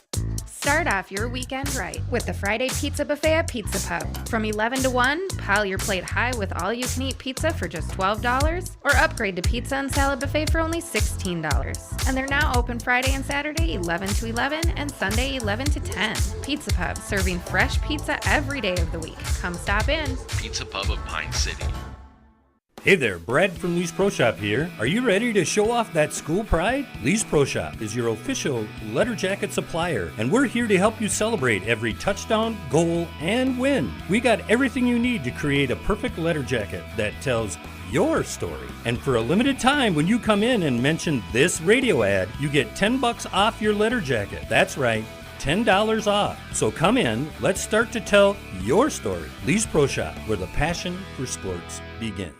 Start off your weekend right with the Friday Pizza Buffet at Pizza Pub. From 11 to 1, pile your plate high with all-you-can-eat pizza for just $12, or upgrade to pizza and salad buffet for only $16. And they're now open Friday and Saturday 11 to 11 and Sunday 11 to 10. Pizza Pub, serving fresh pizza every day of the week. Come stop in. Pizza Pub of Pine City. Hey there, Brad from Lee's Pro Shop here. Are you ready to show off that school pride? Lee's Pro Shop is your official letter jacket supplier, and we're here to help you celebrate every touchdown, goal, and win. We got everything you need to create a perfect letter jacket that tells your story. And for a limited time, when you come in and mention this radio ad, you get $10 off your letter jacket. That's right, $10 off. So come in, let's start to tell your story. Lee's Pro Shop, where the passion for sports begins.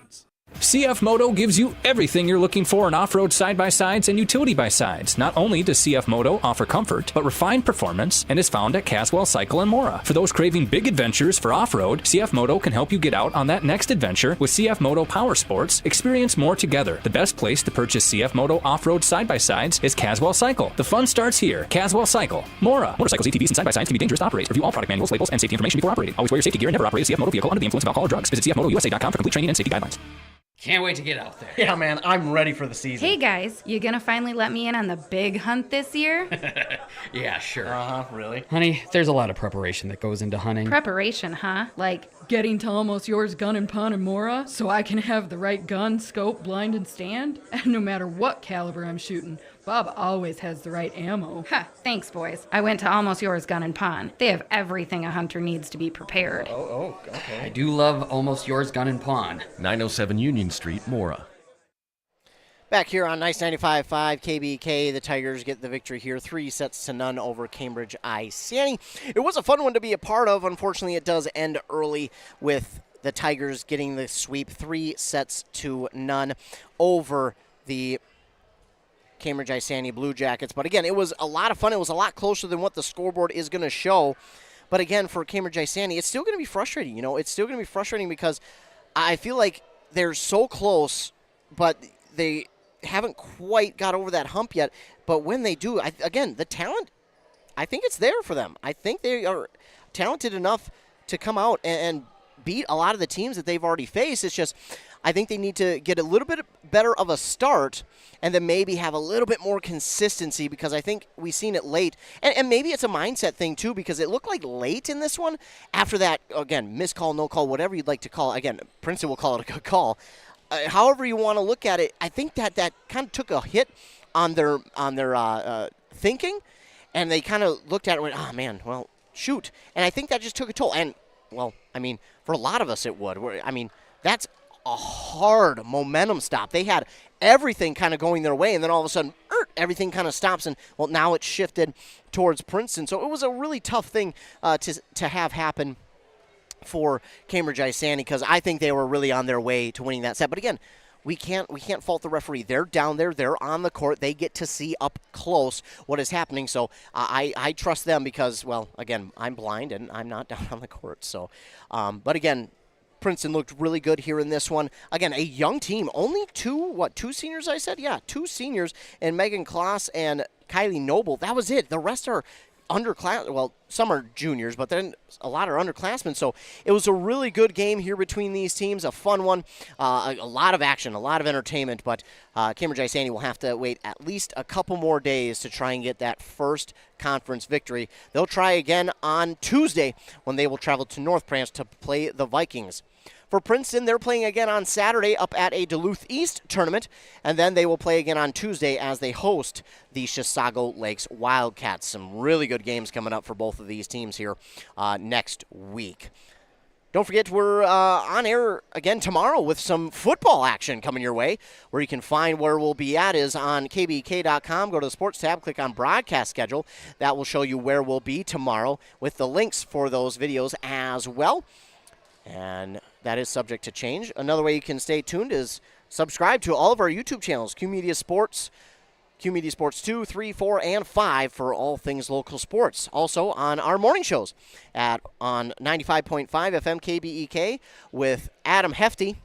CF Moto gives you everything you're looking for in off-road side-by-sides and utility by-sides. Not only does CF Moto offer comfort, but refined performance and is found at Caswell Cycle and Mora. For those craving big adventures for off-road, CF Moto can help you get out on that next adventure with CF Moto Power Sports. Experience more together. The best place to purchase CF Moto off-road side-by-sides is Caswell Cycle. The fun starts here. Caswell Cycle. Mora. Motorcycles, ATVs, and side-by-sides can be dangerous to operate. Review all product manuals, labels, and safety information before operating. Always wear your safety gear and never operate a CF Moto vehicle under the influence of alcohol or drugs. Visit CFMotoUSA.com for complete training and safety guidelines. Can't wait to get out there. Yeah, man, I'm ready for the season. Hey guys, you gonna finally let me in on the big hunt this year? Yeah, sure. Really? Honey, there's a lot of preparation that goes into hunting. Preparation, huh? Like getting to Almost Yours Gun and Pawn and Mora so I can have the right gun, scope, blind, and stand? And no matter what caliber I'm shooting, Bob always has the right ammo. Ha, thanks, boys. I went to Almost Yours Gun and Pawn. They have everything a hunter needs to be prepared. Oh, okay. I do love Almost Yours Gun and Pawn. 907 Union Street, Mora. Back here on Nice 95.5 KBK, the Tigers get the victory here, 3-0 over Cambridge-Isanti. It was a fun one to be a part of. Unfortunately, it does end early with the Tigers getting the sweep, 3-0 over the Cambridge-Isanti Blue Jackets. But again, it was a lot of fun. It was a lot closer than what the scoreboard is going to show. But again, for Cambridge-Isanti, it's still going to be frustrating. It's still going to be frustrating because I feel like they're so close, but they haven't quite got over that hump yet. But when they do, again, the talent, I think it's there for them. I think they are talented enough to come out and beat a lot of the teams that they've already faced. It's just I think they need to get a little bit better of a start and then maybe have a little bit more consistency, because I think we've seen it late. And maybe it's a mindset thing, too, because it looked like late in this one. After that, again, missed call, no call, whatever you'd like to call it. Again, Princeton will call it a good call. However you want to look at it, I think that kind of took a hit on their thinking, and they kind of looked at it and went, oh, man, well, shoot. And I think that just took a toll. And, well, I mean, for a lot of us it would. I mean, that's a hard momentum stop. They had everything kind of going their way, and then all of a sudden, everything kind of stops, and, well, now it's shifted towards Princeton. So it was a really tough thing to have happen for Cambridge-Isanti, because I think they were really on their way to winning that set. But again, we can't fault the referee. They're down there. They're on the court. They get to see up close what is happening. So I trust them because, well, again, I'm blind and I'm not down on the court. So, but again, Princeton looked really good here in this one. Again, a young team. Only two seniors, I said? Yeah, 2 seniors, and Megan Kloss and Kylie Noble. That was it. The rest are underclass. Well, some are juniors, but then a lot are underclassmen. So it was a really good game here between these teams, a fun one, a lot of action, a lot of entertainment. But Cambridge-Isanti will have to wait at least a couple more days to try and get that first conference victory. They'll try again on Tuesday when they will travel to North Branch to play the Vikings. For Princeton, they're playing again on Saturday up at a Duluth East tournament, and then they will play again on Tuesday as they host the Chisago Lakes Wildcats. Some really good games coming up for both of these teams here next week. Don't forget, we're on air again tomorrow with some football action coming your way. Where you can find where we'll be at is on kbk.com. Go to the sports tab, click on broadcast schedule. That will show you where we'll be tomorrow with the links for those videos as well. And that is subject to change. Another way you can stay tuned is subscribe to all of our YouTube channels, Q Media Sports 2, 3, 4, and 5 for all things local sports. Also on our morning shows on 95.5 FM KBEK with Adam Hefty.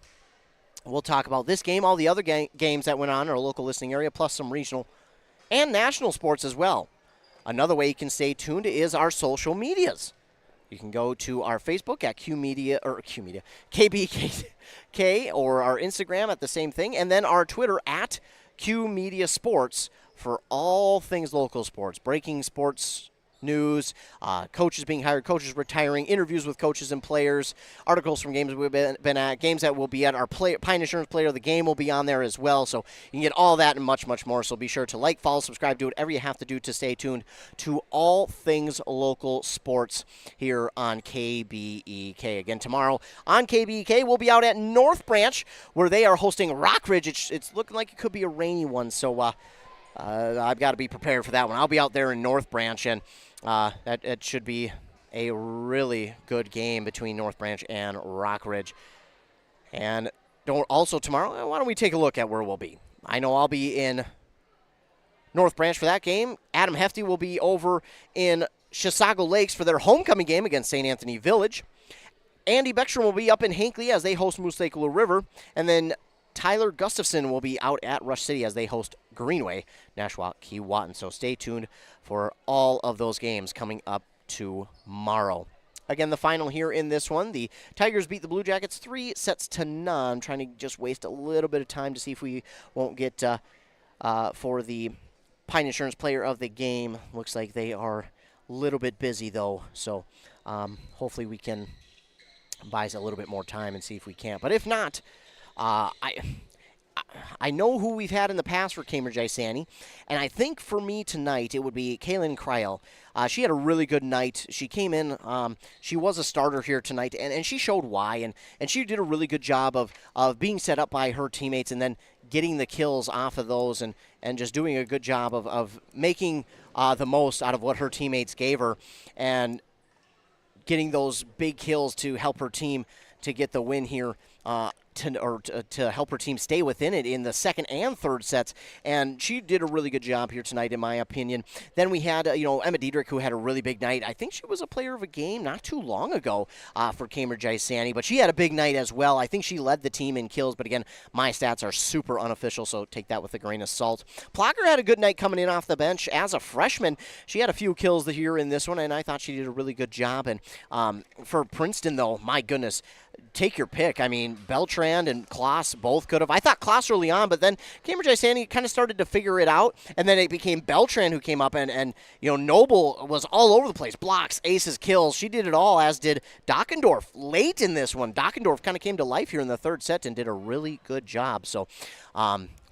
We'll talk about this game, all the other games that went on in our local listening area, plus some regional and national sports as well. Another way you can stay tuned is our social medias. You can go to our Facebook at KBK, or our Instagram at the same thing, and then our Twitter at Q Media Sports for all things local sports, breaking sports news, coaches being hired, coaches retiring, interviews with coaches and players, articles from games we've been at, games that will be at. Our Pine Insurance Player of the Game will be on there as well. So you can get all that and much, much more. So be sure to like, follow, subscribe, do whatever you have to do to stay tuned to all things local sports here on KBEK. Again, tomorrow on KBEK, we'll be out at North Branch where they are hosting Rockridge. It's looking like it could be a rainy one, so I've got to be prepared for that one. I'll be out there in North Branch, and it should be a really good game between North Branch and Rockridge. And Also tomorrow, why don't we take a look at where we'll be? I know I'll be in North Branch for that game. Adam Hefty will be over in Chisago Lakes for their homecoming game against St. Anthony Village. Andy Beckstrom will be up in Hinckley as they host Moose Lake Little River. And then Tyler Gustafson will be out at Rush City as they host Greenway, Nashua, Keewatin. So stay tuned for all of those games coming up tomorrow. Again, the final here in this one, the Tigers beat the Blue Jackets 3-0. I'm trying to just waste a little bit of time to see if we won't get for the Pine Insurance Player of the Game. Looks like they are a little bit busy, though. So hopefully we can buy us a little bit more time and see if we can. But if not, I know who we've had in the past for Cambridge-Isanti, and I think for me tonight it would be Kaylin Kryl. She had a really good night. She came in, she was a starter here tonight, and she showed why, and she did a really good job of being set up by her teammates and then getting the kills off of those and just doing a good job of making the most out of what her teammates gave her and getting those big kills to help her team to get the win here to help her team stay within it in the second and third sets, and she did a really good job here tonight, in my opinion. Then we had, Emma Diedrich, who had a really big night. I think she was a player of a game not too long ago for Cambridge-Isanti, but she had a big night as well. I think she led the team in kills, but again, my stats are super unofficial, so take that with a grain of salt. Plocker had a good night coming in off the bench as a freshman. She had a few kills here in this one, and I thought she did a really good job. And for Princeton, though, my goodness, take your pick. I mean, Beltran and Kloss both could have. I thought Kloss early on, but then Cambridge-Isanti kind of started to figure it out, and then it became Beltran who came up, and Noble was all over the place. Blocks, aces, kills. She did it all, as did Dockendorf late in this one. Dockendorf kind of came to life here in the third set and did a really good job. So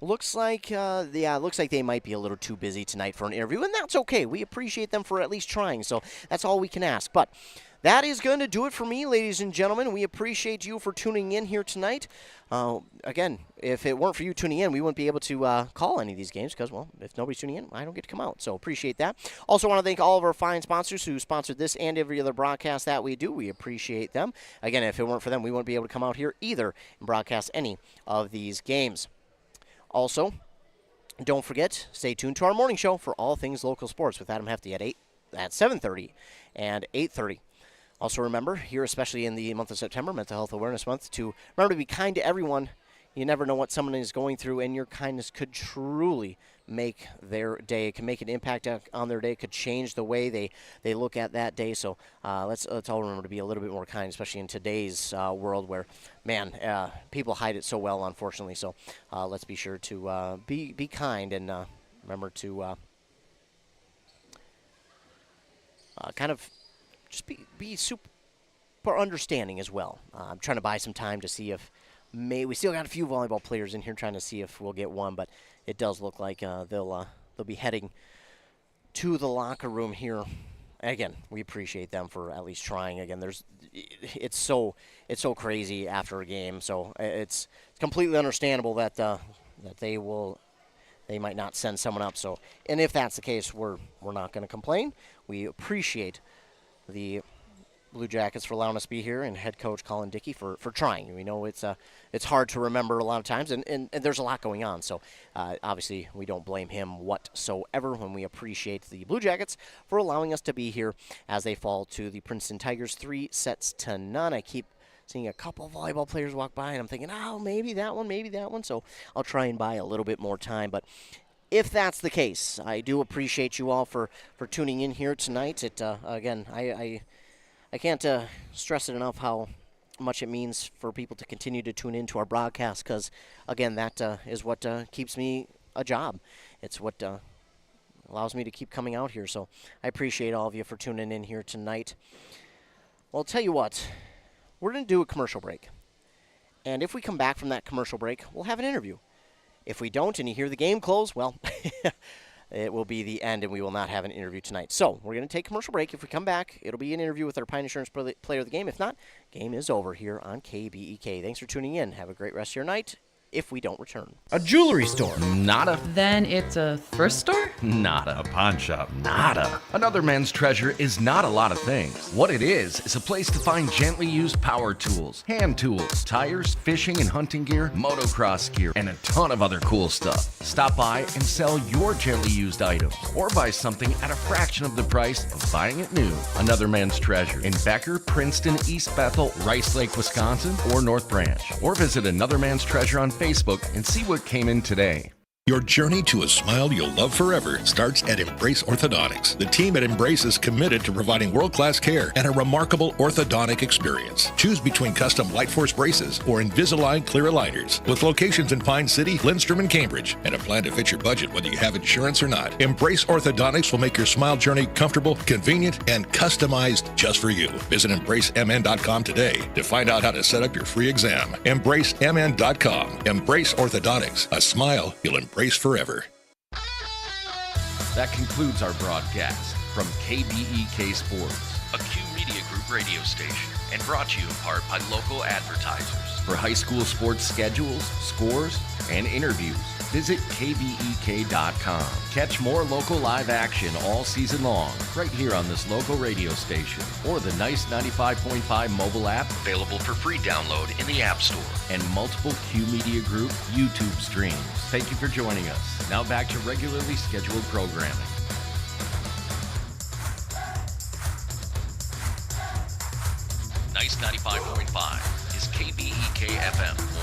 looks like they might be a little too busy tonight for an interview, and that's okay. We appreciate them for at least trying, so that's all we can ask. But that is going to do it for me, ladies and gentlemen. We appreciate you for tuning in here tonight. Again, if it weren't for you tuning in, we wouldn't be able to call any of these games because, well, if nobody's tuning in, I don't get to come out. So appreciate that. Also want to thank all of our fine sponsors who sponsored this and every other broadcast that we do. We appreciate them. Again, if it weren't for them, we wouldn't be able to come out here either and broadcast any of these games. Also, don't forget, stay tuned to our morning show for all things local sports with Adam Hefty at 7:30 and 8:30. Also remember, here especially in the month of September, Mental Health Awareness Month, to remember to be kind to everyone. You never know what someone is going through, and your kindness could truly make their day. It can make an impact on their day. It could change the way they look at that day. So let's all remember to be a little bit more kind, especially in today's world where, man, people hide it so well, unfortunately. So let's be sure to be kind and remember to kind of just be super understanding as well. I'm trying to buy some time to see if we still got a few volleyball players in here trying to see if we'll get one, but it does look like they'll be heading to the locker room here. Again, we appreciate them for at least trying. Again, it's so crazy after a game, so it's completely understandable that they might not send someone up. So, and if that's the case, we're not going to complain. We appreciate the Blue Jackets for allowing us to be here, and head coach Colin Dickey for trying. We know it's hard to remember a lot of times, and there's a lot going on. So obviously we don't blame him whatsoever when we appreciate the Blue Jackets for allowing us to be here as they fall to the Princeton Tigers 3-0. I keep seeing a couple of volleyball players walk by, and I'm thinking, oh, maybe that one. So I'll try and buy a little bit more time. But if that's the case, I do appreciate you all for tuning in here tonight. Again, I can't stress it enough how much it means for people to continue to tune into our broadcast because, again, that is what keeps me a job. It's what allows me to keep coming out here. So I appreciate all of you for tuning in here tonight. Well, I'll tell you what, we're going to do a commercial break. And if we come back from that commercial break, we'll have an interview. If we don't and you hear the game close, well, it will be the end and we will not have an interview tonight. So we're going to take a commercial break. If we come back, it'll be an interview with our Pine Insurance Player of the Game. If not, game is over here on KBEK. Thanks for tuning in. Have a great rest of your night, if we don't return. A jewelry store. Nada. Then it's a thrift store? Nada. A pawn shop. Nada. Another man's treasure is not a lot of things. What it is a place to find gently used power tools, hand tools, tires, fishing and hunting gear, motocross gear, and a ton of other cool stuff. Stop by and sell your gently used items, or buy something at a fraction of the price of buying it new. Another man's treasure in Becker, Princeton, East Bethel, Rice Lake, Wisconsin, or North Branch. Or visit Another Man's Treasure on Facebook and see what came in today. Your journey to a smile you'll love forever starts at Embrace Orthodontics. The team at Embrace is committed to providing world-class care and a remarkable orthodontic experience. Choose between custom Light Force braces or Invisalign clear aligners. With locations in Pine City, Lindstrom, and Cambridge, and a plan to fit your budget whether you have insurance or not. Embrace Orthodontics will make your smile journey comfortable, convenient, and customized just for you. Visit EmbraceMN.com today to find out how to set up your free exam. EmbraceMN.com. Embrace Orthodontics. A smile you'll embrace forever. That concludes our broadcast from KBEK Sports, a Q Media Group radio station, and brought to you in part by local advertisers. For high school sports schedules, scores, and interviews, visit KBEK.com. Catch more local live action all season long right here on this local radio station or the Nice 95.5 mobile app, available for free download in the App Store, and multiple Q Media Group YouTube streams. Thank you for joining us. Now back to regularly scheduled programming. Nice 95.5 is KBEK FM